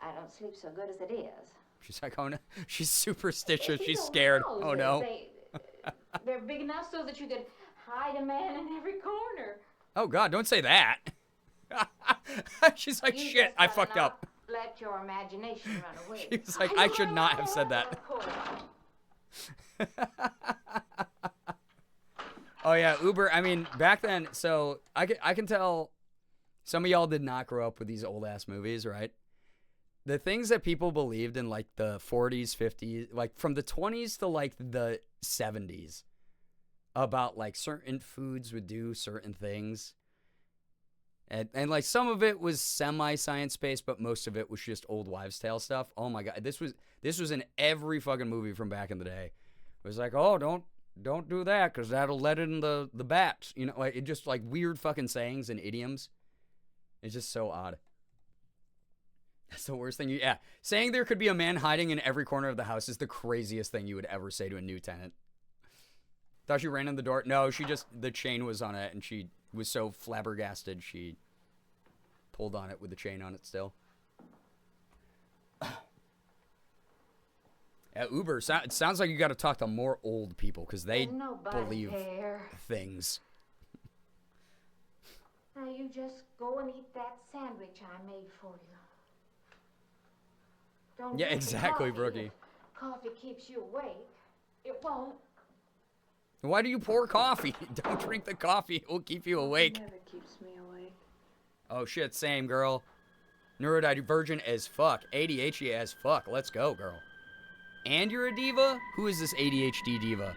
I don't sleep so good as it is. She's like, oh no. She's superstitious. She's scared. Oh no. They're big enough so that you could hide a man in every corner. Oh God, don't say that. She's like, shit, I fucked up. Let your imagination run away. She's like, I should not have said that. Oh yeah, Uber. I mean, back then, so I can tell some of y'all did not grow up with these old ass movies, right? The things that people believed in like the 40s, 50s, like from the 20s to like the 70s about like certain foods would do certain things. And like some of it was semi-science based, but most of it was just old wives' tale stuff. Oh my God, this was in every fucking movie from back in the day. It was like, oh, don't do that because that'll let in the bats. You know, like it just like weird fucking sayings and idioms. It's just so odd. That's the worst thing. Yeah, saying there could be a man hiding in every corner of the house is the craziest thing you would ever say to a new tenant. Thought she ran in the door. No, the chain was on it, and she was so flabbergasted she pulled on it with the chain on it still. Yeah, Uber, it sounds like you got to talk to more old people because they believe things. Now you just go and eat that sandwich I made for you. Don't yeah, exactly, Brookie. Coffee keeps you awake. It won't. Why do you pour coffee? Don't drink the coffee. It will keep you awake. It never keeps me awake. Oh, shit. Same, girl. Neurodivergent as fuck. ADHD as fuck. Let's go, girl. And you're a diva? Who is this ADHD diva?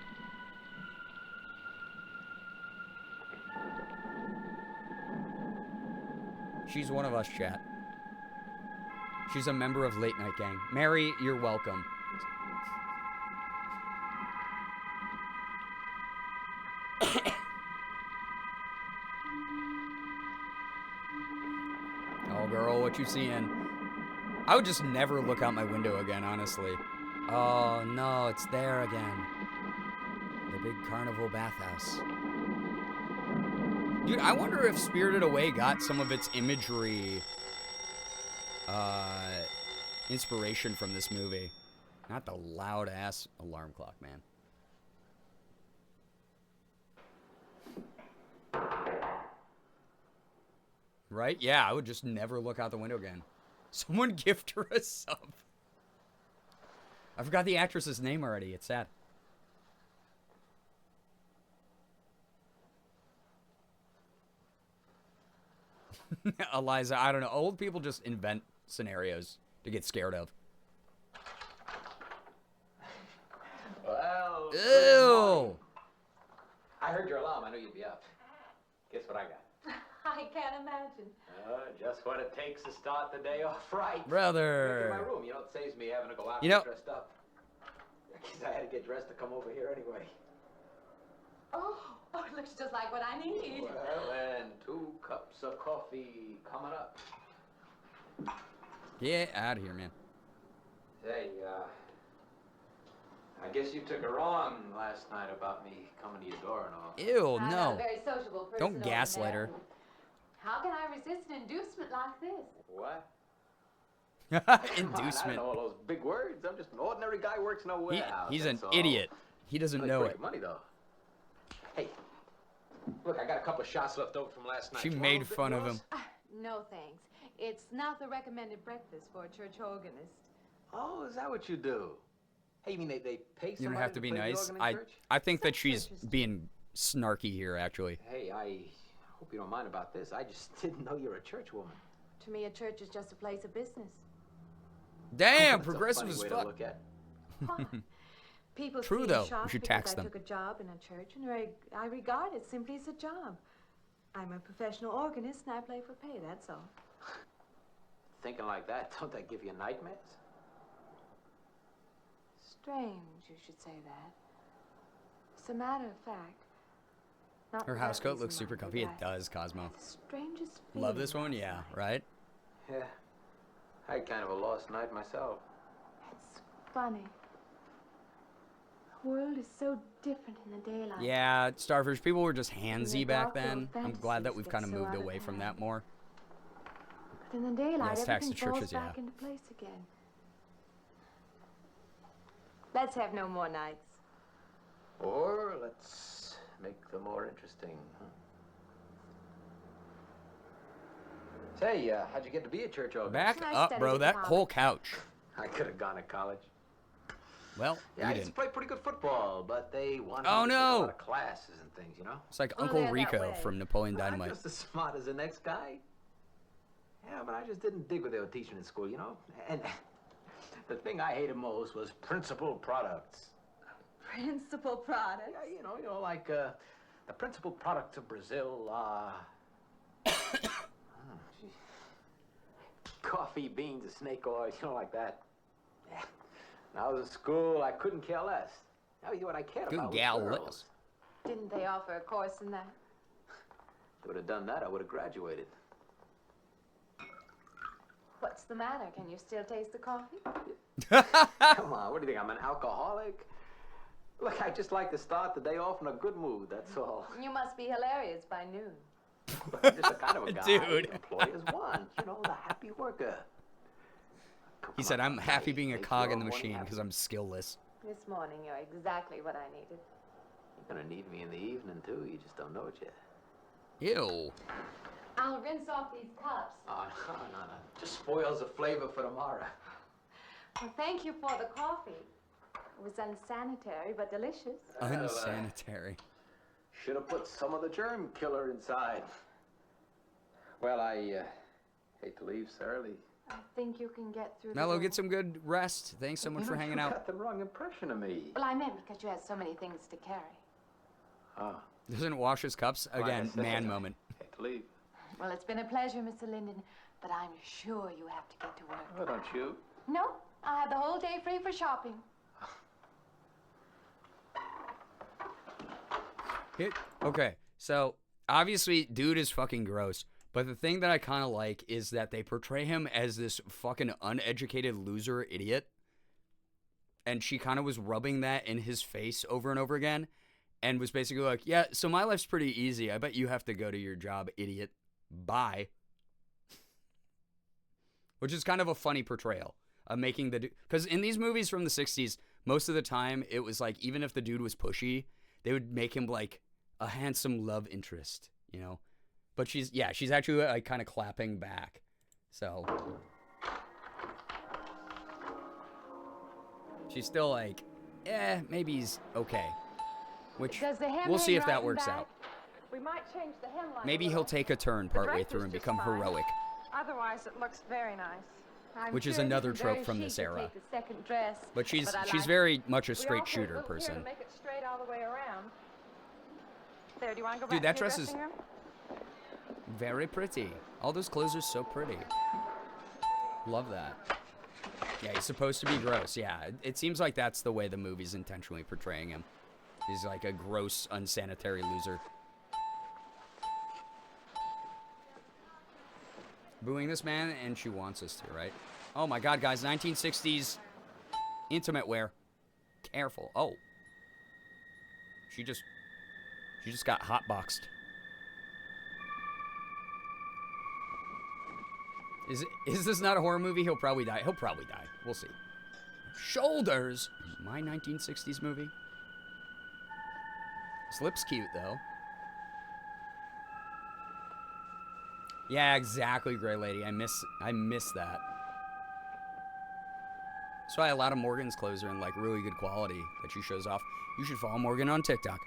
She's one of us, chat. She's a member of Late Night Gang. Mary, you're welcome. Oh, girl, what you seeing? I would just never look out my window again, honestly. Oh, no, it's there again. The big carnival bathhouse. Dude, I wonder if Spirited Away got some of its imagery, inspiration from this movie. Not the loud-ass alarm clock, man. Right? Yeah, I would just never look out the window again. Someone gift her a sub. I forgot the actress's name already. It's sad. Eliza, I don't know. Old people just invent scenarios to get scared of. Well, ew. I heard your alarm. I knew you'd be up. Guess what I got? I can't imagine. Just what it takes to start the day off right. Brother. Look in my room. You know, it saves me having to go out You know- and get dressed up. Because I had to get dressed to come over here anyway. Oh, it looks just like what I need. Well, and 2 cups of coffee coming up. Get out of here, man. Hey, I guess you took it wrong last night about me coming to your door and all. Ew, I'm no. not a very sociable person. Don't gaslight her. How can I resist an inducement like this? What? Come on, I Inducement. don't know all those big words. I'm just an ordinary guy who works in a warehouse. He's an that's all. idiot. He doesn't Like know breaking it. money, though. Hey, look, I got a couple of shots left over from last night. She You want made a bit fun of more? him. No, thanks. It's not the recommended breakfast for a church organist. Oh, is that what you do? Hey, you mean they pay somebody You don't have to be play the nice. organ in church? I think that she's being snarky here, actually. Hey, I hope you don't mind about this. I just didn't know you're a church woman. To me, a church is just a place of business. Damn, That's progressive a as funny way fuck. to look at. Why? People True, seem though. We shocked should because tax I them. took a job in a church, and I regard it simply as a job. I'm a professional organist, and I play for pay, that's all. Thinking like that, don't that give you nightmares? Strange you should say that. As a matter of fact, not Her for house that coat reason, looks super mind, comfy. It but I does, Cosmo. had the strangest Love this feeling one? last Yeah, night. right? Yeah. I had kind of a lost night myself. It's funny. The world is so different in the daylight. Yeah, Starfish, people were just handsy back dark little then. I'm glad that fantasies we've get kind of so moved out of away from hand. that more. But in the daylight, Yes, tax the everything falls churches, yeah. back into place again. Let's have no more nights. Or let's make them more interesting. Say, how'd you get to be a church organist? Back I up, studied bro. at That college. whole couch. I could have gone to college. Well, Yeah, I you used to didn't. play pretty good football, but they wanted Oh, me to take no. a lot of classes and things, you know? It's like Well, Uncle they're that Rico way. from Napoleon I'm Dynamite. just as smart as the next guy. Yeah, but I just didn't dig what they were teaching in school, you know? And the thing I hated most was principal products. Principal products. Yeah, you know, like the principal products of Brazil are coffee, beans, and snake oil, you know, like that. Yeah. When I was in school, I couldn't care less. Now, you know what I cared Good about gal, was less. girls. Didn't they offer a course in that? If they would have done that, I would have graduated. What's the matter? Can you still taste the coffee? Come on, what do you think? I'm an alcoholic? Look, I just like to start the day off in a good mood, that's all. You must be hilarious by noon. But I'm just the kind of a guy Dude. employers want, you know, the happy worker. He said, I'm happy being a Make cog your in the morning machine happy. because I'm skillless. This morning, you're exactly what I needed. You're gonna need me in the evening, too. You just don't know it yet. Ew. I'll rinse off these cups. Oh, no. Just spoils the flavor for tomorrow. Well, thank you for the coffee. It was unsanitary, but delicious. Unsanitary. Should have put some of the germ killer inside. Well, I hate to leave so early. I think you can get through Mello, the get some good rest. Thanks so much for hanging You out. got the wrong impression of me. Well, I meant because you had so many things to carry. Oh, Doesn't wash his cups? Like I Again, said, man I moment. hate to leave. Well, it's been a pleasure, Mr. Linden, but I'm sure you have to get to work. Oh, don't you? No, I have the whole day free for shopping. Okay, so obviously, dude is fucking gross. But the thing that I kind of like is that they portray him as this fucking uneducated loser idiot. And she kind of was rubbing that in his face over and over again. And was basically like, yeah, so my life's pretty easy. I bet you have to go to your job, idiot. Bye. Which is kind of a funny portrayal of making the dude. Because in these movies from the 60s, most of the time, it was like, even if the dude was pushy, they would make him like a handsome love interest, you know? But she's actually like kind of clapping back. So she's still like, maybe he's okay. Which we'll see if that works out. We might change the hemline. Maybe he'll take a turn partway through and become heroic. Otherwise, it looks very nice. Which is another trope from this era. But she's very much a straight shooter person. Make it straight all the way around. There, do you want to go back Dude, that to your dress is dressing room? very pretty. All those clothes are so pretty. Love that. Yeah, he's supposed to be gross. Yeah, it seems like that's the way the movie's intentionally portraying him. He's like a gross, unsanitary loser. Booing this man, and she wants us to, right? Oh my god, guys, 1960s intimate wear. Careful. Oh. She just got hotboxed. Is this not a horror movie? He'll probably die. He'll probably die. We'll see. Shoulders. My 1960s movie. Slip's cute, though. Yeah, exactly, Gray Lady. I miss that. That's why a lot of Morgan's clothes are in, like, really good quality that she shows off. You should follow Morgan on TikTok.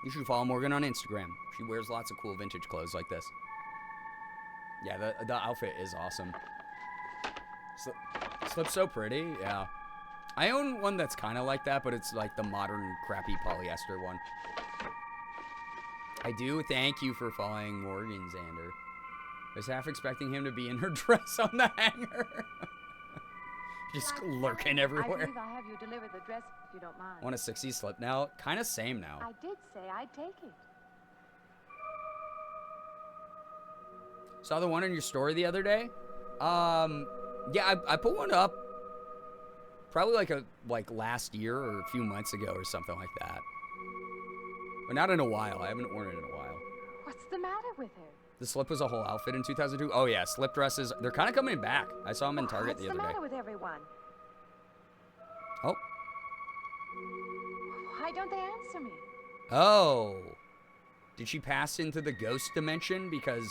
You should follow Morgan on Instagram. She wears lots of cool vintage clothes like this. Yeah, the outfit is awesome. Slip's so pretty, yeah. I own one that's kind of like that, but it's like the modern, crappy polyester one. I do thank you for following Morgan, Xander. I was half expecting him to be in her dress on the hanger. Just lurking everywhere. I believe I have you deliver the dress if you don't mind. Want a 60s slip now? Kind of same now. I did say I'd take it. Saw the one in your story the other day. Yeah, I put one up probably like last year or a few months ago or something like that. But not in a while. I haven't worn it in a while. What's the matter with her? The slip was a whole outfit in 2002. Oh yeah, slip dresses. They're kind of coming back. I saw them in Target the other day. What's the matter with everyone? Oh. Why don't they answer me? Oh. Did she pass into the ghost dimension because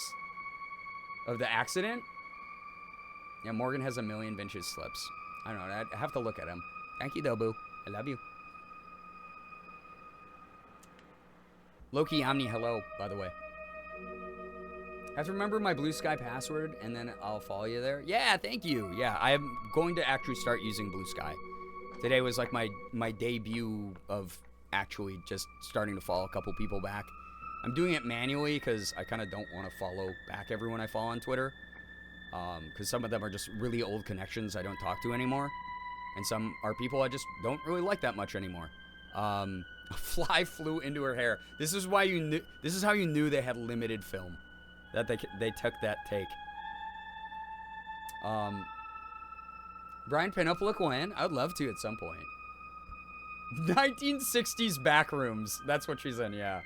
of the accident? Yeah, Morgan has a million vintage slips. I don't know. I have to look at them. Thank you, though, boo. I love you. Loki Omni, hello, by the way. I have to remember my Blue Sky password, and then I'll follow you there. Yeah, thank you. Yeah, I am going to actually start using Blue Sky. Today was like my debut of actually just starting to follow a couple people back. I'm doing it manually because I kind of don't want to follow back everyone I follow on Twitter. Because some of them are just really old connections I don't talk to anymore. And some are people I just don't really like that much anymore. A fly flew into her hair. This is why you knew. This is how you knew they had limited film. That they took that take. Brian Pinup, look when. I'd love to at some point. 1960s backrooms. That's what she's in, yeah.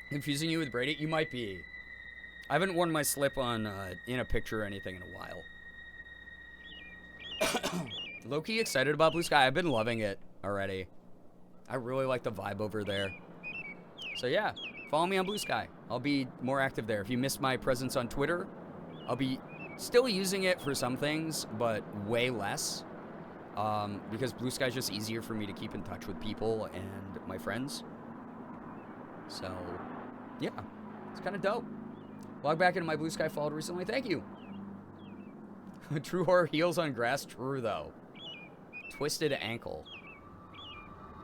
Confusing you with Brady? You might be. I haven't worn my slip on in a picture or anything in a while. Low-key excited about Blue Sky. I've been loving it already. I really like the vibe over there. So yeah, follow me on Blue Sky. I'll be more active there. If you missed my presence on Twitter, I'll be still using it for some things, but way less. Because Blue Sky is just easier for me to keep in touch with people and my friends. So, yeah, it's kind of dope. Log back into my Blue Sky followed recently. Thank you. True horror heels on grass. True, though. Twisted ankle.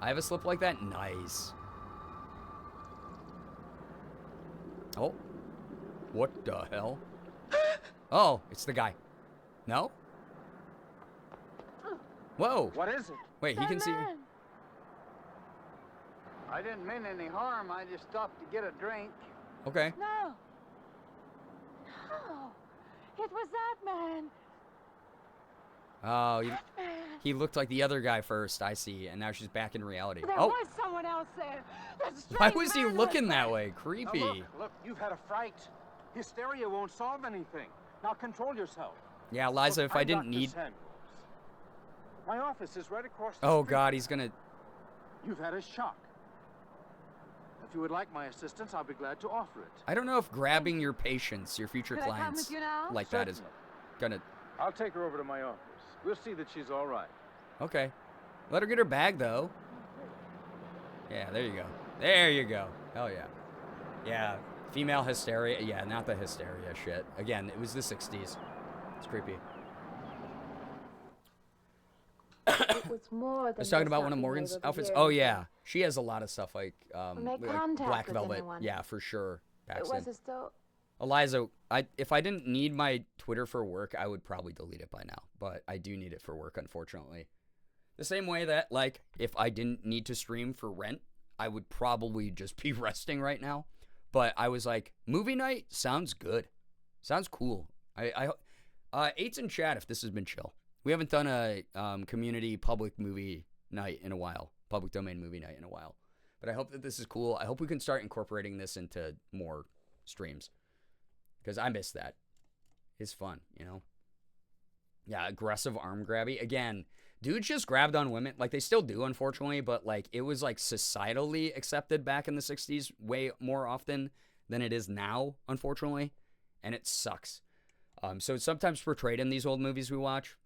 I have a slip like that? Nice. Oh. What the hell? Oh, it's the guy. No? Whoa. What is it? Wait, he can see. I didn't mean any harm. I just stopped to get a drink. Okay. No. No. It was that man. Oh, he looked like the other guy first, I see, and now she's back in reality. There Oh, was someone else there. why was he looking that way? Creepy. Now look, you've had a fright. Hysteria won't solve anything. Now control yourself. Yeah, Liza, Look, if I I'm didn't Dr. need... Samuels. My office is right across the Oh, street. God, he's gonna... You've had a shock. If you would like my assistance, I'll be glad to offer it. I don't know if grabbing your patients, your future Could I come clients, with you now? like that is gonna... I'll take her over to my office. We'll see that she's all right. Okay. Let her get her bag, though. Yeah, there you go. There you go. Hell yeah. Yeah, female hysteria. Yeah, not the hysteria shit. Again, it was the 60s. It's creepy. It was more than I was talking just about not one of being Morgan's able to outfits. hear Oh, anything. yeah. She has a lot of stuff like, Make like contact Black with Velvet. anyone. Yeah, for sure. It Paxton. was as though... Eliza, if I didn't need my Twitter for work, I would probably delete it by now. But I do need it for work, unfortunately. The same way that, like, if I didn't need to stream for rent, I would probably just be resting right now. But I was like, movie night sounds good. Sounds cool. Eights in chat if this has been chill. We haven't done a community public movie night in a while. Public domain movie night in a while. But I hope that this is cool. I hope we can start incorporating this into more streams. Because I miss that. It's fun, you know? Yeah, aggressive arm grabby. Again, dudes just grabbed on women. Like, they still do, unfortunately. But, like, it was, like, societally accepted back in the 60s way more often than it is now, unfortunately. And it sucks. So it's sometimes portrayed in these old movies we watch.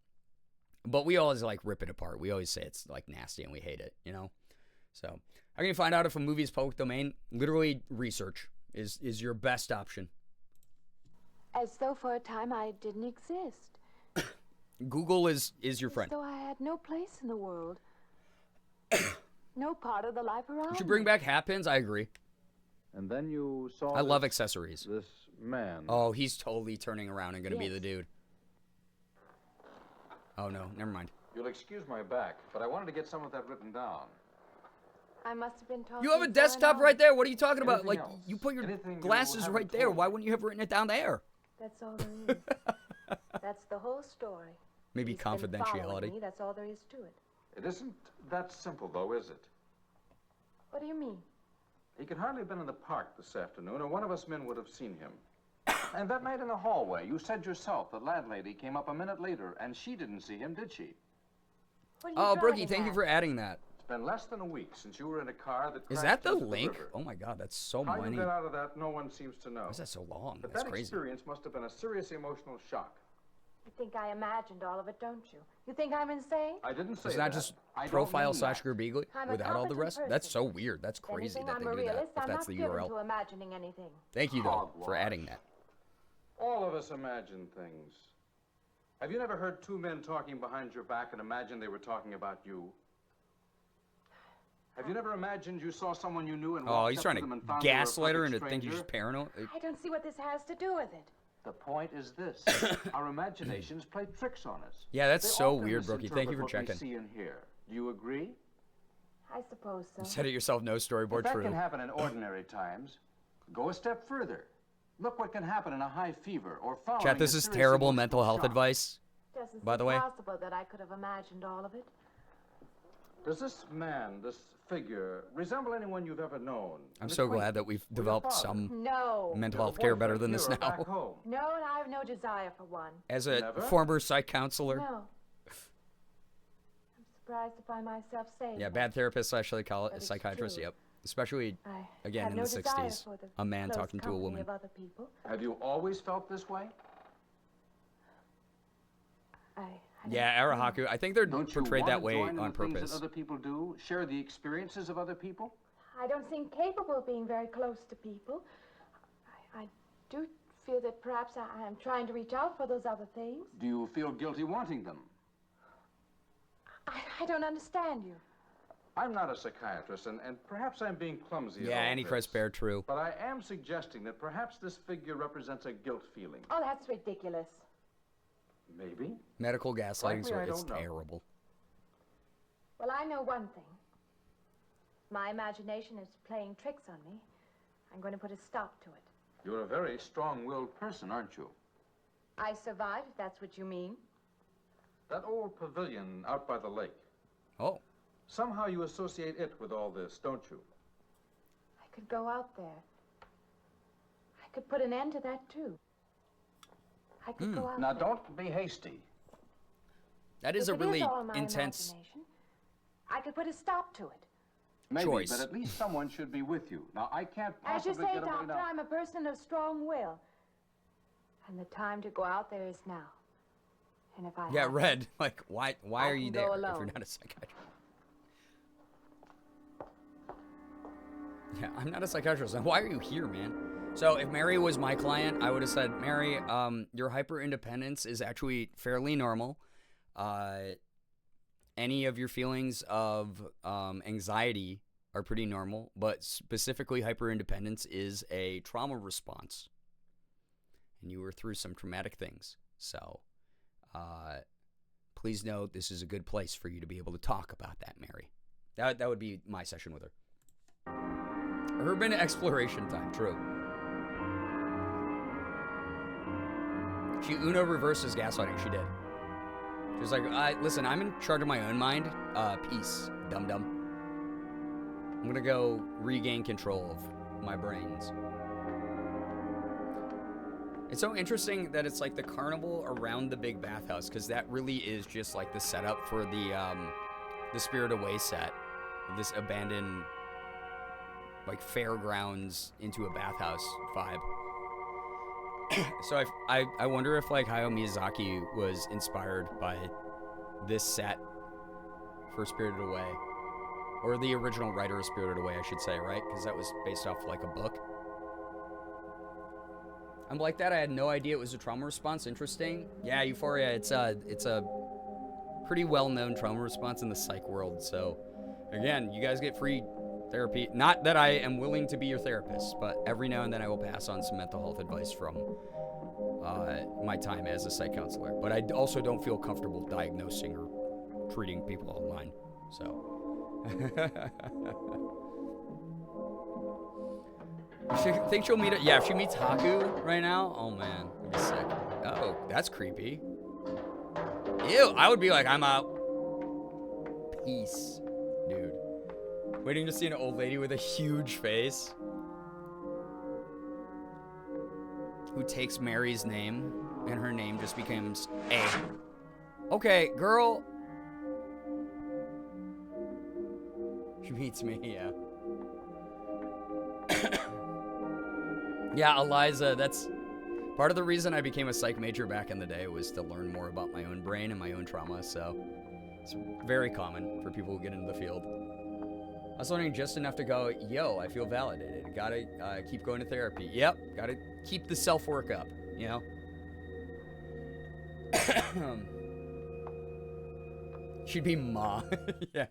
But we always, like, rip it apart. We always say it's, like, nasty and we hate it, you know? So, how can you find out if a movie is public domain? Literally, research is your best option. As though for a time I didn't exist. Google is your friend. As though I had no place in the world. No part of the life around You should bring me. back hat pins. I agree. And then you saw I love accessories. this man. Oh, he's totally turning around and going to be Yes. the dude. Oh, no. Never mind. You'll excuse my back, but I wanted to get some of that written down. I must have been talking You have a for an desktop hour. right there. What are you talking about? Anything Like, else? you put your Anything you glasses haven't right there. told me? Why wouldn't you have written it down there? That's all there is. That's the whole story. Maybe He's been following confidentiality. me, that's all there is to it. It isn't that simple, though, is it? What do you mean? He could hardly have been in the park this afternoon, or one of us men would have seen him. And that night in the hallway, you said yourself the landlady came up a minute later, and she didn't see him, did she? What are you Oh, Brookie, driving thank you at? for adding that. It's been less than a week since you were in a car that Is crashed that the into link? river. Oh, my God. That's so How many. you got out of that, no one seems to know. Why is that so long? But That's that crazy. experience must have been a serious emotional shock. You think I imagined all of it, don't you? You think I'm insane? I didn't say Isn't that. that just I don't profile mean slash that. Girbeagly I'm a without all the competent rest? person. That's so weird. That's If crazy anything, that I'm they a do that. realist. If I'm that's not the given URL. to imagining anything. Thank you, though, for Hogwash. adding that. All of us imagine things. Have you never heard two men talking behind your back and imagined they were talking about you? Have you never imagined you saw someone you knew and Oh, walked he's up trying to to them and found they were a gaslight her perfect into thinking she's stranger? paranoid. I don't see what this has to do with it. The point is this. Our imaginations play tricks on us. Yeah, that's They so often weird, Brookie. Thank you for misinterpret what checking. we see and hear. Do you agree? I suppose so. You said it yourself, no storyboard If that true. can happen in ordinary times, go a step further. Look what can happen in a high fever or following Chat, this a is serious terrible emotional mental health shock. advice. Doesn't By the seem way. possible that I could have imagined all of it. Does this man, this figure, resemble anyone you've ever known? I'm An so glad acquaintance? that we've Or your developed father? some No. mental Your health care better boyfriend than this here or back now. home? No, and I have no desire for one. As a Never? former psych counselor. No. I'm surprised to find myself saying Yeah, that. bad therapist slash But it's psychiatrist. true. Yep. Especially, I again, have in no the desire 60s. for the A man close talking to a company woman. Of other people. Have you always felt this way? I Yeah, Arahaku. I think they're Don't you portrayed want that to way join in on the things purpose. that other people do? Share the experiences of other people? I don't seem capable of being very close to people. I do feel that perhaps I am trying to reach out for those other things. Do you feel guilty wanting them? I don't understand you. I'm not a psychiatrist, and perhaps I'm being clumsy. Yeah, Antichrist Bear, true. But I am suggesting that perhaps this figure represents a guilt feeling. Oh, that's ridiculous. Maybe. Medical gaslighting, Frankly, I it's don't know. terrible. Well, I know one thing. My imagination is playing tricks on me. I'm going to put a stop to it. You're a very strong-willed person, aren't you? I survived, if that's what you mean. That old pavilion out by the lake. Oh. Somehow you associate it with all this, don't you? I could go out there. I could put an end to that, too. I could go out Now, there. don't be hasty. That is If a it really all my intense imagination, I could put a stop to it. Maybe, choice. but at least someone should be with you. Now, I can't As you possibly say, get away Doctor, now. I'm a person of strong will. And the time to go out there is now. And if I Yeah, have to, Red. Like, why I are you can go there if alone. you're not a psychiatrist? Yeah, I'm not a psychiatrist. Then why are you here, man? So if Mary was my client, I would have said, Mary, your hyper independence is actually fairly normal. Any of your feelings of anxiety are pretty normal, but specifically hyper independence is a trauma response. And you were through some traumatic things. So please note this is a good place for you to be able to talk about that, Mary. That would be my session with her. Urban exploration time, true. She Uno reverses gaslighting, she did. She was like, listen, I'm in charge of my own mind. Peace, dum-dum. I'm gonna go regain control of my brains. It's so interesting that it's like the carnival around the big bathhouse, because that really is just like the setup for the Spirit Away set. This abandoned, like, fairgrounds into a bathhouse vibe. So I wonder if, like, Hayao Miyazaki was inspired by this set for Spirited Away. Or the original writer of Spirited Away, I should say, right? Because that was based off, like, a book. I'm like that. I had no idea it was a trauma response. Interesting. Yeah, Euphoria, it's a pretty well-known trauma response in the psych world. So, again, you guys get free therapy. Not that I am willing to be your therapist, but every now and then I will pass on some mental health advice from my time as a psych counselor. But I also don't feel comfortable diagnosing or treating people online. So. She think she'll meet it? Yeah, if she meets Haku right now, oh man, that'd be sick. Oh, that's creepy. Ew, I would be like, I'm out. Peace, dude. Waiting to see an old lady with a huge face who takes Mary's name, and her name just becomes A. Okay, girl. She meets me, yeah. Yeah, Eliza, that's part of the reason I became a psych major back in the day, was to learn more about my own brain and my own trauma, so it's very common for people who get into the field. I was learning just enough to go, yo, I feel validated. Gotta keep going to therapy. Yep, gotta keep the self-work up, you know? She'd be Ma. Yeah.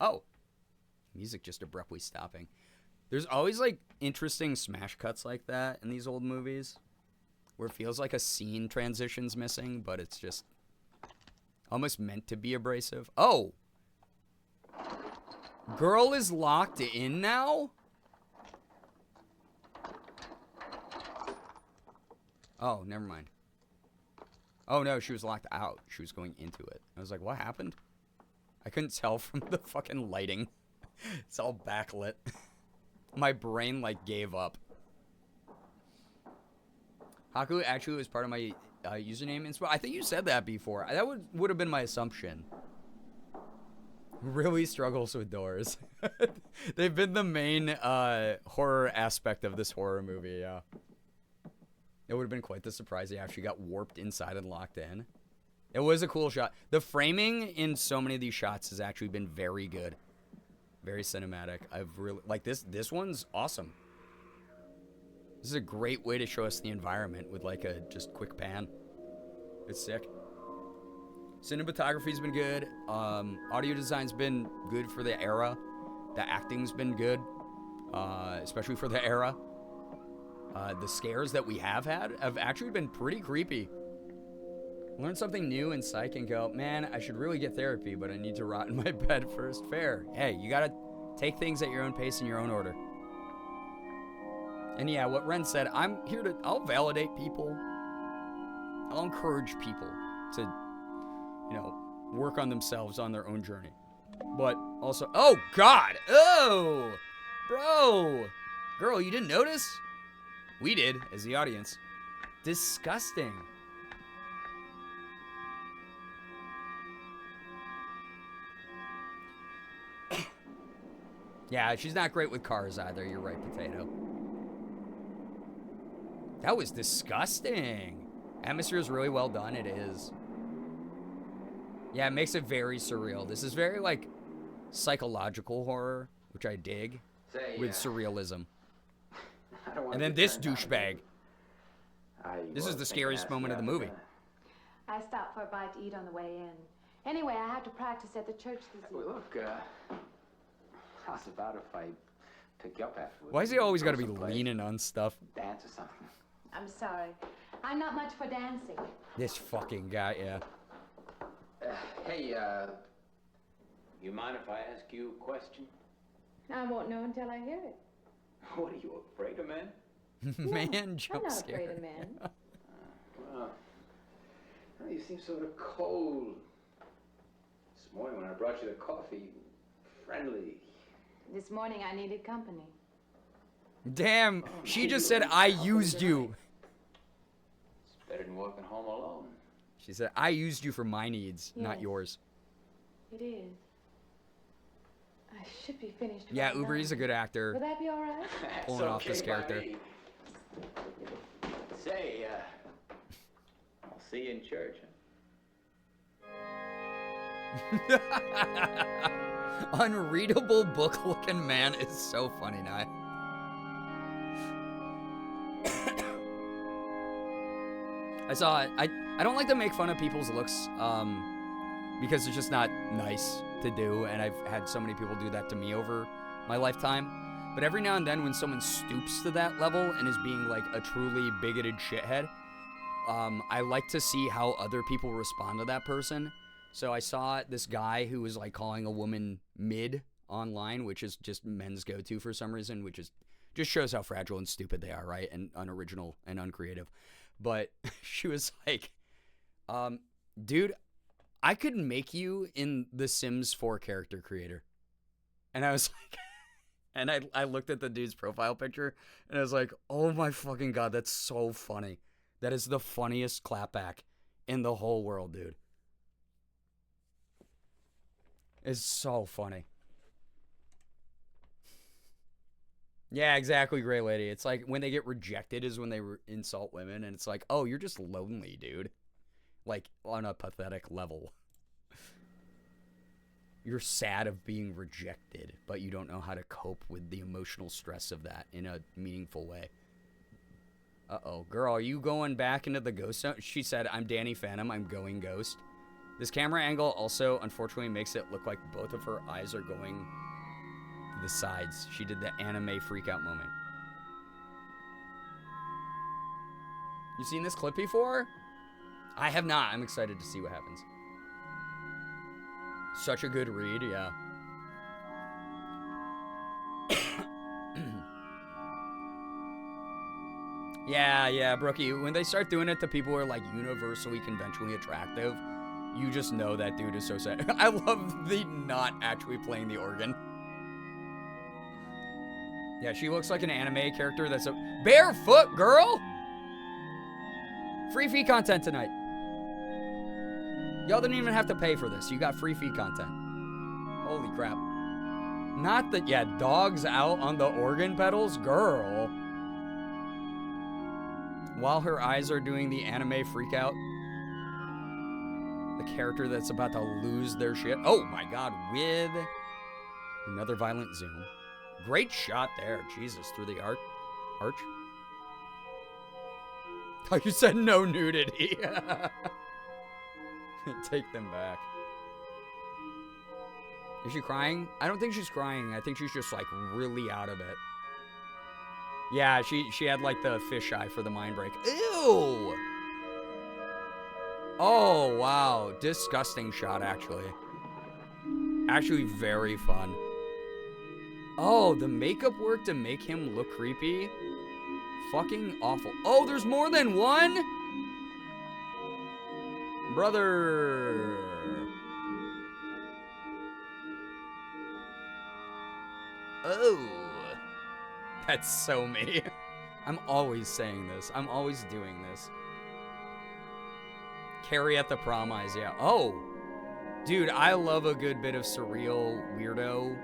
Oh. Music just abruptly stopping. There's always, like, interesting smash cuts like that in these old movies, where it feels like a scene transition's missing, but it's just almost meant to be abrasive. Oh! Girl is locked in now? Oh, never mind. Oh, no, she was locked out. She was going into it. I was like, what happened? I couldn't tell from the fucking lighting. It's all backlit. My brain, like, gave up. Haku actually was part of my username. I think you said that before. That would have been my assumption. Really struggles with doors. They've been the main horror aspect of this horror movie, yeah. It would have been quite the surprise. He actually got warped inside and locked in. It was a cool shot. The framing in so many of these shots has actually been very good. Very cinematic. I've really like this one's awesome. This is a great way to show us the environment with like a just quick pan. It's sick. Cinematography's been good. Audio design's been good for the era. The acting's been good, especially for the era. The scares that we have had have actually been pretty creepy. Learn something new in psych and go, man, I should really get therapy, but I need to rot in my bed first. Fair. Hey, you gotta take things at your own pace in your own order. And yeah, what Ren said, I'll validate people. I'll encourage people to, you know, work on themselves on their own journey. But also, oh God, oh, bro, girl, you didn't notice? We did, as the audience. Disgusting. Yeah, she's not great with cars either. You're right, Potato. That was disgusting. Atmosphere is really well done. It is. Yeah, it makes it very surreal. This is very, like, psychological horror, which I dig, with surrealism. And then this douchebag. This is the scariest moment of the movie. I stopped for a bite to eat on the way in. Anyway, I have to practice at the church this evening. Look, how's about if I pick you up afterwards? Why has he always got to be leaning on stuff? Dance or something. I'm sorry. I'm not much for dancing. This fucking guy, yeah. Hey, you mind if I ask you a question? I won't know until I hear it. What are you, afraid of, man? Man, jump I'm not scare. afraid of men. Well, you seem sort of cold. This morning when I brought you the coffee, friendly. This morning I needed company. Damn, she just said, I used you. It's better than walking home alone. She said, I used you for my needs, not Yes. yours. It is. I should be finished. Yeah, right Uber, now. he's a good actor. Will that be all right? Pulling off this by character. me. Say, I'll see you in church. Unreadable book-looking man is so funny now. I saw it. I don't like to make fun of people's looks because it's just not nice to do, and I've had so many people do that to me over my lifetime. But every now and then when someone stoops to that level and is being like a truly bigoted shithead, I like to see how other people respond to that person. So I saw this guy who was like calling a woman mid online, which is just men's go-to for some reason, which is just shows how fragile and stupid they are, right? And unoriginal and uncreative. But she was like, dude, I could make you in the Sims 4 character creator. And I was like, and I looked at the dude's profile picture and I was like, oh my fucking God, that's so funny. That is the funniest clapback in the whole world, dude. It's so funny. Yeah, exactly, Gray Lady. It's like when they get rejected is when they insult women, and it's like, oh, you're just lonely, dude. Like, on a pathetic level. You're sad of being rejected, but you don't know how to cope with the emotional stress of that in a meaningful way. Uh-oh. Girl, are you going back into the ghost zone? She said, I'm Danny Phantom, I'm going ghost. This camera angle also, unfortunately, makes it look like both of her eyes are going to the sides. She did the anime freak-out moment. You seen this clip before? I have not. I'm excited to see what happens. Such a good read, yeah. Yeah, Brookie. When they start doing it to people who are, like, universally, conventionally attractive, you just know that dude is so sad. I love the not actually playing the organ. Yeah, she looks like an anime character that's a barefoot girl. Free feed content tonight. Y'all didn't even have to pay for this. You got free feed content. Holy crap. Not that, yeah, dogs out on the organ pedals, girl. While her eyes are doing the anime freak out. The character that's about to lose their shit. Oh my God, with another violent zoom. Great shot there. Jesus, through the arch. Oh, you said no nudity. Take them back. Is she crying? I don't think she's crying. I think she's just like really out of it. Yeah, she had like the fisheye for the mind break. Ew! Oh, wow. Disgusting shot, actually. Actually very fun. Oh, the makeup work to make him look creepy? Fucking awful. Oh, there's more than one? Brother. Oh. That's so me. I'm always saying this. I'm always doing this. Carrie at the prom eyes, yeah. Oh. Dude, I love a good bit of surreal weirdo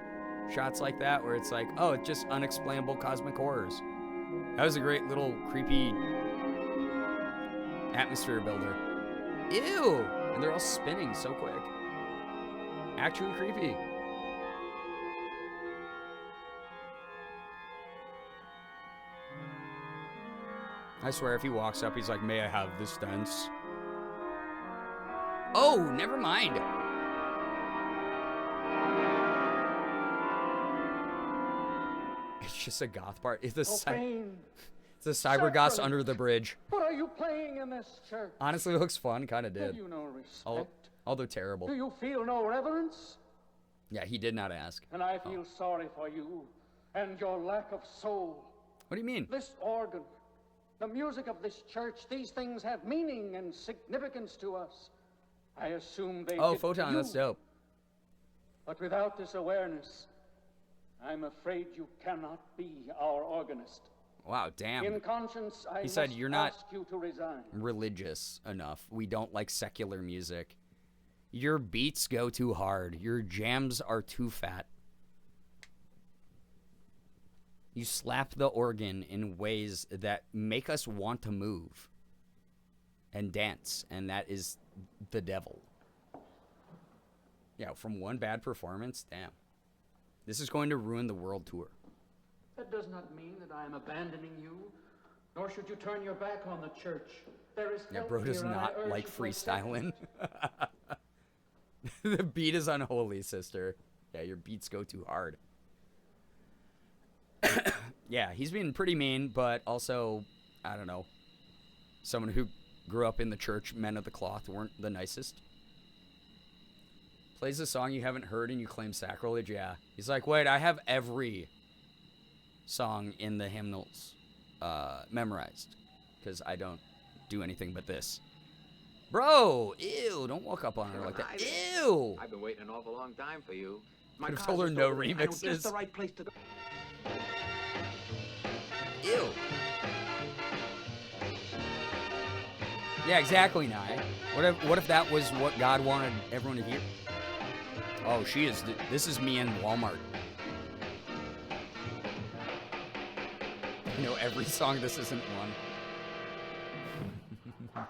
shots like that where it's like, oh, it's just unexplainable cosmic horrors. That was a great little creepy atmosphere builder. Ew! And they're all spinning so quick. Actually creepy. I swear if he walks up, he's like, may I have this dance? Oh, never mind. It's just a goth part. It's the cyber goths under the bridge. What are you playing in this church? Honestly, it looks fun. Kind of did. Have you no respect? Although terrible. Do you feel no reverence? Yeah, he did not ask. And I feel sorry for you and your lack of soul. What do you mean? This organ, the music of this church, these things have meaning and significance to us. I assume they Oh, did Photon, to you. that's dope. But without this awareness, I'm afraid you cannot be our organist. Wow, damn. In conscience, I He said, must you're not ask you to resign. religious enough. We don't like secular music. Your beats go too hard. Your jams are too fat. You slap the organ in ways that make us want to move and dance, and that is the devil. Yeah, from one bad performance, damn. This is going to ruin the world tour. That does not mean that I am abandoning you, nor should you turn your back on the church. There is Yeah, help bro does here, and I not urge like you to accept freestyling. The beat is unholy, sister. Yeah, your beats go too hard. Yeah, he's being pretty mean, but also, I don't know, someone who grew up in the church, men of the cloth weren't the nicest. Plays a song you haven't heard and you claim sacrilege, yeah. He's like, wait, I have every song in the hymnals memorized, because I don't do anything but this. Bro, ew, don't walk up on her like that. Ew! I've been waiting an awful long time for you. Could have told her no remixes. Just the right place to go. Ew. Yeah, exactly, Nye. What if that was what God wanted everyone to hear? Oh, she is. This is me in Walmart. You know every song. This isn't one.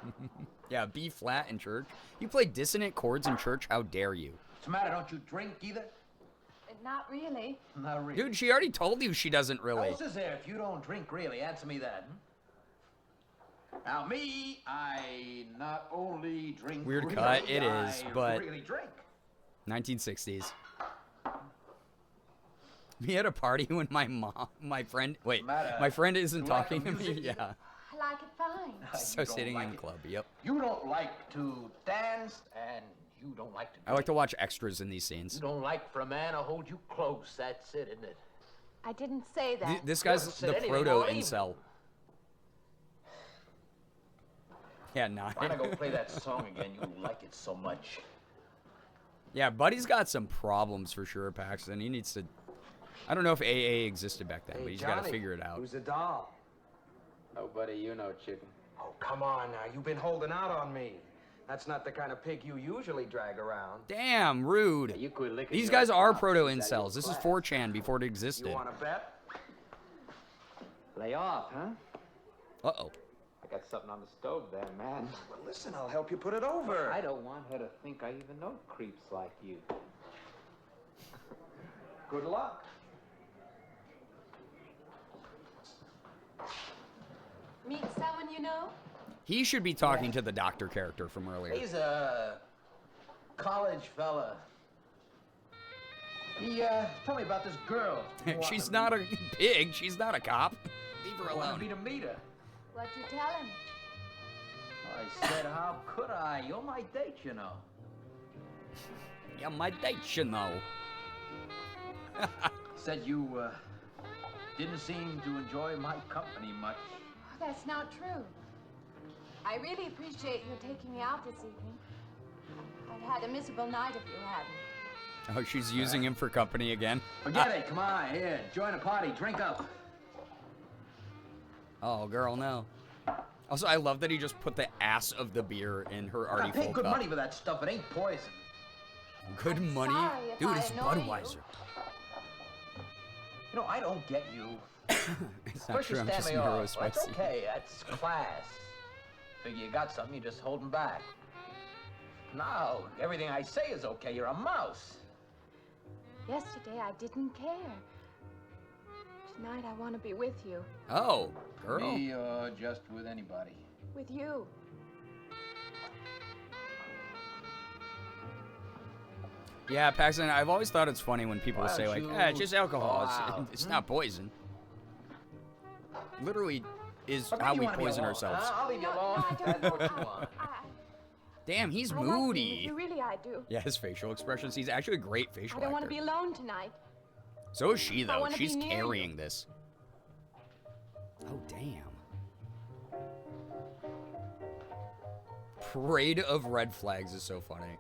Yeah, B flat in church. You play dissonant chords in church? How dare you? What's the matter? Don't you drink either? Not really. Not really. Dude, she already told you she doesn't really. What else is there if you don't drink really? Answer me that. Now me, I not only drink Weird really, cut, it is, I but really drink. 1960s. Me at a party when my friend isn't talking to me. Yeah. I like it fine. So sitting in the club, yep. You don't like to dance, and you don't like to drink. I like to watch extras in these scenes. You don't like for a man to hold you close. That's it, isn't it? I didn't say that. This guy's Never said the anything proto more even. incel. Yeah, nah. Why not go play that song again? You like it so much. Yeah, Buddy's got some problems for sure, Paxton. He needs to... I don't know if AA existed back then, but he's got to figure it out. Who's the doll? Nobody you know, chicken. Oh, come on now. You've been holding out on me. That's not the kind of pig you usually drag around. Damn, rude. You quit licking These your guys are chops. proto Is that your incels. This is class? 4chan before it existed. You want to bet? Lay off, huh? Uh-oh. I got something on the stove there, man. Well, listen, I'll help you put it over. I don't want her to think I even know creeps like you. Good luck. Meet someone you know? He should be talking to the doctor character from earlier. He's college fella. He, told me about this girl. She's not a pig. She's not a cop. Leave her Wanted alone. me to meet her. What'd you tell him? I said, how could I? You're my date, you know. Yeah, my date, you know. Said you, didn't seem to enjoy my company much. Oh, that's not true. I really appreciate you taking me out this evening. I'd had a miserable night if you hadn't. Oh, she's using him for company again. Forget it. Come on, here. Join the party. Drink up. Oh, girl, no. Also, I love that he just put the ass of the beer in her already I full paid good cup. money for that stuff. It ain't poison. Good money? sorry if Dude, I it's annoy you. Budweiser. You know, I don't get you. It's not First you true, I'm stand just me Neuro off. Well, that's spicy. okay. That's class. Figure you got something, you just hold 'em back. Now, everything I say is okay. You're a mouse. Yesterday I didn't care. Tonight I want to be with you. Oh, girl. Me or just with anybody? With you. Yeah, Paxton, I've always thought it's funny when people Why say, don't like, you it's just alcohol. go out? It's not poison. Literally is But how you we wanna be poison alone, ourselves. huh? I'll leave you alone. I know what you want. Damn, he's I love being with moody. you, really I do. Yeah, his facial expressions. He's actually a great facial I don't want to actor. be alone tonight. So is she, I though. wanna be She's near you. carrying this. Oh, damn. Parade of red flags is so funny.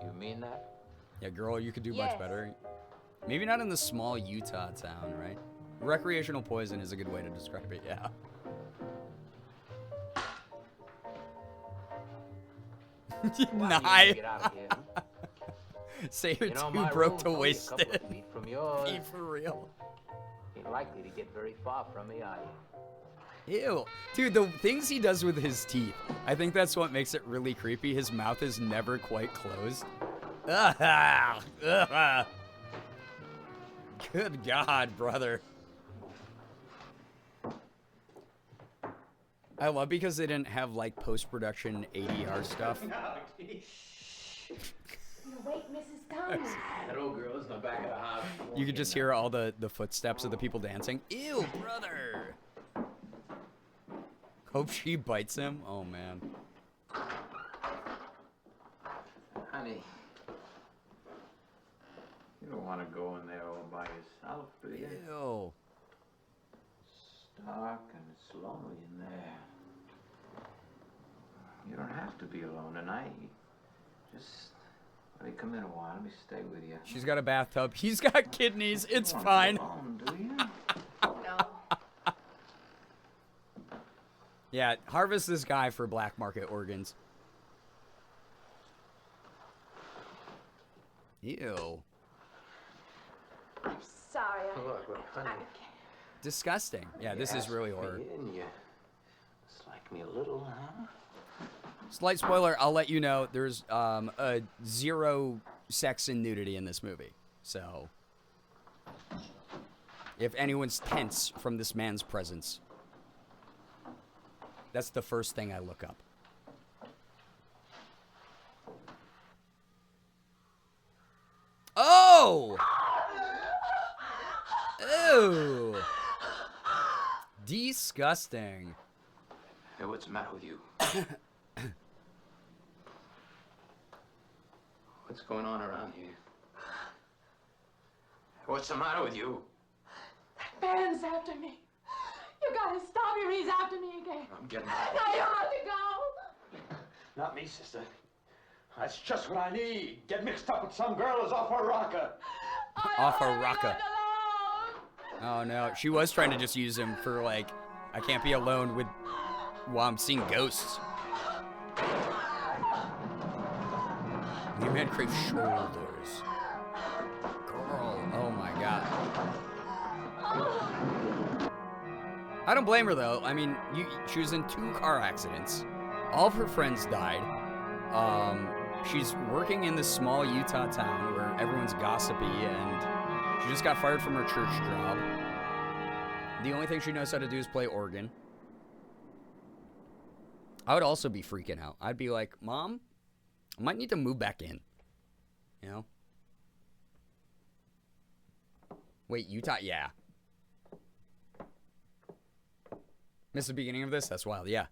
You mean that? Yeah, girl, you could do much Yes. better. Maybe not in the small Utah town, right? Recreational poison is a good way to describe it, yeah. Knife. Get out of here. Say you're You know, too my broke room's to only a waste couple of it. feet from yours. Be for real. Ain't likely to get very far from me, are you? Ew. Dude, the things he does with his teeth, I think that's what makes it really creepy. His mouth is never quite closed. Ah, ah. Good God, brother. I love because they didn't have like post-production ADR stuff. Wait, Mrs. Thomas. That old girl's in the back of the house. You could just hear all the footsteps of the people dancing. Ew, brother. Hope she bites him. Oh, man. Honey, you don't want to go in there all by yourself, do you? Ew. It's dark and it's lonely in there. You don't have to be alone tonight. Just let me come in a while. Let me stay with you. She's got a bathtub. He's got kidneys. It's You don't fine. want to be alone, do you? No. Yeah, harvest this guy for black market organs. Ew. I'm sorry. Look, honey. Disgusting. Yeah, this is really horror. You dislike me a little, huh? Slight spoiler, I'll let you know, there's a zero sex and nudity in this movie. So, if anyone's tense from this man's presence, that's the first thing I look up. Oh! Ew! Disgusting. Hey, what's the matter with you? What's going on around here? What's the matter with you? Ben's after me. You gotta stop him. He's after me again. I'm getting out. Now you have to go. Not me, sister. That's just what I need. Get mixed up with some girl who's off her rocker. Off a rocker. Oh no, she was trying to just use him for like, I can't be alone with while I'm seeing ghosts. New man craves shoulders. Girl, oh my god. I don't blame her though. I mean, she was in 2 car accidents. All of her friends died. She's working in this small Utah town where everyone's gossipy, and she just got fired from her church job. The only thing she knows how to do is play organ. I would also be freaking out. I'd be like, Mom, I might need to move back in. You know? Wait, Utah? Yeah. Missed the beginning of this? That's wild, yeah.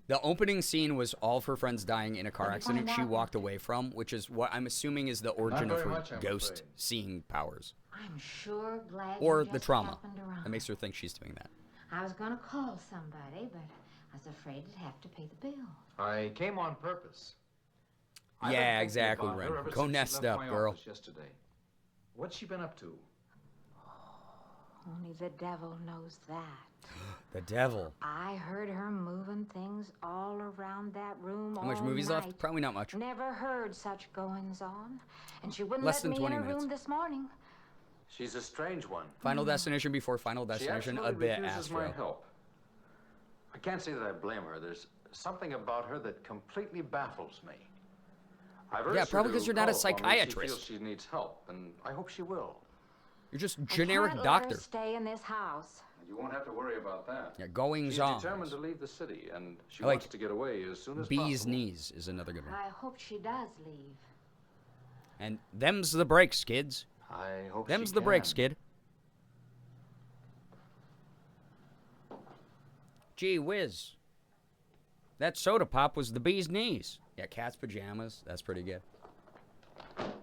The opening scene was all of her friends dying in a car accident she walked away from, which is what I'm assuming is the origin of her ghost seeing powers. I'm sure glad Or you the just trauma happened around. that makes her think she's doing that. I was going to call somebody, but I was afraid I'd have to pay the bill. I came on purpose. Yeah, exactly, Ren. Go nest up, girl. Yesterday. What's she been up to? Only the devil knows that. The devil. I heard her moving things all around that room How much movies left? Probably not much. Never heard such goings on. And she wouldn't Less let than me 20 in her minutes. room this morning. She's a strange one. Final Destination before Final Destination, a bit refuses my Astro. help. I can't say that I blame her. There's something about her that completely baffles me. I've urged Yeah, her probably to 'cause you're not a call upon me if psychiatrist. She feels she needs help, and I hope she will. You're just I generic can't doctor. Let her stay in this house. You won't have to worry about that. Yeah, goings She's on. determined to leave the city, and she I like wants to get away as soon as Bee's possible. knees is another good one. I hope she does leave. And them's the breaks, kids. I hope Them's she the breaks, can. kid. Gee whiz. That soda pop was the bee's knees. Yeah, cat's pajamas. That's pretty good.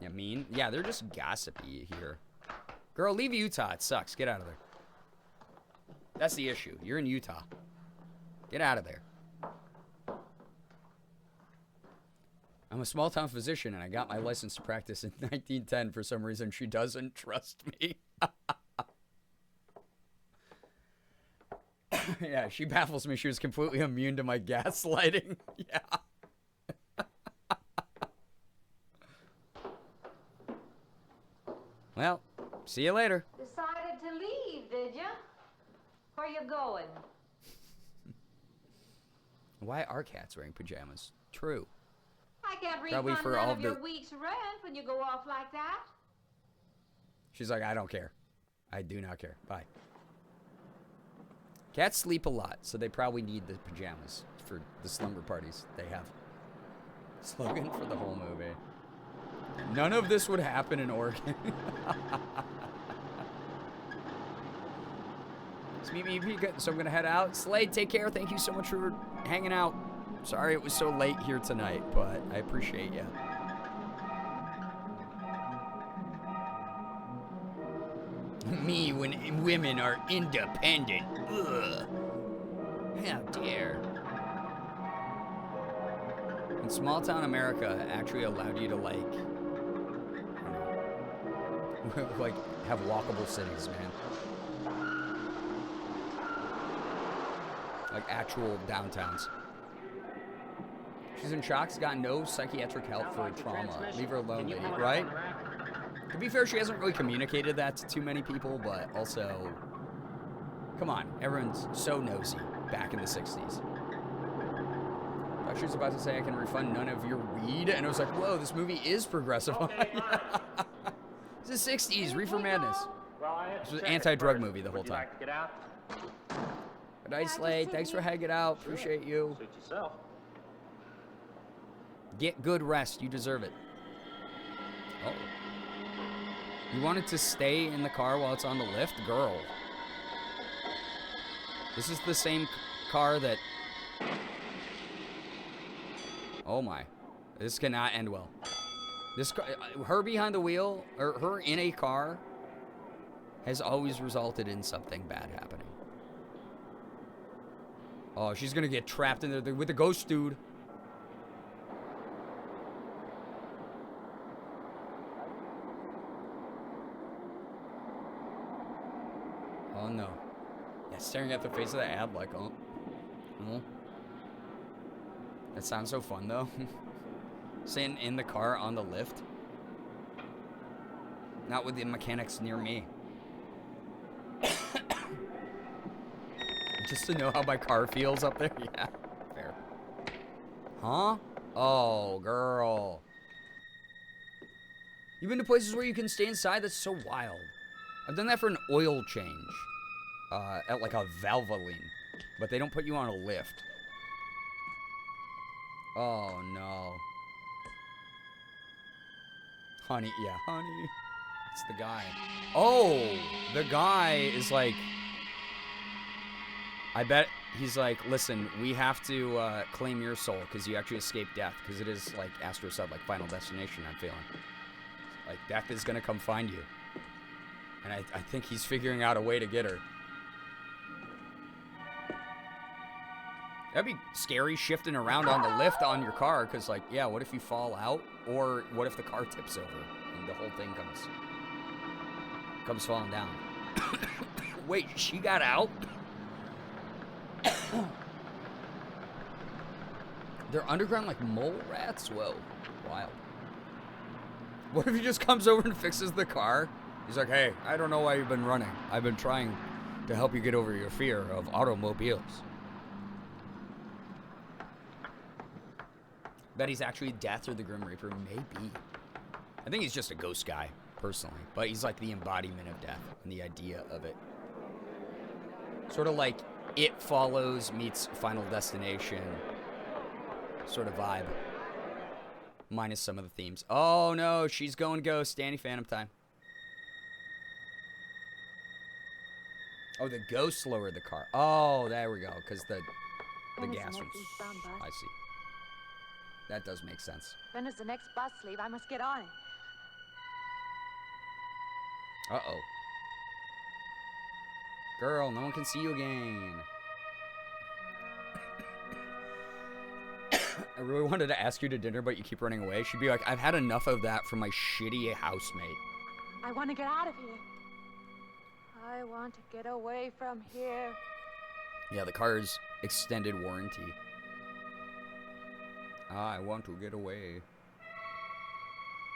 Yeah, mean. Yeah, they're just gossipy here. Girl, leave Utah. It sucks. Get out of there. That's the issue. You're in Utah. Get out of there. I'm a small-town physician, and I got my license to practice in 1910. For some reason, she doesn't trust me. Yeah, she baffles me. She was completely immune to my gaslighting. Yeah. Well, see you later. Decided to leave, did you? Where you going? Why are cats wearing pajamas? True. I can't Probably refund for none all of your the- week's rent when you go off like that. She's like, I don't care. I do not care. Bye. Cats sleep a lot, so they probably need the pajamas for the slumber parties they have. Slogan for the whole movie. None of this would happen in Oregon. It's me, so I'm going to head out. Slade, take care. Thank you so much for hanging out. Sorry it was so late here tonight, but I appreciate you. Me when women are independent. Ugh. How dare. In small town America actually allowed you to like have walkable cities, man. Like actual downtowns. She's in shock. She's got no psychiatric help for trauma. Leave her alone, lady. Right? To be fair, she hasn't really communicated that to too many people, but also, come on, everyone's so nosy back in the 60s. She was about to say I can refund none of your weed, and I was like, whoa, this movie is progressive. It's the 60s, Reefer Madness. This was an anti-drug movie the whole time. Get out? Good night, Slade. Thanks for hanging out. Appreciate you. Suit yourself. Get good rest. You deserve it. Oh. You wanted to stay in the car while it's on the lift? Girl. This is the same car that... Oh my. This cannot end well. This car, her behind the wheel, or her in a car, has always resulted in something bad happening. Oh, she's gonna get trapped in there with the ghost dude. Oh no. Yeah, staring at the face of the ad like, oh. Oh. That sounds so fun though. Sitting in the car on the lift. Not with the mechanics near me. Just to know how my car feels up there. Yeah, fair. Huh? Oh, girl. You've been to places where you can stay inside? That's so wild. I've done that for an oil change. At like a Valvoline. But they don't put you on a lift. Oh, no. Honey, yeah, honey. It's the guy. Oh, the guy is like, I bet he's like, listen, we have to claim your soul because you actually escaped death. Because it is, like Astro said, like Final Destination, I'm feeling. Like, death is going to come find you. And I think he's figuring out a way to get her. That'd be scary shifting around on the lift on your car. Because, like, yeah, what if you fall out? Or what if the car tips over and the whole thing comes falling down? Wait, she got out? They're underground like mole rats? Whoa. Wild. What if he just comes over and fixes the car? He's like, hey, I don't know why you've been running. I've been trying to help you get over your fear of automobiles. Bet he's actually Death or the Grim Reaper. Maybe. I think he's just a ghost guy, personally. But he's like the embodiment of death and the idea of it. Sort of like It Follows meets Final Destination sort of vibe. Minus some of the themes. Oh no, she's going ghost. Danny Phantom time. Oh, the ghost lowered the car. Oh, there we go. Because the gas was... I see. That does make sense. When does the next bus leave? I must get on it. Uh-oh. Girl, no one can see you again. I really wanted to ask you to dinner, but you keep running away. She'd be like, I've had enough of that from my shitty housemate. I want to get out of here. I want to get away from here. Yeah, the car's extended warranty. I want to get away.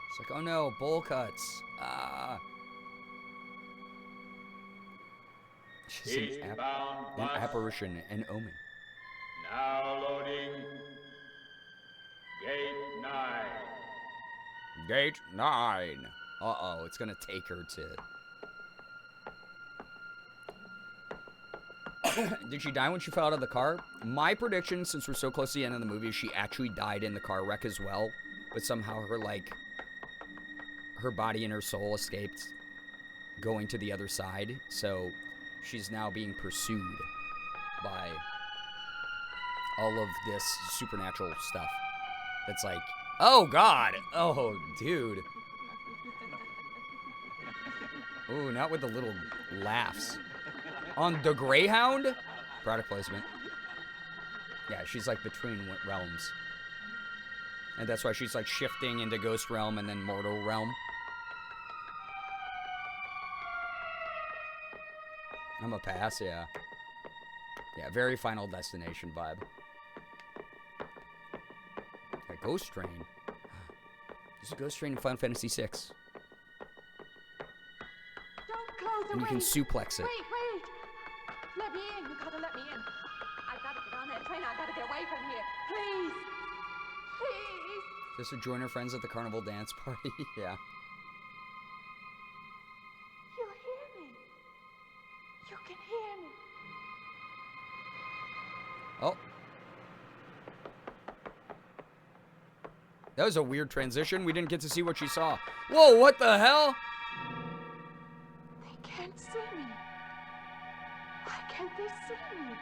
It's like, oh no, bowl cuts. Ah. She's an apparition, an omen. Now loading. Gate 9. Gate 9. Uh-oh, it's gonna take her to... Did she die when she fell out of the car? My prediction, since we're so close to the end of the movie, is she actually died in the car wreck as well. But somehow her body and her soul escaped going to the other side. So she's now being pursued by all of this supernatural stuff. That's like, oh God, oh dude. Ooh, not with the little laughs. On the Greyhound? Product placement. Yeah, she's like between realms. And that's why she's like shifting into Ghost Realm and then Mortal Realm. I'm a pass, yeah. Yeah, very Final Destination vibe. A Ghost Train. There's a Ghost Train in Final Fantasy VI. Don't close the And you can suplex it. Wait. Let me in. You gotta let me in. I gotta get on that train. I gotta get away from here. Please. Please. Just to join her friends at the carnival dance party. Yeah. You hear me. You can hear me. Oh. That was a weird transition. We didn't get to see what she saw. Whoa, what the hell? They can't see me. Why can't they see me?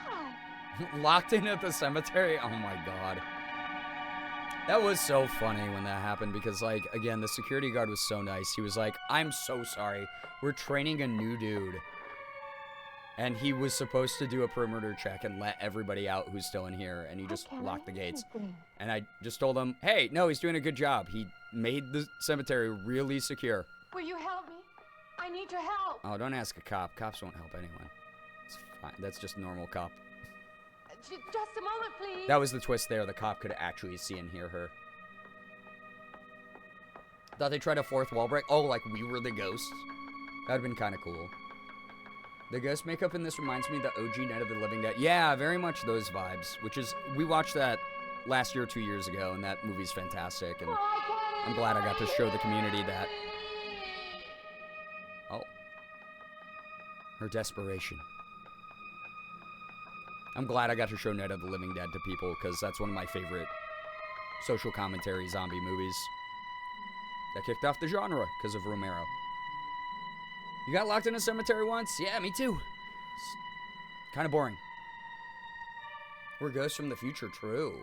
Why? Locked in at the cemetery? Oh my God. That was so funny when that happened because, like, again, the security guard was so nice. He was like, I'm so sorry. We're training a new dude. And he was supposed to do a perimeter check and let everybody out who's still in here. And he just locked the gates. And I just told him, hey, no, he's doing a good job. He made the cemetery really secure. Will you help me? I need your help. Oh, don't ask a cop. Cops won't help anyone. It's fine. That's just normal cop. Just a moment, please. That was the twist there. The cop could actually see and hear her. Thought they tried a fourth wall break. Oh, like we were the ghosts. That'd been kind of cool. The ghost makeup in this reminds me of the OG Night of the Living Dead. Yeah, very much those vibes. Which is, we watched that last year or 2 years ago, and that movie's fantastic. And I'm glad I got to show the community that. Oh. Her desperation. I'm glad I got to show Night of the Living Dead to people, because that's one of my favorite social commentary zombie movies. That kicked off the genre because of Romero. You got locked in a cemetery once? Yeah, me too. It's kind of boring. We're ghosts from the future, true.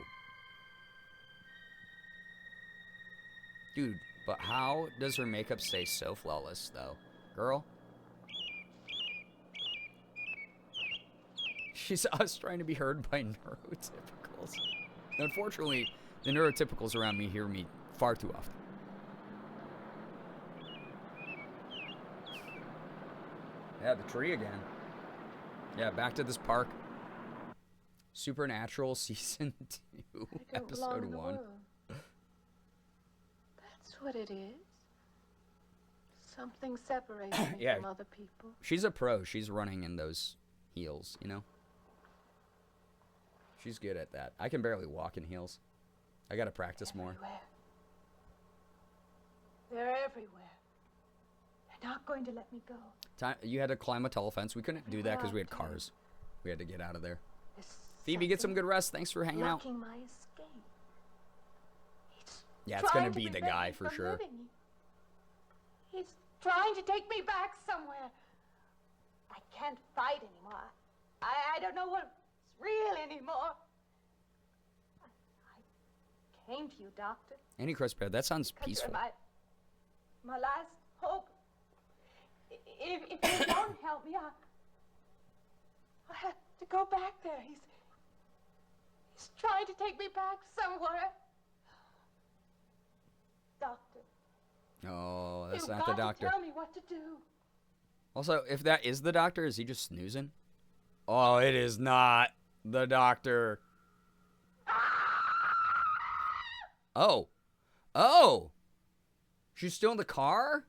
Dude, but how does her makeup stay so flawless, though? Girl? She's us trying to be heard by neurotypicals. Unfortunately, the neurotypicals around me hear me far too often. Yeah, the tree again. Yeah, back to this park. Supernatural Season 2, Episode 1. That's what it is. Something separates me Yeah. from other people. She's a pro. She's running in those heels, you know? She's good at that. I can barely walk in heels. I gotta practice more. They're everywhere. They're not going to let me go. You had to climb a tall fence. We couldn't do that because we had cars. We had to get out of there. Phoebe, get some good rest. Thanks for hanging out. Blocking my escape. Yeah, it's gonna Trying to be the prevent guy me for from sure. living. He's trying to take me back somewhere. I can't fight anymore. I don't know what's real anymore. I came to you, Doctor. Antichrist Bear, that sounds 'Cause peaceful. you're my last hope. If you don't help me, I have to go back there. He's trying to take me back somewhere. Doctor. Oh, that's you've not the got doctor. to tell me what to do. Also, if that is the doctor, is he just snoozing? Oh, it is not the doctor. Oh. Oh! She's still in the car?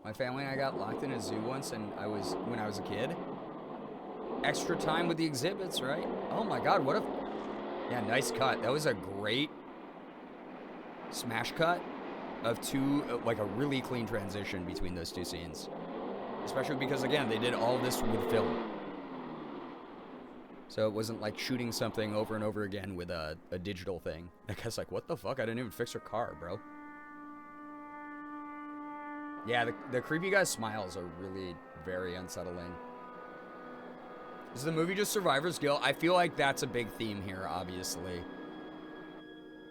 My family and I got locked in a zoo once when I was a kid. Extra time with the exhibits, right? Oh my god, what a... Yeah, nice cut. That was a great smash cut of two, like a really clean transition between those two scenes. Especially because, again, they did all this with film. So it wasn't like shooting something over and over again with a digital thing. That guy's like, what the fuck? I didn't even fix her car, bro. Yeah, the creepy guy's smiles are really very unsettling. Is the movie just survivor's guilt? I feel like that's a big theme here, obviously.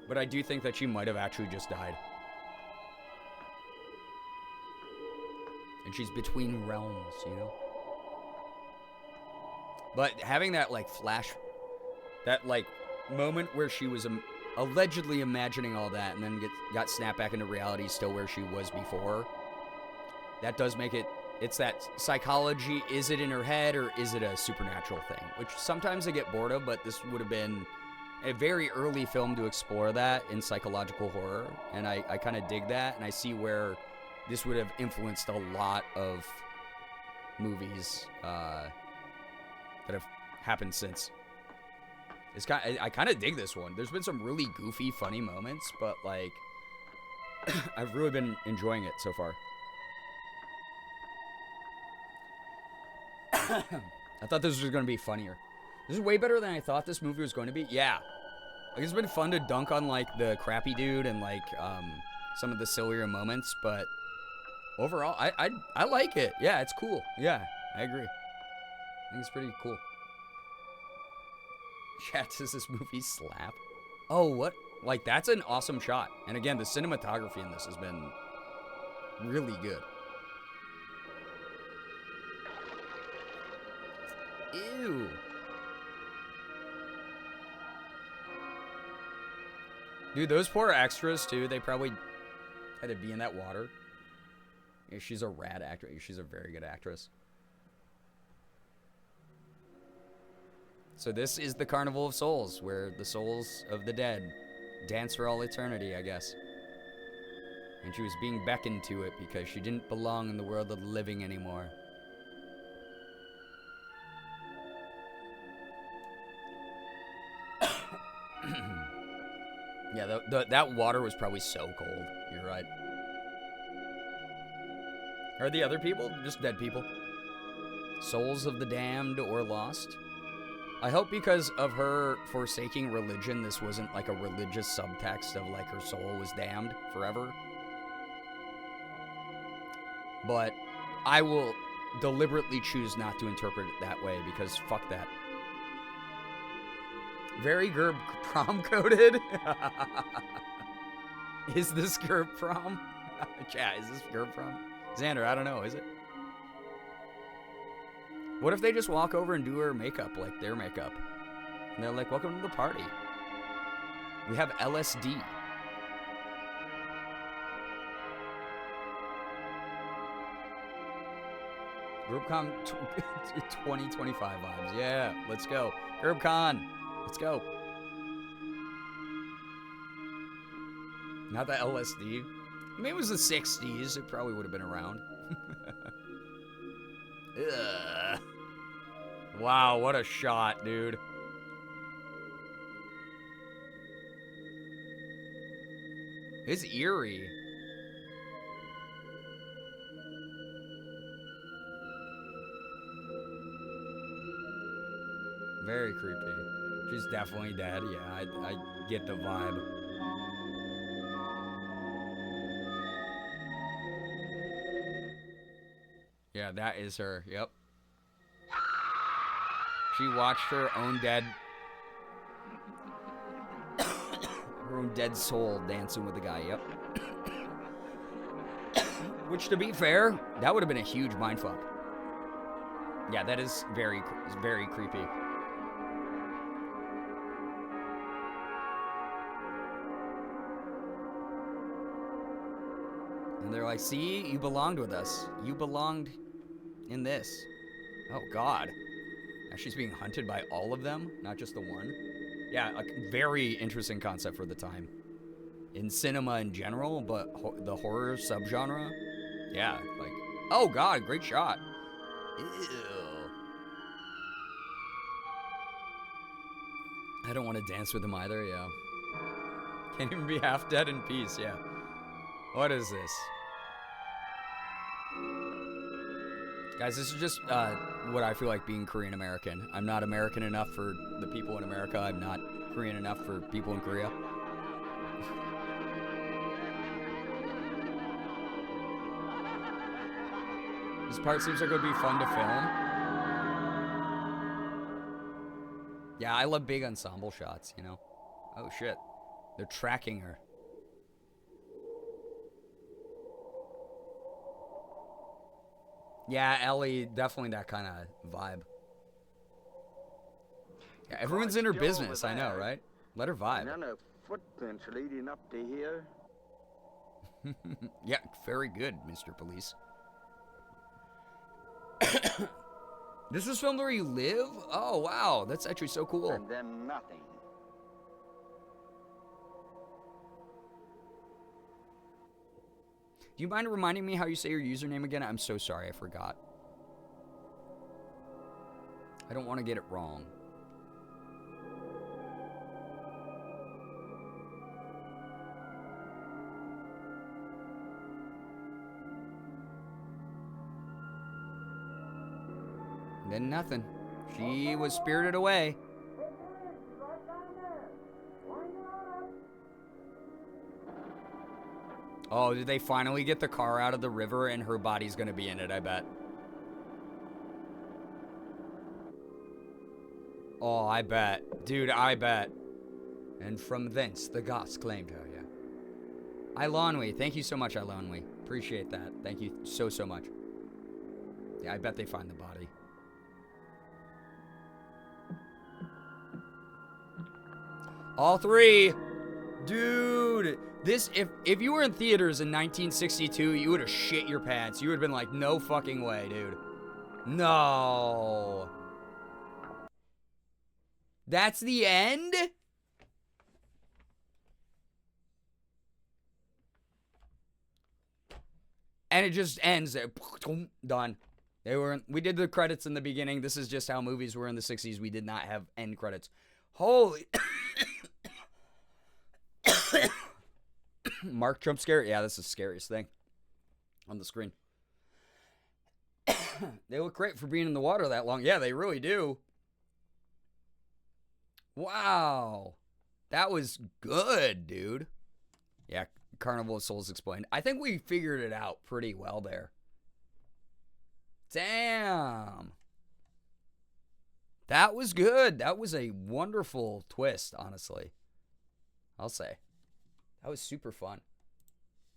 But I do think that she might have actually just died. And she's between realms, you know? But having that, like, flash... That, like, moment where she was allegedly imagining all that and then got snapped back into reality still where she was before... That does make it... It's that psychology. Is it in her head or is it a supernatural thing? Which sometimes I get bored of, but this would have been a very early film to explore that in psychological horror. And I kind of dig that. And I see where this would have influenced a lot of movies that have happened since. I kind of dig this one. There's been some really goofy, funny moments, but like I've really been enjoying it so far. I thought this was going to be funnier. This is way better than I thought this movie was going to be. Yeah. Like, it's been fun to dunk on, like, the crappy dude and, like, some of the sillier moments, but overall, I like it. Yeah, it's cool. Yeah, I agree. I think it's pretty cool. Chat, does this movie slap? Oh, what? Like, that's an awesome shot. And again, the cinematography in this has been really good. Ew. Dude, those poor extras, too, they probably had to be in that water. Yeah, she's a rad actress. She's a very good actress. So this is the Carnival of Souls, where the souls of the dead dance for all eternity, I guess. And she was being beckoned to it because she didn't belong in the world of the living anymore. Yeah, that water was probably so cold. You're right. Are the other people just dead people? Souls of the damned or lost? I hope because of her forsaking religion, this wasn't like a religious subtext of like her soul was damned forever. But I will deliberately choose not to interpret it that way because fuck that. Very Gerb prom coded. Is this Gerb prom? Chat, is this Gerb prom? Xander, I don't know, is it? What if they just walk over and do her makeup like their makeup? And they're like, welcome to the party. We have LSD. GerbCon 2025 vibes. Yeah, let's go. GerbCon, let's go. Not the LSD. I mean, it was the 60s. It probably would have been around. Ugh. Wow, what a shot, dude. It's eerie. Very creepy. She's definitely dead. Yeah, I get the vibe. Yeah, that is her. Yep. She watched her own dead soul dancing with the guy. Yep. Which, to be fair, that would have been a huge mindfuck. Yeah, that is very creepy. And they're like, see, you belonged with us. You belonged in this. Oh, God. Now she's being hunted by all of them, not just the one. Yeah, a very interesting concept for the time. In cinema in general, but the horror subgenre. Yeah, like, oh, God, great shot. Ew. I don't want to dance with him either, yeah. Can't even be half dead in peace, yeah. What is this? Guys, this is just what I feel like being Korean American. I'm not American enough for the people in America. I'm not Korean enough for people in Korea. This part seems like it would be fun to film. Yeah, I love big ensemble shots, you know. Oh, shit. They're tracking her. Yeah, Ellie, definitely that kind of vibe. Yeah, everyone's in her business, I know, right? Let her vibe. None of footprints leading up to here. Yeah, very good, Mr. Police. This was filmed where you live? Oh, wow. That's actually so cool. And then nothing. Do you mind reminding me how you say your username again? I'm so sorry, I forgot. I don't want to get it wrong. And then nothing. She was spirited away. Oh, did they finally get the car out of the river and her body's gonna be in it, I bet. Oh, I bet. Dude, I bet. And from thence, the gods claimed her, yeah. Ilonwe, thank you so much, Ilonwe. Appreciate that. Thank you so, so much. Yeah, I bet they find the body. All three. Dude, this, if you were in theaters in 1962, you would have shit your pants. You would have been like, no fucking way, dude. No. That's the end? And it just ends there. Done. We did the credits in the beginning. This is just how movies were in the 60s. We did not have end credits. Holy... Mark Trump scare? Yeah, that's the scariest thing on the screen. They look great for being in the water that long. Yeah, they really do. Wow. That was good, dude. Yeah, Carnival of Souls explained. I think we figured it out pretty well there. Damn. That was good. That was a wonderful twist, honestly. I'll say. That was super fun.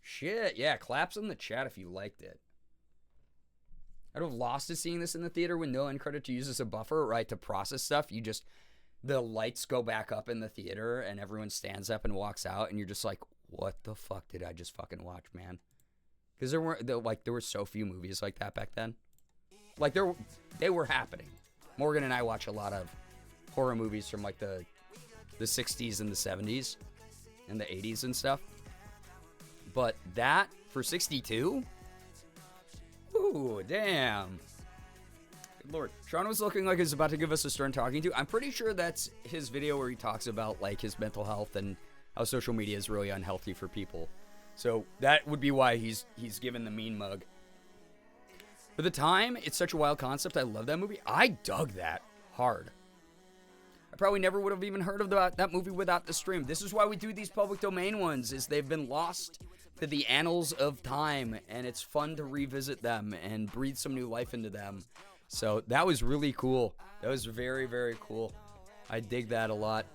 Shit, yeah, claps in the chat if you liked it. I'd have lost it seeing this in the theater with no end credit to use as a buffer, right? To process stuff, the lights go back up in the theater and everyone stands up and walks out and you're just like, what the fuck did I just fucking watch, man? Because there were so few movies like that back then. Like, they were happening. Morgan and I watch a lot of horror movies from like the 60s and the 70s and the 80s and stuff. But that for 62? Ooh, damn. Good Lord. Sean was looking like he's about to give us a stern talking to. I'm pretty sure that's his video where he talks about like his mental health and how social media is really unhealthy for people. So that would be why he's given the mean mug. For the time, it's such a wild concept. I love that movie. I dug that hard. I probably never would have even heard of that movie without the stream. This is why we do these public domain ones, is they've been lost to the annals of time, and it's fun to revisit them and breathe some new life into them. So that was really cool. That was very, very cool. I dig that a lot.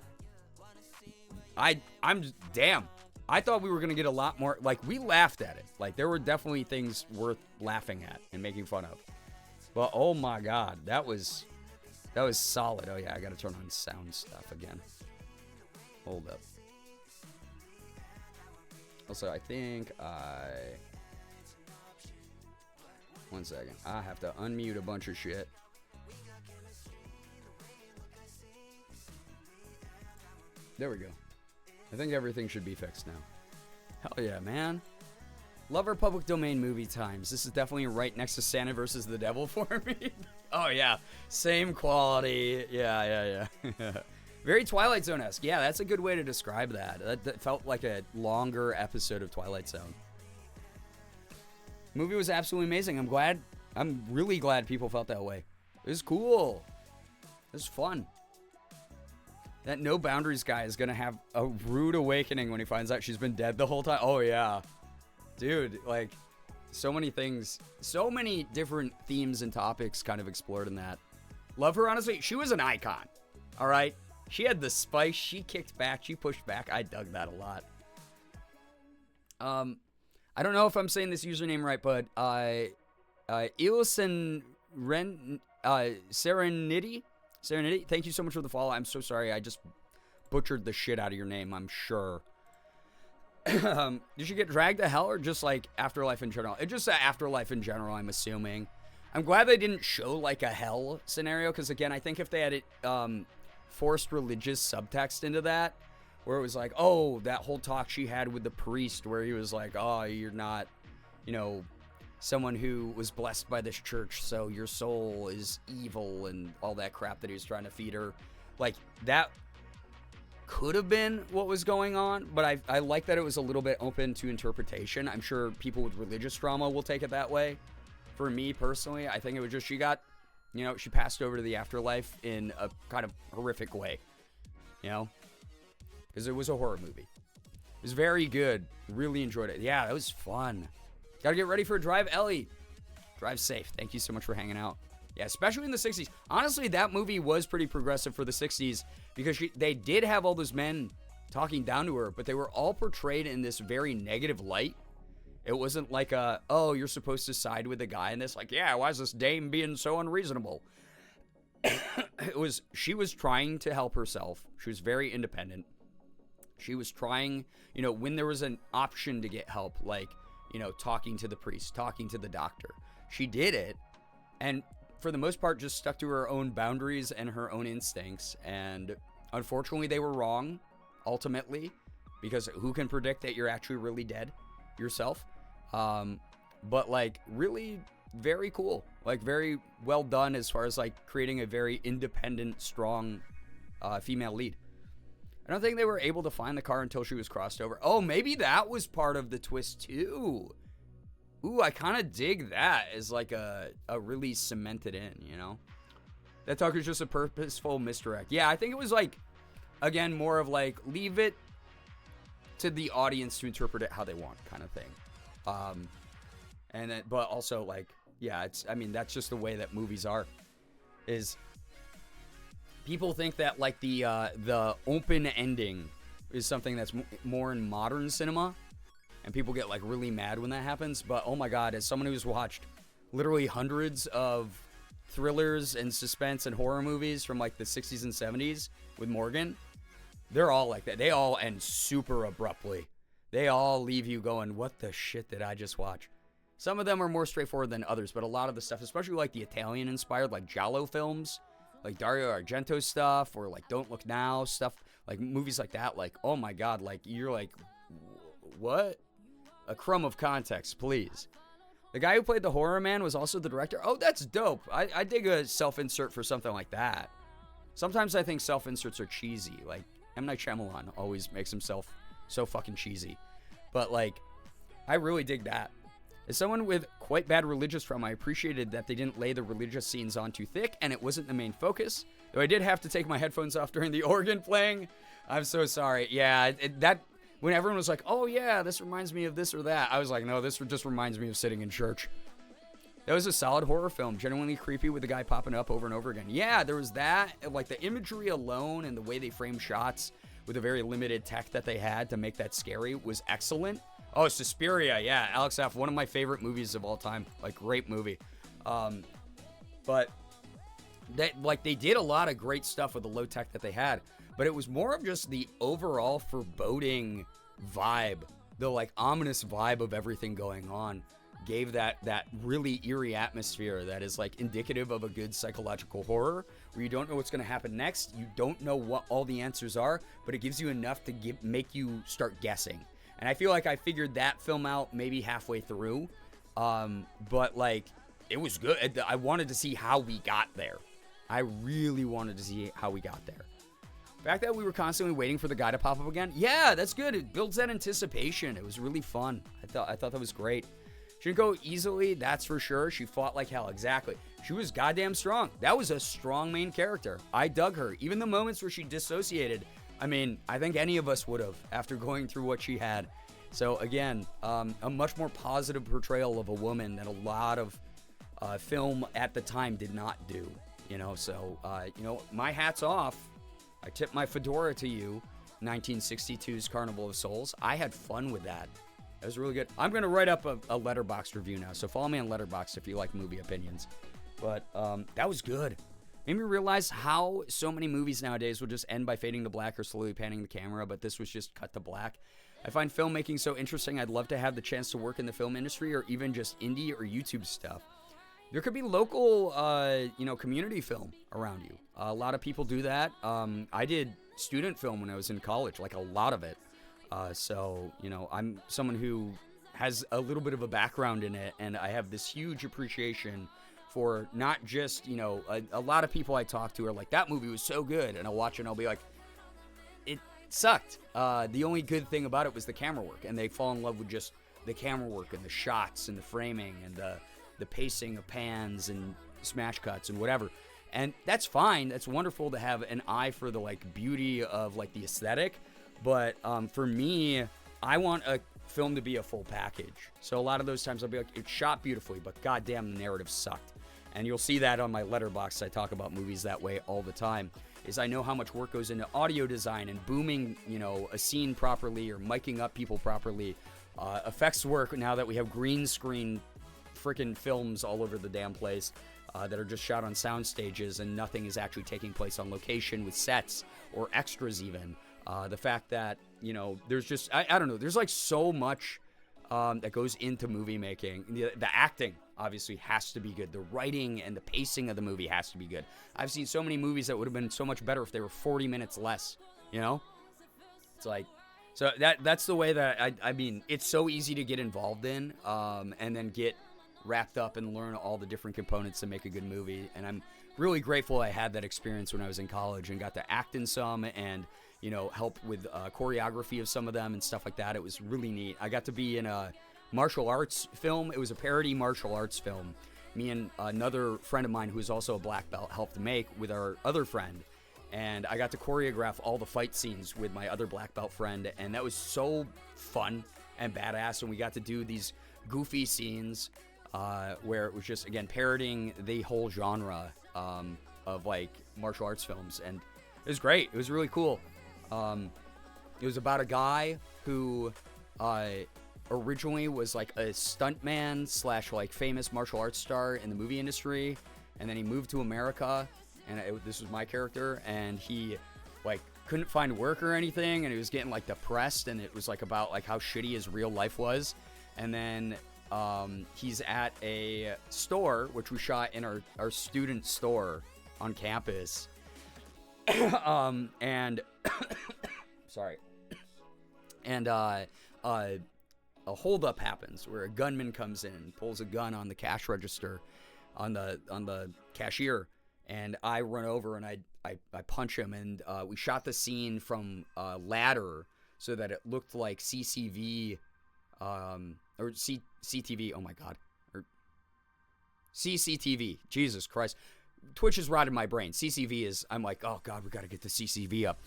Damn. I thought we were going to get a lot more. Like, we laughed at it. Like, there were definitely things worth laughing at and making fun of. But, oh my God, that was solid. Oh, yeah, I got to turn on sound stuff again. Hold up. Also, I think one second. I have to unmute a bunch of shit. There we go. I think everything should be fixed now. Hell yeah, man. Love our public domain movie times. This is definitely right next to Santa versus the Devil for me. Oh, yeah. Same quality. Yeah. Very Twilight Zone-esque. Yeah, that's a good way to describe that. That felt like a longer episode of Twilight Zone. The movie was absolutely amazing. I'm really glad people felt that way. It was cool. It was fun. That No Boundaries guy is going to have a rude awakening when he finds out she's been dead the whole time. Oh, yeah. Dude, like, so many things, so many different themes and topics kind of explored in that. Love her, honestly. She was an icon, all right? She had the spice. She kicked back. She pushed back. I dug that a lot. I don't know if I'm saying this username right, but Serenity, thank you so much for the follow. I'm so sorry. I just butchered the shit out of your name, I'm sure. Did you get dragged to hell or just like Afterlife in general? It's just Afterlife in general, I'm assuming. I'm glad they didn't show like a hell scenario, because again, I think if they had it forced religious subtext into that, where it was like, oh, that whole talk she had with the priest where he was like, oh, you're not, someone who was blessed by this church, so your soul is evil and all that crap that he was trying to feed her. Like, that could have been what was going on, but I like that it was a little bit open to interpretation. I'm sure people with religious trauma will take it that way. For me, personally, I think it was just she got, she passed over to the afterlife in a kind of horrific way, because it was a horror movie. It was very good. Really enjoyed it. Yeah, that was fun. Gotta get ready for a drive, Ellie. Drive safe. Thank you so much for hanging out. Yeah, especially in the 60s. Honestly, that movie was pretty progressive for the 60s because they did have all those men talking down to her, but they were all portrayed in this very negative light. It wasn't like you're supposed to side with the guy in this. Like, yeah, why is this dame being so unreasonable? She was trying to help herself. She was very independent. She was trying, when there was an option to get help, like, talking to the priest, talking to the doctor. She did it, and for the most part, just stuck to her own boundaries and her own instincts. And unfortunately, they were wrong, ultimately, because who can predict that you're actually really dead yourself? But, like, really very cool. Like, very well done as far as, like, creating a very independent, strong female lead. I don't think they were able to find the car until she was crossed over. Oh, maybe that was part of the twist, too. Ooh, I kind of dig that as, like, a really cemented in, That talk is just a purposeful misdirect. Yeah, I think it was, like, again, more of like, leave it to the audience to interpret it how they want kind of thing. And then, but also like, yeah, I mean, that's just the way that movies are, is people think that like the open ending is something that's more in modern cinema, and people get like really mad when that happens. But oh my God, as someone who's watched literally hundreds of thrillers and suspense and horror movies from like the 60s and 70s with Morgan, they're all like that. They all end super abruptly. They all leave you going, what the shit did I just watch? Some of them are more straightforward than others, but a lot of the stuff, especially like the Italian-inspired, like Giallo films, like Dario Argento stuff, or like Don't Look Now stuff, like movies like that, like, oh my God, like, you're like, what? A crumb of context, please. The guy who played the horror man was also the director. Oh, that's dope. I dig a self-insert for something like that. Sometimes I think self-inserts are cheesy. Like, M. Night Shyamalan always makes himself so fucking cheesy. But, like, I really dig that. As someone with quite bad religious trauma, I appreciated that they didn't lay the religious scenes on too thick, and it wasn't the main focus. Though I did have to take my headphones off during the organ playing. I'm so sorry. Yeah, when everyone was like, oh yeah, this reminds me of this or that, I was like, no, this just reminds me of sitting in church. That was a solid horror film, genuinely creepy with the guy popping up over and over again. Yeah, there was that. Like, the imagery alone and the way they framed shots with the very limited tech that they had to make that scary was excellent. Oh, Suspiria, yeah, Alex F., one of my favorite movies of all time. Like, great movie. But they did a lot of great stuff with the low tech that they had. But it was more of just the overall foreboding vibe, the like ominous vibe of everything going on, gave that really eerie atmosphere that is like indicative of a good psychological horror, where you don't know what's going to happen next, you don't know what all the answers are, but it gives you enough to make you start guessing. And I feel like I figured that film out maybe halfway through, but like, it was good. I wanted to see how we got there. I really wanted to see how we got there. The fact that we were constantly waiting for the guy to pop up again, yeah, that's good. It builds that anticipation. It was really fun. I thought that was great. She didn't go easily, that's for sure. She fought like hell, exactly. She was goddamn strong. That was a strong main character. I dug her. Even the moments where she dissociated, I mean, I think any of us would have after going through what she had. So again, a much more positive portrayal of a woman that a lot of film at the time did not do. You know, so, my hat's off. I tip my fedora to you, 1962's Carnival of Souls. I had fun with that. That was really good. I'm going to write up a Letterboxd review now, so follow me on Letterboxd if you like movie opinions. But that was good. Made me realize how so many movies nowadays will just end by fading to black or slowly panning the camera, but this was just cut to black. I find filmmaking so interesting. I'd love to have the chance to work in the film industry or even just indie or YouTube stuff. There could be local, community film around you. A lot of people do that. I did student film when I was in college, like a lot of it. So, I'm someone who has a little bit of a background in it, and I have this huge appreciation for not just, a lot of people I talk to are like, that movie was so good, and I'll watch it and I'll be like, it sucked. The only good thing about it was the camera work, and they fall in love with just the camera work and the shots and the framing and the pacing of pans and smash cuts and whatever. And that's fine. That's wonderful to have an eye for the like beauty of like the aesthetic. But for me, I want a film to be a full package. So a lot of those times I'll be like, it's shot beautifully, but goddamn, the narrative sucked. And you'll see that on my Letterboxd. I talk about movies that way all the time. Is I know how much work goes into audio design and booming, a scene properly or miking up people properly. Effects work now that we have green screen freaking films all over the damn place that are just shot on sound stages and nothing is actually taking place on location with sets or extras even. The fact that, there's just, I don't know, there's like so much that goes into movie making. The acting obviously has to be good. The writing and the pacing of the movie has to be good. I've seen so many movies that would have been so much better if they were 40 minutes less, It's like, so that's the way that, I mean, it's so easy to get involved in and then get wrapped up and learn all the different components to make a good movie. And I'm really grateful I had that experience when I was in college and got to act in some and, help with choreography of some of them and stuff like that. It was really neat. I got to be in a martial arts film. It was a parody martial arts film. Me and another friend of mine who is also a black belt helped make with our other friend. and I got to choreograph all the fight scenes with my other black belt friend, and that was so fun and badass. And we got to do these goofy scenes where it was just, again, parodying the whole genre of like martial arts films, and it was great. It was really cool. It was about a guy who originally was like a stuntman / like famous martial arts star in the movie industry, and then he moved to America, and this was my character, and he like couldn't find work or anything, and he was getting like depressed, and it was like about like how shitty his real life was. And then he's at a store, which we shot in our student store on campus. And sorry. And a holdup happens where a gunman comes in and pulls a gun on the cash register, on the cashier, and I run over and I punch him, and we shot the scene from a ladder so that it looked like CCV or CTV. Oh my god, or CCTV. Jesus Christ, Twitch has rotted my brain. CCV is, I'm like, oh god, we got to get the CCV up.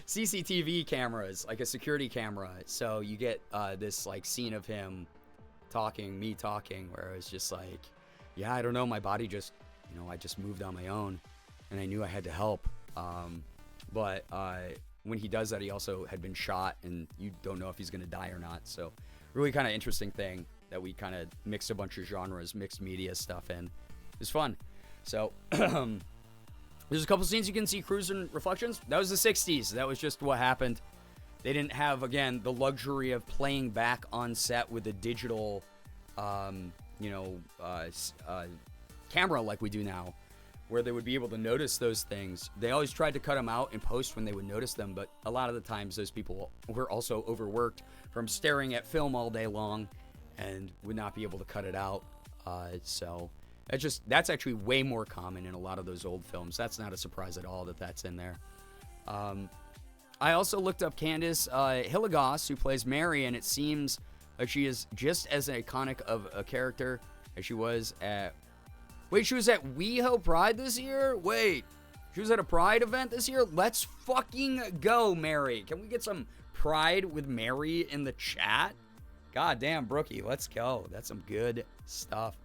CCTV cameras, like a security camera. So you get this like scene of him me talking, where it's just like, yeah, I don't know, my body just, I just moved on my own, and I knew I had to help. But when he does that, he also had been shot, and you don't know if he's gonna die or not. So really kind of interesting thing that we kind of mixed a bunch of genres, mixed media stuff in. It was fun. So there's a couple scenes you can see, Cruise and Reflections. That was the 60s. That was just what happened. They didn't have, again, the luxury of playing back on set with a digital, camera like we do now, where they would be able to notice those things. They always tried to cut them out in post when they would notice them, but a lot of the times those people were also overworked from staring at film all day long and would not be able to cut it out. So that's actually way more common in a lot of those old films. That's not a surprise at all that that's in there. I also looked up Candice Hilligoss, who plays Mary, and it seems like she is just as iconic of a character as she was at... Wait, she was at WeHo Pride this year? Wait, she was at a Pride event this year? Let's fucking go, Mary. Can we get some Pride with Mary in the chat? God damn, Brookie, let's go. That's some good stuff.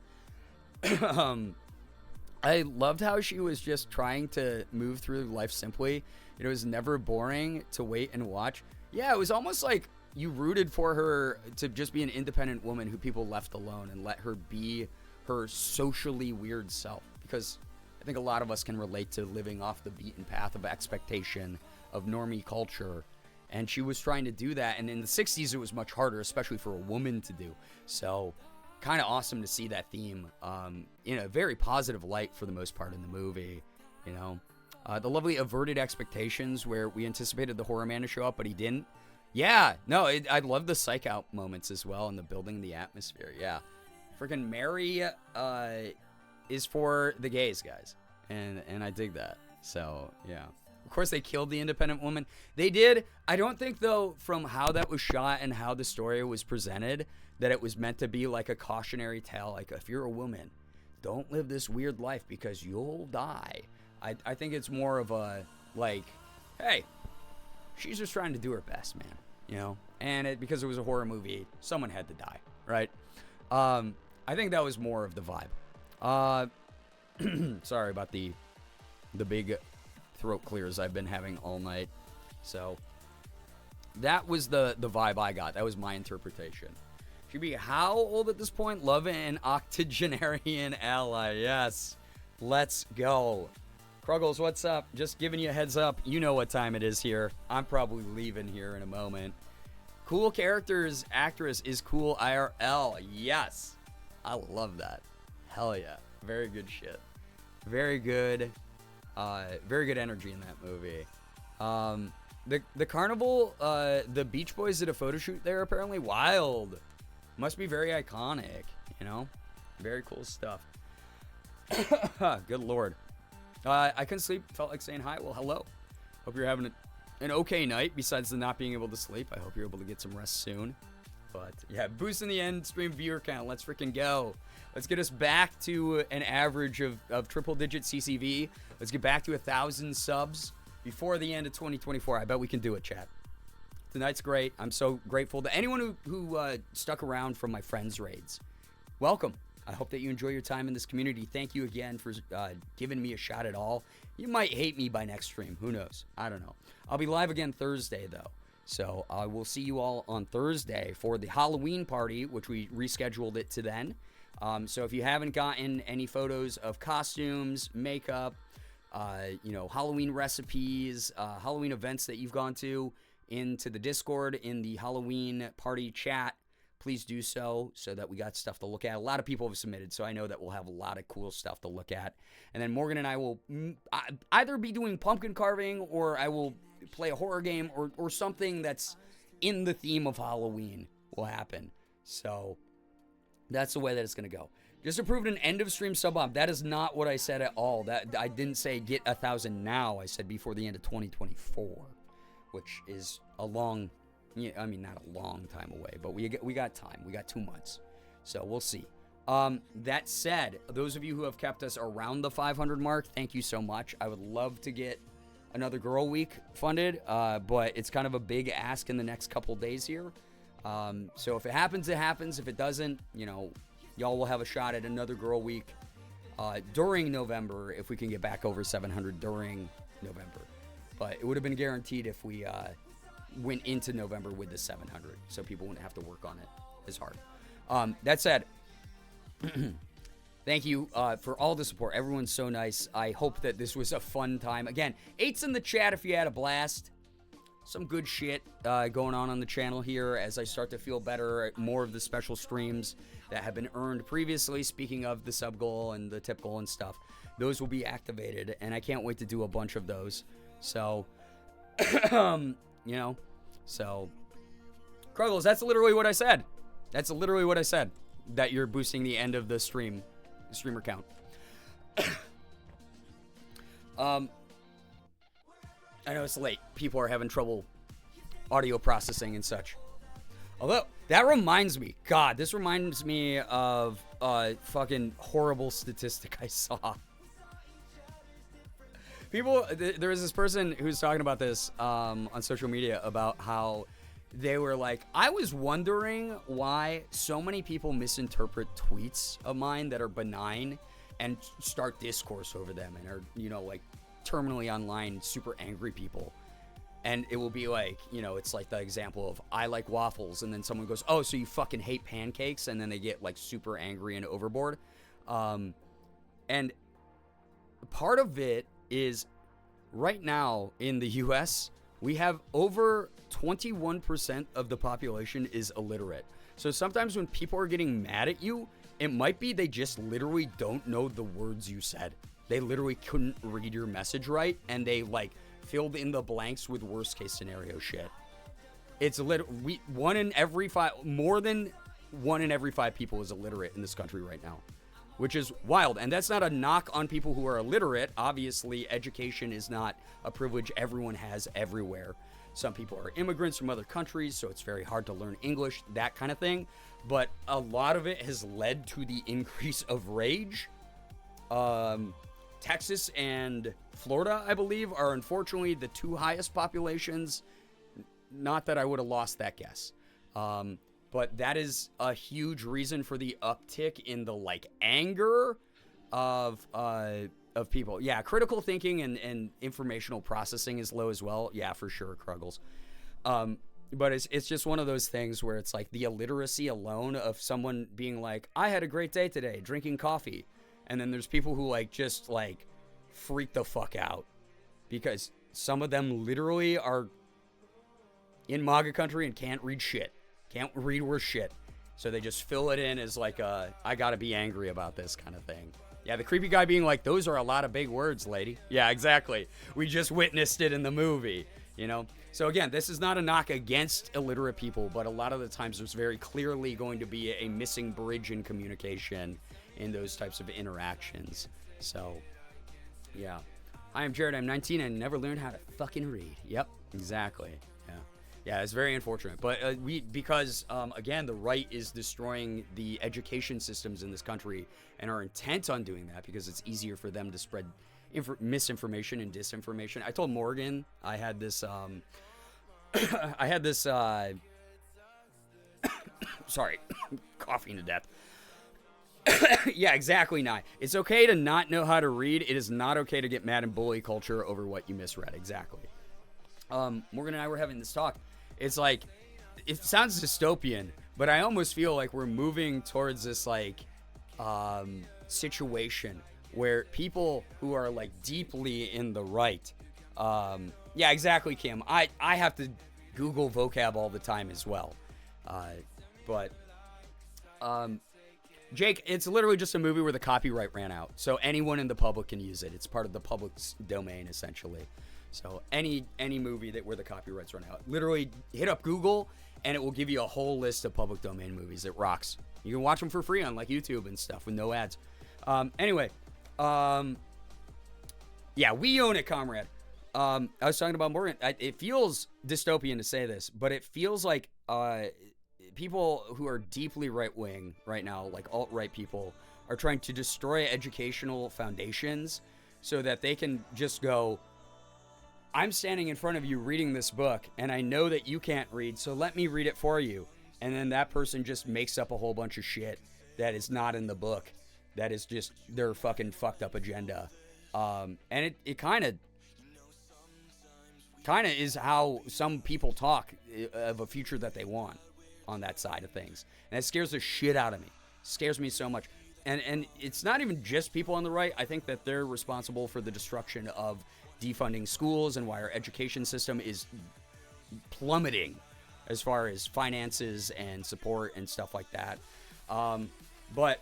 I loved how she was just trying to move through life simply. It was never boring to wait and watch. Yeah, it was almost like you rooted for her to just be an independent woman who people left alone and let her be her socially weird self. Because I think a lot of us can relate to living off the beaten path of expectation, of normie culture. And she was trying to do that. And in the 60s, it was much harder, especially for a woman to do. So kind of awesome to see that theme in a very positive light for the most part in the movie, the lovely averted expectations where we anticipated the horror man to show up, but he didn't. Yeah, no, I love the psych out moments as well, and the building the atmosphere. Yeah, freaking Mary is for the gays, guys, and I dig that. So yeah, of course they killed the independent woman. They did. I don't think though, from how that was shot and how the story was presented, that it was meant to be like a cautionary tale, like if you're a woman, don't live this weird life because you'll die. I think it's more of a like, hey, she's just trying to do her best, man, and because it was a horror movie, someone had to die, right? I think that was more of the vibe. Sorry about the big throat clears I've been having all night. So that was the vibe I got. That was my interpretation. She'd be how old at this point? Love an octogenarian ally. Yes. Let's go. Kruggles, what's up? Just giving you a heads up. You know what time it is here. I'm probably leaving here in a moment. Cool characters actress is cool IRL. Yes. I love that. Hell yeah. Very good shit. Very good energy in that movie. The carnival, the Beach Boys did a photo shoot there apparently. Wild. Must be very iconic, Very cool stuff. Good lord. I couldn't sleep. Felt like saying hi. Well, hello. Hope you're having an okay night besides the not being able to sleep. I hope you're able to get some rest soon. But yeah, boosting the end stream viewer count. Let's freaking go. Let's get us back to an average of triple-digit CCV. Let's get back to 1,000 subs before the end of 2024. I bet we can do it, chat. Tonight's great. I'm so grateful to anyone who stuck around from my friends' raids. Welcome. I hope that you enjoy your time in this community. Thank you again for giving me a shot at all. You might hate me by next stream. Who knows? I don't know. I'll be live again Thursday, though. So I will see you all on Thursday for the Halloween party, which we rescheduled it to then. So if you haven't gotten any photos of costumes, makeup, Halloween recipes, Halloween events that you've gone to into the Discord in the Halloween party chat, please do so that we got stuff to look at. A lot of people have submitted, so I know that we'll have a lot of cool stuff to look at. And then Morgan and I will either be doing pumpkin carving, or I will play a horror game, or something that's in the theme of Halloween will happen. So that's the way that it's going to go. Just approved an end of stream sub op. That is not what I said at all. That I didn't say get 1,000 now. I said before the end of 2024, which is a long, I mean, not a long time away, but we got time. We got 2 months. So we'll see. That said, those of you who have kept us around the 500 mark, thank you so much. I would love to get another Girl Week funded, but it's kind of a big ask in the next couple days here. So if it happens, it happens. If it doesn't, y'all will have a shot at another Girl Week during November if we can get back over 700 during November. But it would have been guaranteed if we went into November with the 700, so people wouldn't have to work on it as hard. That said, thank you for all the support. Everyone's so nice. I hope that this was a fun time. Again, 8's in the chat if you had a blast. Some good shit going on the channel here as I start to feel better. More of the special streams that have been earned previously. Speaking of the sub goal and the tip goal and stuff, those will be activated, and I can't wait to do a bunch of those. So, so Kruggles, that's literally what I said. That's literally what I said. That you're boosting the end of the streamer count. I know it's late. People are having trouble audio processing and such. Although, that reminds me. God, this reminds me of a fucking horrible statistic I saw. There was this person who's talking about this on social media about how they were like, I was wondering why so many people misinterpret tweets of mine that are benign and start discourse over them and are, like, terminally online super angry people. And it will be like, it's like the example of I like waffles, and then someone goes, oh, so you fucking hate pancakes, and then they get like super angry and overboard. And part of it is right now in the US, we have over 21% of the population is illiterate. So sometimes when people are getting mad at you, it might be they just literally don't know the words you said. They literally couldn't read your message right, and they like filled in the blanks with worst case scenario shit. It's more than 1 in every 5 people is illiterate in this country right now, which is wild. And that's not a knock on people who are illiterate. Obviously, education is not a privilege everyone has everywhere. Some people are immigrants from other countries, so it's very hard to learn English, that kind of thing. But a lot of it has led to the increase of rage. Texas and Florida, I believe, are unfortunately the 2 highest populations. Not that I would have lost that guess. But that is a huge reason for the uptick in the like anger of people. Yeah, critical thinking and informational processing is low as well. Yeah, for sure, Kruggles. But it's just one of those things where it's like the illiteracy alone of someone being like, I had a great day today drinking coffee. And then there's people who like just like freak the fuck out because some of them literally are in MAGA country and can't read shit. Can't read worth shit. So they just fill it in as like I gotta be angry about this kind of thing. Yeah, the creepy guy being like, those are a lot of big words, lady. Yeah, exactly. We just witnessed it in the movie, So again, this is not a knock against illiterate people, but a lot of the times there's very clearly going to be a missing bridge in communication in those types of interactions. So, yeah. Hi, I'm Jared. I'm 19 and never learned how to fucking read. Yep, exactly. Yeah. Yeah, it's very unfortunate. But because again, the right is destroying the education systems in this country and are intent on doing that because it's easier for them to spread misinformation and disinformation. I told Morgan I had this sorry, coughing to death. Yeah, exactly, Nye. It's okay to not know how to read. It is not okay to get mad and bully culture over what you misread. Exactly. Morgan and I were having this talk. It's like, it sounds dystopian, but I almost feel like we're moving towards this like situation where people who are like deeply in the right, yeah, exactly, Kim. I have to Google vocab all the time as well, but Jake, it's literally just a movie where the copyright ran out, so anyone in the public can use it. It's part of the public's domain essentially. So any movie where the copyrights run out, literally hit up Google and it will give you a whole list of public domain movies. It rocks. You can watch them for free on like YouTube and stuff with no ads. Anyway, yeah, we own it, comrade. I was talking about Morgan. It feels dystopian to say this, but it feels like people who are deeply right-wing right now, like alt-right people, are trying to destroy educational foundations so that they can just go, I'm standing in front of you reading this book, and I know that you can't read, so let me read it for you. And then that person just makes up a whole bunch of shit that is not in the book. That is just their fucking fucked up agenda. And it kind of is how some people talk of a future that they want on that side of things. And it scares the shit out of me. It scares me so much. And it's not even just people on the right. I think that they're responsible for the destruction of defunding schools and why our education system is plummeting as far as finances and support and stuff like that. But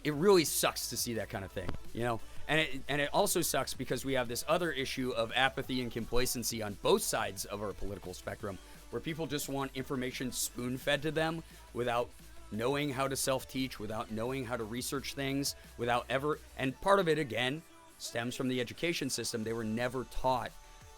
it really sucks to see that kind of thing, you know? And it also sucks because we have this other issue of apathy and complacency on both sides of our political spectrum, where people just want information spoon-fed to them without knowing how to self-teach, without knowing how to research things, without ever... And part of it, again, stems from the education system. They were never taught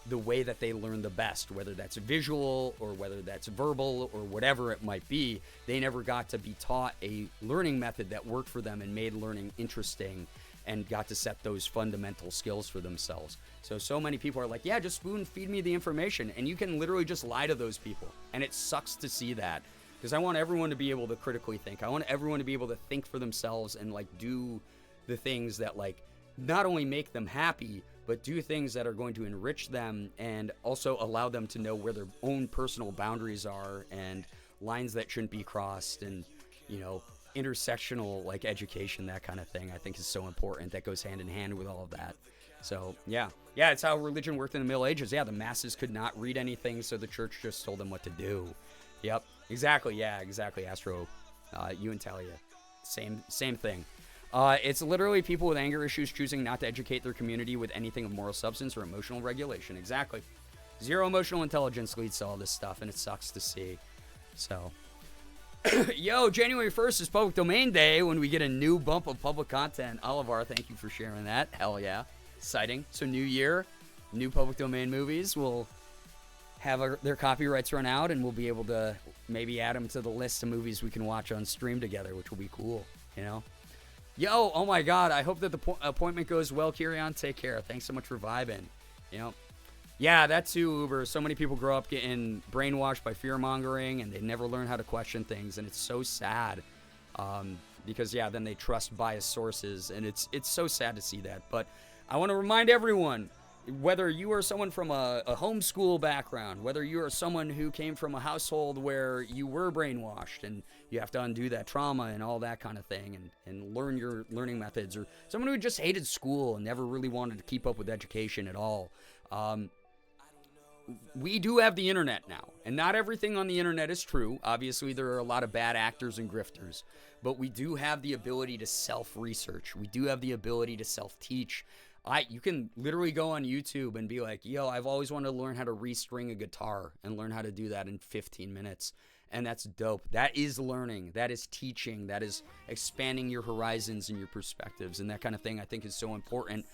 the way that they learn the best, whether that's visual or whether that's verbal or whatever it might be. They never got to be taught a learning method that worked for them and made learning interesting and got to set those fundamental skills for themselves. So many people are like, yeah, just spoon feed me the information. And you can literally just lie to those people. And it sucks to see that, because I want everyone to be able to critically think. I want everyone to be able to think for themselves and like do the things that like not only make them happy, but do things that are going to enrich them and also allow them to know where their own personal boundaries are and lines that shouldn't be crossed, and, you know, intersectional like education, that kind of thing, I think is so important. That goes hand in hand with all of that. So yeah, it's how religion worked in the Middle Ages. Yeah, the masses could not read anything, so the church just told them what to do. Yep, exactly. Yeah, exactly. Astro, you and Talia, same thing. It's literally people with anger issues choosing not to educate their community with anything of moral substance or emotional regulation. Exactly. Zero emotional intelligence leads to all this stuff, and it sucks to see. So, yo, January 1st is Public Domain Day, when we get a new bump of public content. Olivar, thank you for sharing that. Hell yeah. Exciting. So new year, new public domain movies will have their copyrights run out, and we'll be able to maybe add them to the list of movies we can watch on stream together, which will be cool, you know? Yo, oh my God, I hope that the appointment goes well, Kirion. Take care. Thanks so much for vibing, you know? Yeah, that too, Uber. So many people grow up getting brainwashed by fear-mongering, and they never learn how to question things, and it's so sad. Because, yeah, then they trust biased sources, and it's so sad to see that. But I want to remind everyone, whether you are someone from a homeschool background, whether you are someone who came from a household where you were brainwashed and you have to undo that trauma and all that kind of thing, and learn your learning methods, or someone who just hated school and never really wanted to keep up with education at all, we do have the internet now, and not everything on the internet is true. Obviously, there are a lot of bad actors and grifters, but we do have the ability to self-research. We do have the ability to self-teach. You can literally go on YouTube and be like, yo, I've always wanted to learn how to restring a guitar, and learn how to do that in 15 minutes. And that's dope. That is learning. That is teaching. That is expanding your horizons and your perspectives. And that kind of thing, I think, is so important.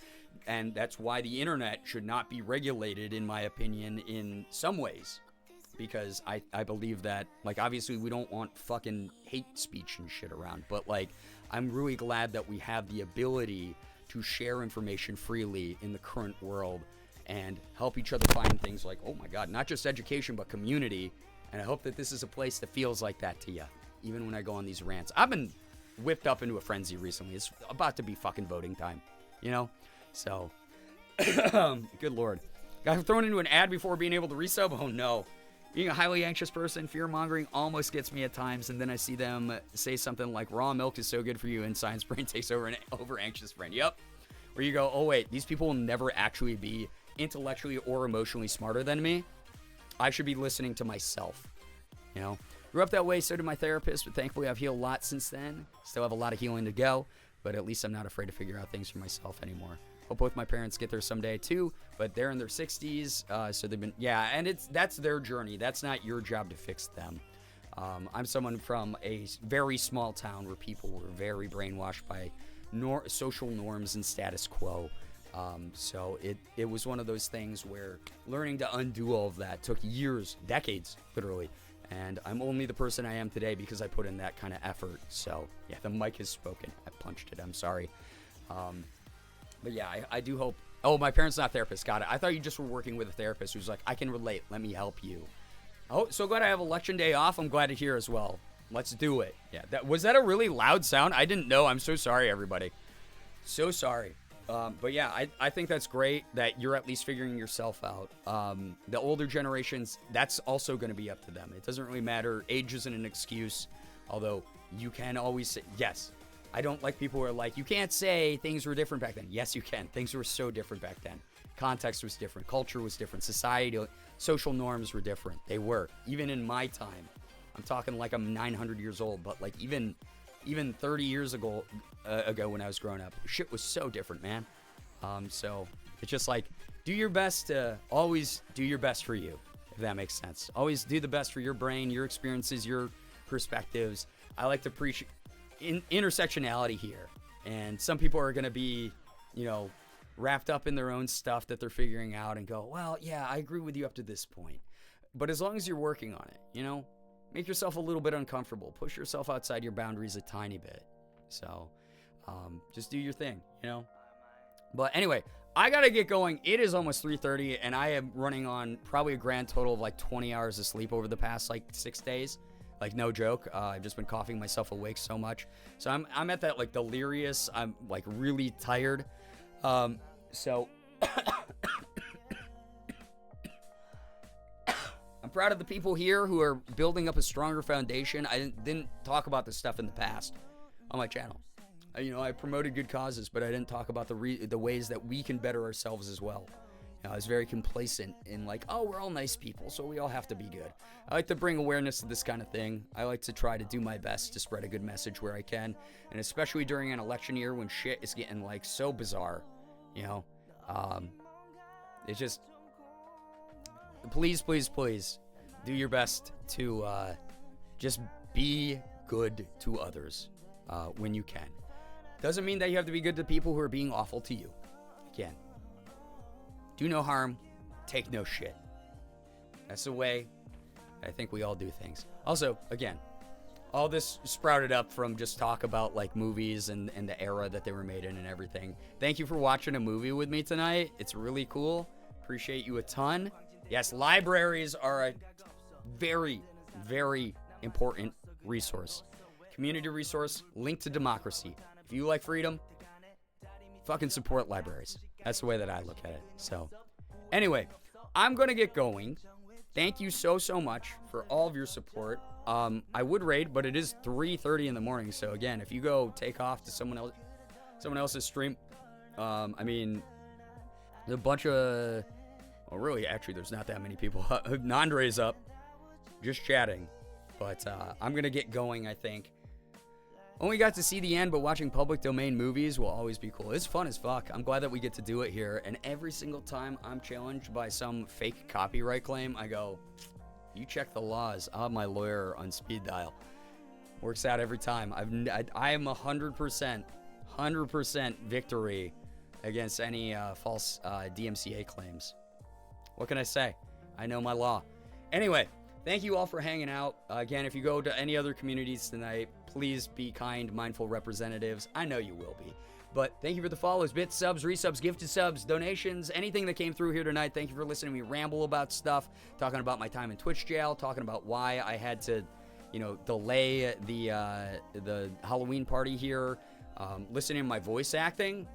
And that's why the internet should not be regulated, in my opinion, in some ways. because I believe that, like, obviously we don't want fucking hate speech and shit around, but, like, I'm really glad that we have the ability to share information freely in the current world and help each other find things like, oh my God, not just education, but community. And I hope that this is a place that feels like that to you, even when I go on these rants. I've been whipped up into a frenzy recently. It's about to be fucking voting time, you know? So, good Lord. Got thrown into an ad before being able to resub? Oh no. Being a highly anxious person, fear-mongering almost gets me at times, and then I see them say something like, raw milk is so good for you, and science brain takes over an over-anxious brain. Yep. Where you go, oh wait, these people will never actually be intellectually or emotionally smarter than me. I should be listening to myself, you know? Grew up that way, so did my therapist, but thankfully I've healed a lot since then. Still have a lot of healing to go, but at least I'm not afraid to figure out things for myself anymore. Hope both my parents get there someday too, but they're in their 60s, so they've been, yeah, and that's their journey. That's not your job to fix them. I'm someone from a very small town where people were very brainwashed by social norms and status quo. So it was one of those things where learning to undo all of that took years, decades, literally. And I'm only the person I am today because I put in that kind of effort. So, yeah, the mic has spoken. I punched it. I'm sorry. But yeah, I do hope. Oh, my parents not therapists. Got it. I thought you just were working with a therapist who's like, I can relate. Let me help you. Oh, so glad I have election day off. I'm glad to hear as well. Let's do it. Yeah, was that a really loud sound? I didn't know. I'm so sorry, everybody. So sorry. But yeah, I think that's great that you're at least figuring yourself out. The older generations, that's also going to be up to them. It doesn't really matter. Age isn't an excuse, although you can always say, yes. I don't like people who are like, you can't say things were different back then. Yes, you can. Things were so different back then. Context was different. Culture was different. Society, social norms were different. They were. Even in my time. I'm talking like I'm 900 years old, but like even 30 years ago when I was growing up, shit was so different, man. So it's just like, do your best to always do your best for you, if that makes sense. Always do the best for your brain, your experiences, your perspectives. I like to preach intersectionality here. And some people are going to be, you know, wrapped up in their own stuff that they're figuring out and go, well, yeah, I agree with you up to this point. But as long as you're working on it, you know, make yourself a little bit uncomfortable. Push yourself outside your boundaries a tiny bit. So, just do your thing, you know? But anyway, I gotta get going. It is almost 3:30, and I am running on probably a grand total of like 20 hours of sleep over the past like 6 days. Like, no joke. I've just been coughing myself awake so much. So I'm at that like delirious. I'm like really tired. So I'm proud of the people here who are building up a stronger foundation. I didn't talk about this stuff in the past on my channel. You know, I promoted good causes, but I didn't talk about the ways that we can better ourselves as well. You know, I was very complacent in like, oh, we're all nice people, so we all have to be good. I like to bring awareness to this kind of thing. I like to try to do my best to spread a good message where I can, and especially during an election year when shit is getting like so bizarre, you know. It's just, please, please, please, do your best to just be good to others when you can. Doesn't mean that you have to be good to people who are being awful to you. Again, do no harm, take no shit. That's the way I think we all do things. Also, again, all this sprouted up from just talk about like movies and the era that they were made in and everything. Thank you for watching a movie with me tonight. It's really cool. Appreciate you a ton. Yes, libraries are a very, very important resource. Community resource linked to democracy. If you like freedom, fucking support libraries. That's the way that I look at it. So, anyway, I'm going to get going. Thank you so much for all of your support. I would raid, but it is 3:30 in the morning. So, again, if you go take off to someone else's stream, I mean, there's a bunch of, well, really, actually, there's not that many people. Nandre's up, just chatting. But I'm going to get going, I think. Only got to see the end, but watching public domain movies will always be cool. It's fun as fuck. I'm glad that we get to do it here. And every single time I'm challenged by some fake copyright claim, I go, you check the laws. I'll have my lawyer on speed dial. Works out every time. I am 100% victory against any false DMCA claims. What can I say? I know my law. Anyway, thank you all for hanging out. Again, if you go to any other communities tonight, please be kind, mindful representatives. I know you will be. But thank you for the follows, bits, subs, resubs, gifted subs, donations, anything that came through here tonight. Thank you for listening to me ramble about stuff, talking about my time in Twitch jail, talking about why I had to, delay the Halloween party here, listening to my voice acting.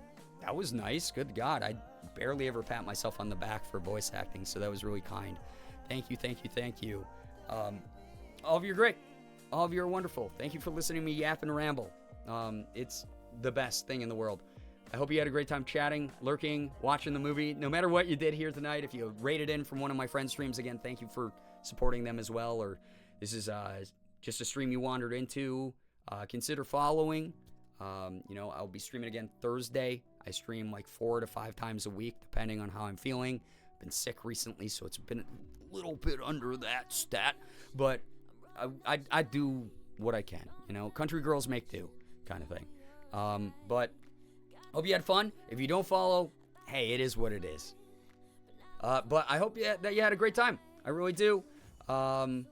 That was nice. Good God. I barely ever pat myself on the back for voice acting, so that was really kind. Thank you, thank you, thank you. All of you are great. All of you are wonderful. Thank you for listening to me yap and ramble. It's the best thing in the world. I hope you had a great time chatting, lurking, watching the movie. No matter what you did here tonight, if you rated in from one of my friends' streams, again, thank you for supporting them as well. Or this is just a stream you wandered into, consider following. I'll be streaming again Thursday. I stream like 4 to 5 times a week, depending on how I'm feeling. I've been sick recently, so it's been a little bit under that stat. But I do what I can. Country girls make do kind of thing. But hope you had fun. If you don't follow, hey, it is what it is. But I hope that you had a great time. I really do. What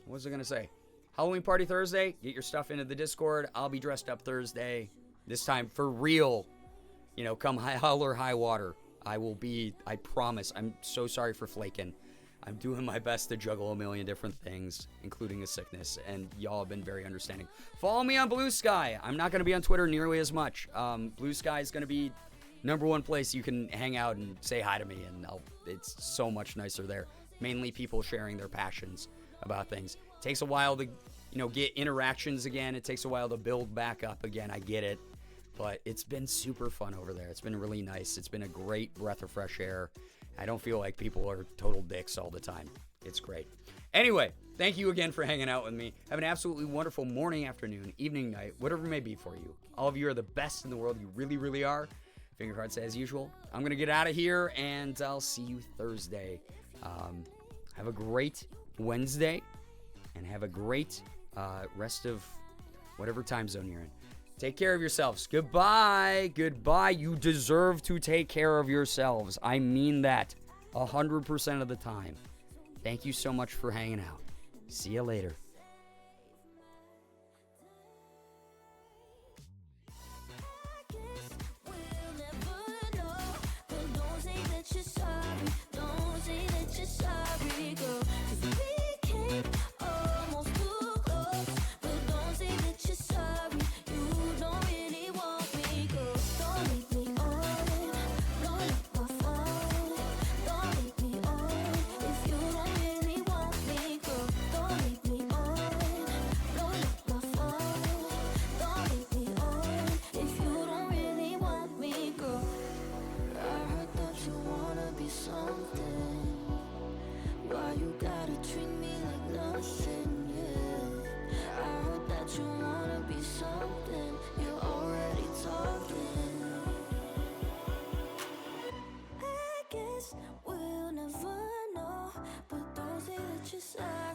was I going to say? Halloween party Thursday. Get your stuff into the Discord. I'll be dressed up Thursday. This time for real. Come hell or high water. I will be, I promise. I'm so sorry for flaking. I'm doing my best to juggle a million different things, including a sickness, and y'all have been very understanding. Follow me on Blue Sky. I'm not going to be on Twitter nearly as much. Blue Sky is going to be #1 place you can hang out and say hi to me, and it's so much nicer there. Mainly people sharing their passions about things. It takes a while to, get interactions again. It takes a while to build back up again. I get it, but it's been super fun over there. It's been really nice. It's been a great breath of fresh air. I don't feel like people are total dicks all the time. It's great. Anyway, thank you again for hanging out with me. Have an absolutely wonderful morning, afternoon, evening, night, whatever it may be for you. All of you are the best in the world. You really, really are. Finger hearts as usual. I'm going to get out of here, and I'll see you Thursday. Have a great Wednesday, and have a great rest of whatever time zone you're in. Take care of yourselves. Goodbye. Goodbye. You deserve to take care of yourselves. I mean that 100% of the time. Thank you so much for hanging out. See you later. Why you gotta treat me like nothing, yeah. I heard that you wanna be something. You're already talking. I guess we'll never know, but don't say that you're sorry.